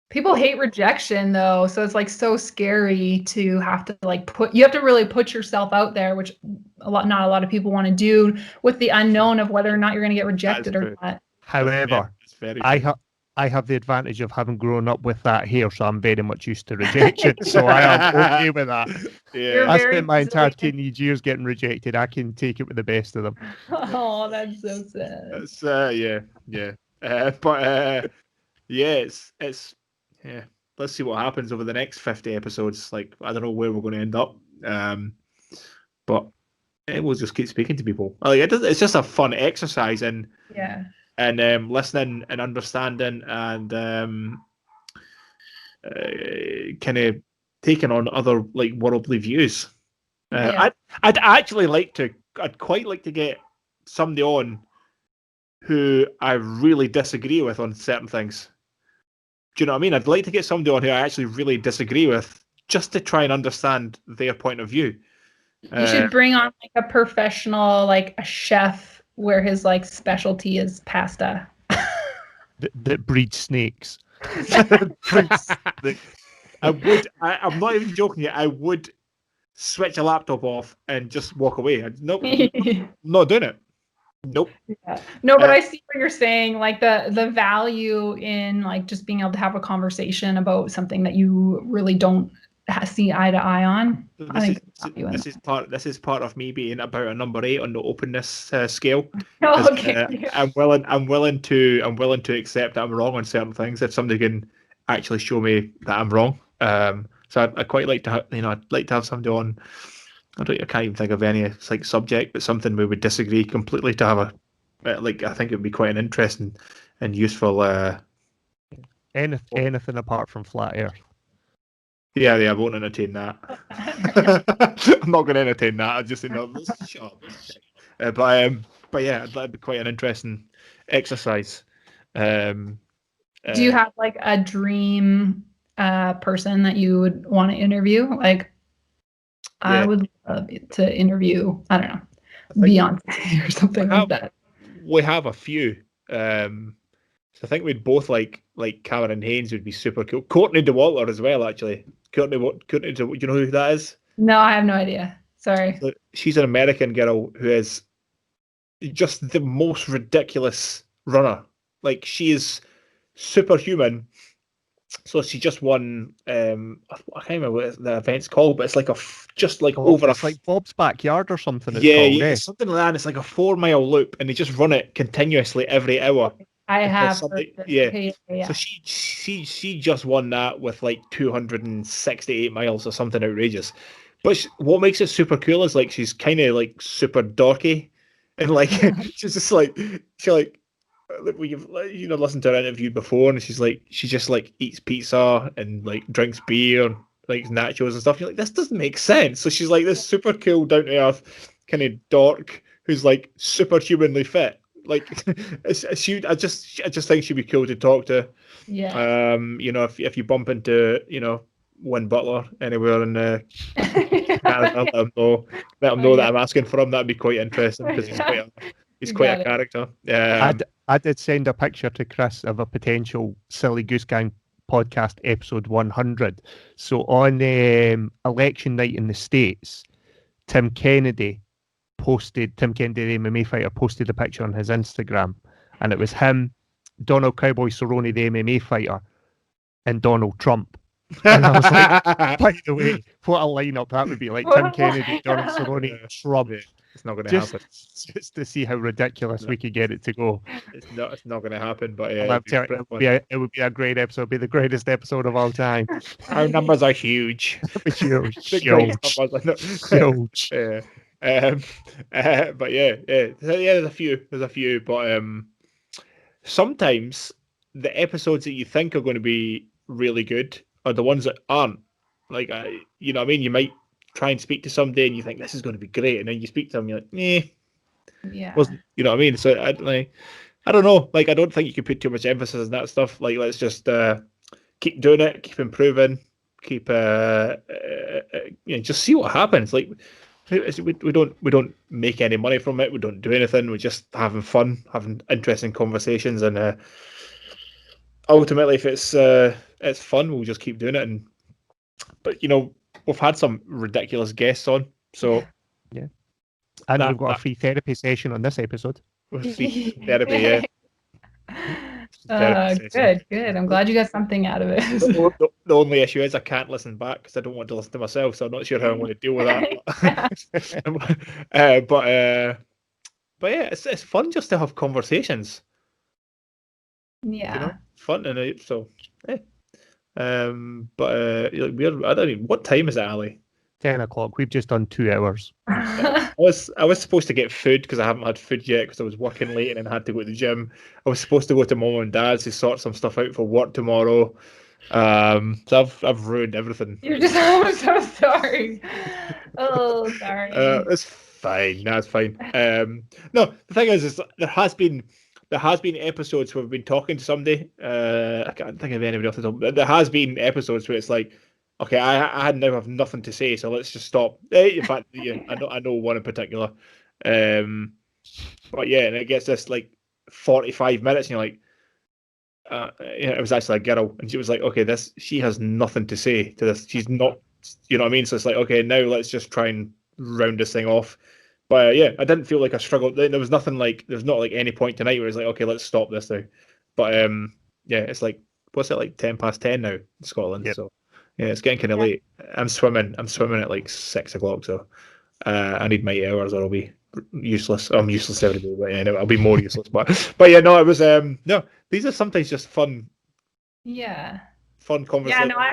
People hate rejection though, so it's like so scary to have to like you have to really put yourself out there, which not a lot of people want to do, with the unknown of whether or not you're going to get rejected or not. However, I have the advantage of having grown up with that here, so I'm very much used to rejection. So I am okay with that. Yeah. I spent my entire teenage years getting rejected. I can take it with the best of them. Oh, that's so sad. It's it's let's see what happens over the next 50 episodes. Like, I don't know where we're going to end up, but we'll just keep speaking to people. Like, it's just a fun exercise and listening and understanding and kind of taking on other like worldly views. I'd quite like to get somebody on who I really disagree with on certain things. Do you know what I mean? I'd like to get somebody on who I actually really disagree with, just to try and understand their point of view. You should bring on like a professional, like a chef, where his like specialty is pasta. that breeds snakes. I'm not even joking yet. I would switch a laptop off and just walk away. Nope, not doing it. Nope. Yeah. No, but I see what you're saying. Like the value in like just being able to have a conversation about something that you really don't see eye to eye on. This is part of me being about a number 8 on the openness scale. Oh, okay. I'm willing to accept that I'm wrong on certain things if somebody can actually show me that I'm wrong. So I quite like to I'd like to have somebody on. I can't even think of any like subject, but something we would disagree completely to have I think it would be quite an interesting and useful. Anything apart from flat Earth. Yeah, I won't entertain that. I'm not going to entertain that. I just shut up. But yeah, that'd be quite an interesting exercise. Do you have like a dream person that you would want to interview? Like, yeah. I would love to interview, I don't know, Beyonce or something like that. We have a few. So I think we'd both like Cameron Haynes would be super cool. Courtney DeWalter as well, actually. Courtney, do you know who that is? No, I have no idea. Sorry. So she's an American girl who is just the most ridiculous runner. Like, she is superhuman. So she just won. I can't remember what the event's called, but it's like it's like Bob's Backyard or something. Yeah, something like that. It's like a 4-mile loop, and they just run it continuously every hour. I have. Yeah. So she just won that with like 268 miles or something outrageous. But what makes it super cool is like she's kind of like super dorky, and like she's just like we've listened to her interview before, and she just like eats pizza and like drinks beer and like nachos and stuff. You're like, this doesn't make sense. So she's like this super cool, down to earth kind of dork who's like superhumanly fit. Like, I just think she'd be cool to talk to. Yeah. If you bump into Win Butler anywhere in the, let him know that I'm asking for him. That'd be quite interesting because he's quite a character. I did send a picture to Chris of a potential Silly Goose Gang podcast episode 100. So on election night in the States, Tim Kennedy, the MMA fighter, posted a picture on his Instagram, and it was him, Donald Cowboy Cerrone, the MMA fighter, and Donald Trump. And I was like, by the way, what a lineup that would be, like Tim Kennedy, Donald Cerrone, Trump. It's not going to happen. Just to see how ridiculous we could get it to go. It's not going to happen, but yeah, it would be a great episode. It'd be the greatest episode of all time. Our numbers are huge. Huge. But there's a few, but sometimes the episodes that you think are going to be really good are the ones that aren't. Like, you know what I mean? You might try and speak to somebody and you think this is going to be great, and then you speak to them, you're like, yeah, wasn't, you know what I mean? So I don't know. Like, I don't think you can put too much emphasis on that stuff. Like, let's just keep doing it, keep improving, keep just see what happens. Like, we don't make any money from it. We don't do anything. We're just having fun, having interesting conversations, and ultimately, if it's fun, we'll just keep doing it. But we've had some ridiculous guests on, so yeah. And we've got a free therapy session on this episode. Free therapy, yeah. Good. I'm glad you got something out of it. The only issue is I can't listen back because I don't want to listen to myself, so I'm not sure how I'm going to deal with that. But yeah, it's fun just to have conversations. Yeah, fun, and so yeah. But I don't even. What time is it, Ali? 10 o'clock. We've just done 2 hours. I was supposed to get food because I haven't had food yet because I was working late and then had to go to the gym. I was supposed to go to Mum and Dad's to sort some stuff out for work tomorrow. So I've ruined everything. I'm so sorry. Oh, sorry. It's fine. No, it's fine. No, the thing is there has been episodes where we've been talking to somebody. I can't think of anybody else. But there has been episodes where it's like, okay, I now have nothing to say, so let's just stop. In fact, yeah, I know one in particular. But yeah, and it gets this like 45 minutes, and you're like, it was actually a girl, and she was like, okay, she has nothing to say to this. She's not, you know what I mean? So it's like, okay, now let's just try and round this thing off. But yeah, I didn't feel like I struggled. There was nothing like, there's not like any point tonight where it's like, okay, let's stop this now. But yeah, it's like, what's it, like 10 past 10 now in Scotland? Yep. So yeah, it's getting kind of late. I'm swimming at like 6 o'clock, so I need my 8 hours or I'll be useless. I'm useless every day, but anyway, I'll be more useless. But yeah, no, it was no. These are sometimes just fun conversations. Yeah, no, I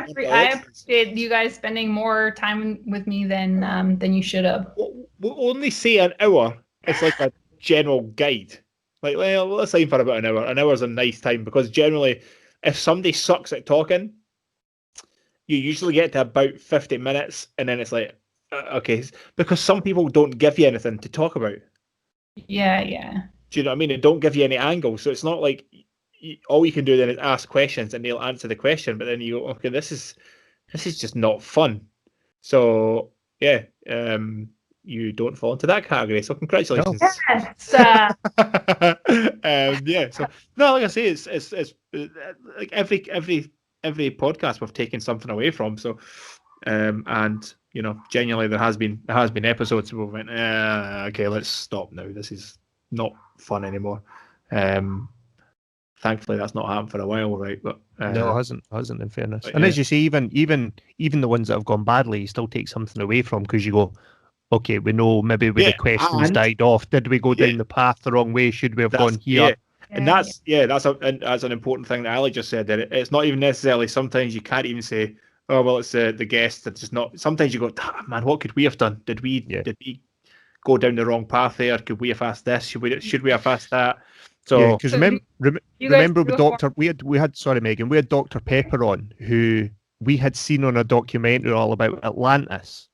appreciate you guys spending more time with me than you should have. We'll only say an hour. It's like a general guide. Like, well, let's aim for about an hour. An hour's a nice time because generally, if somebody sucks at talking, you usually get to about 50 minutes, and then it's like, okay, because some people don't give you anything to talk about. Yeah. Do you know what I mean? They don't give you any angle, so it's not like all you can do then is ask questions and they'll answer the question. But then you go, okay, this is just not fun. So yeah, you don't fall into that category. So congratulations. Yes. Yeah. So no, like I say, it's like every podcast we've taken something away from. So and you know, genuinely there has been episodes where we went, okay, let's stop now. This is not fun anymore. Thankfully, that's not happened for a while, right? But no, it hasn't. In fairness, and yeah. as you say, even the ones that have gone badly, you still take something away from because you go, okay, we know maybe when the questions died off, did we go down the path the wrong way? Should we have gone here? Yeah. And that's an important thing that Ali just said. That it's not even necessarily. Sometimes you can't even say, oh well, it's the guest that's just not. Sometimes you go, man, what could we have done? Did we go down the wrong path there? Could we have asked this? Should we have asked that? So because remember with Doctor, we had sorry Megan, we had Dr. Pepper on, who we had seen on a documentary all about Atlantis.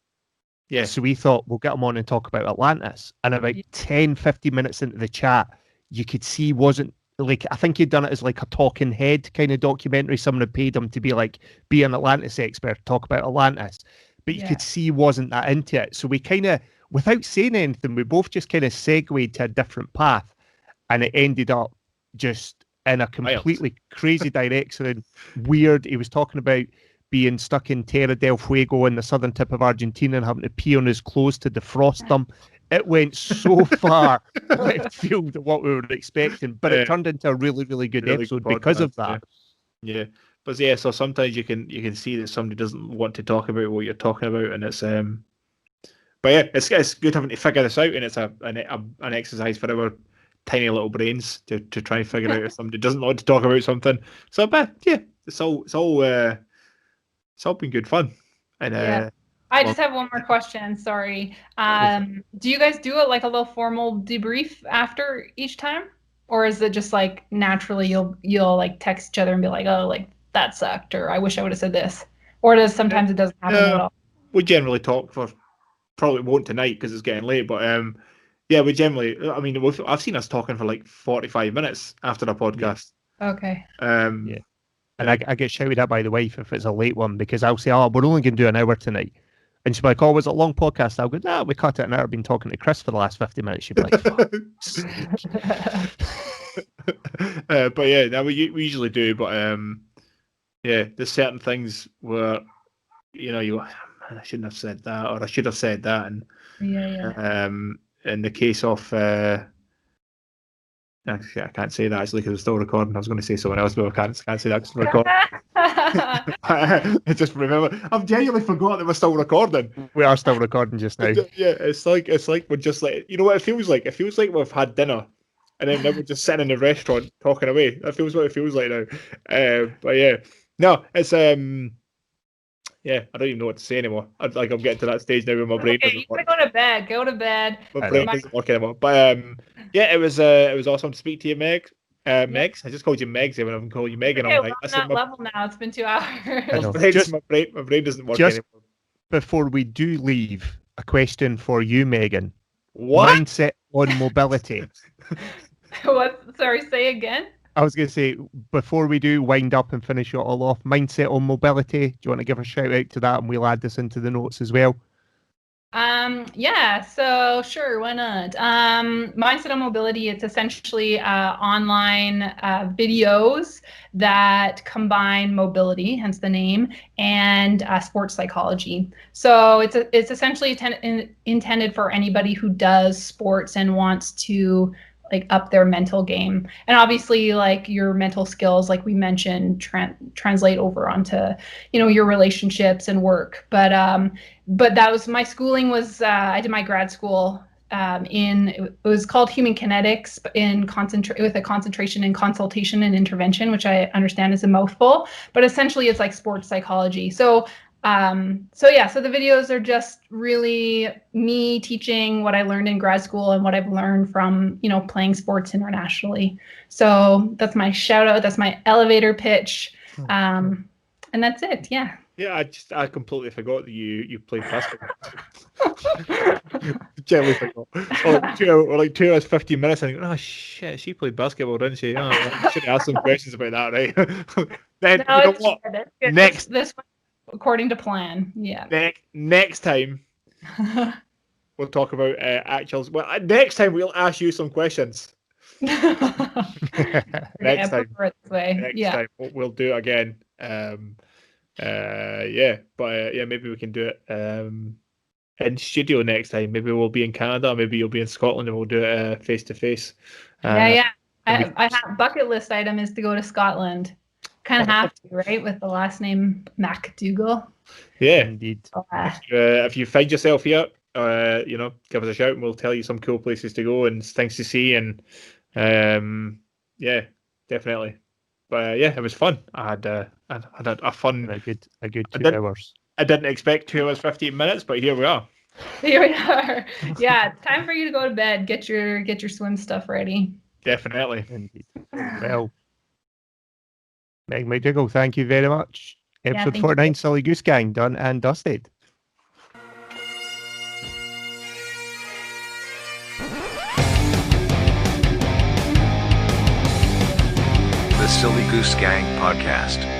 Yeah. So we thought we'll get him on and talk about Atlantis. And about 10-15 minutes into the chat, you could see wasn't like, I think he'd done it as like a talking head kind of documentary. Someone had paid him to be an Atlantis expert, talk about Atlantis. But you could see he wasn't that into it. So we kind of, without saying anything, we both just kind of segued to a different path. And it ended up just in a completely crazy direction. Weird. He was talking about being stuck in Terra del Fuego in the southern tip of Argentina and having to pee on his clothes to defrost them. It went so far left field of what we were expecting, but it turned into a really, really good episode because of that. Yeah. But yeah, so sometimes you can see that somebody doesn't want to talk about what you're talking about, and it's but yeah, it's good having to figure this out, and it's an exercise for our tiny little brains to try and figure out if somebody doesn't want to talk about something. So, but yeah, it's all been good fun. And I just have one more question. Sorry. Do you guys do it like a little formal debrief after each time, or is it just like naturally you'll like text each other and be like, oh, like that sucked, or I wish I would have said this, or does sometimes it doesn't happen at all? We generally talk for, probably won't tonight because it's getting late, but yeah, we generally, I mean, I've seen us talking for like 45 minutes after the podcast. Okay. And I get shouted at by the wife if it's a late one, because I'll say, oh, we're only going to do an hour tonight. And she'll be like, oh, was it a long podcast? I'll go, nah, we cut it an hour. I've been talking to Chris for the last 50 minutes. She'll be like, fuck. But yeah, no, we usually do. But yeah, there's certain things where, you know, you, I shouldn't have said that, or I should have said that. And in the case of, actually, I can't say that actually because we're still recording. I was going to say someone else, but I can't say that because we're recording. I just remember, I've genuinely forgot that we're still recording. We are still recording just now. Yeah, it's like we're just like, you know what it feels like? It feels like we've had dinner and then we're just sitting in the restaurant talking away. That feels what it feels like now. But yeah, no, it's yeah, I don't even know what to say anymore. I'm getting to that stage now where my brain doesn't work. Go to bed. Go to bed. My brain doesn't work anymore. But yeah, it was awesome to speak to you, Meg. Megs, I just called you Megs when I've called you Megan. Okay, I'm like, on that level now. It's been 2 hours. My brain doesn't work just anymore. Before we do leave, a question for you, Megan. What? Mindset on mobility. What? Sorry, say again. I was going to say, before we do wind up and finish it all off, mindset on mobility. Do you want to give a shout out to that, and we'll add this into the notes as well? Yeah, so sure, why not? Mindsetonmobility, it's essentially online videos that combine mobility, hence the name, and sports psychology. So it's essentially intended for anybody who does sports and wants to like up their mental game. And obviously like your mental skills, like we mentioned, translate over onto, your relationships and work. But that was my schooling was I did my grad school it was called human kinetics with a concentration in consultation and intervention, which I understand is a mouthful, but essentially it's like sports psychology. So the videos are just really me teaching what I learned in grad school and what I've learned from, playing sports internationally. So that's my shout out. That's my elevator pitch. And that's it. Yeah. Yeah, I completely forgot that you played basketball. Gently forgot. Like 2 hours 15 minutes, and I go, oh shit, she played basketball, didn't she? Oh, I should ask some questions about that, right? Then No, you know it's what? good. Next, this one, according to plan. Yeah. next time we'll talk about actuals. Well, next time we'll ask you some questions. Next time. Next time we'll do it again. Maybe we can do it in studio next time. Maybe we'll be in Canada, maybe you'll be in Scotland, and we'll do it face to face. I have bucket list item is to go to Scotland. Kind of have to, right, with the last name McDougall. Yeah, indeed. If you find yourself here, give us a shout and we'll tell you some cool places to go and things to see. And definitely. But it was fun. I had a fun. A good 2 hours. I didn't expect 2 hours 15 minutes, but here we are. Here we are. Yeah, it's time for you to go to bed. Get your swim stuff ready. Definitely. Indeed. Well, Meg McDougall, thank you very much. Episode 49, Silly Goose Gang, done and dusted. The Silly Goose Gang Podcast.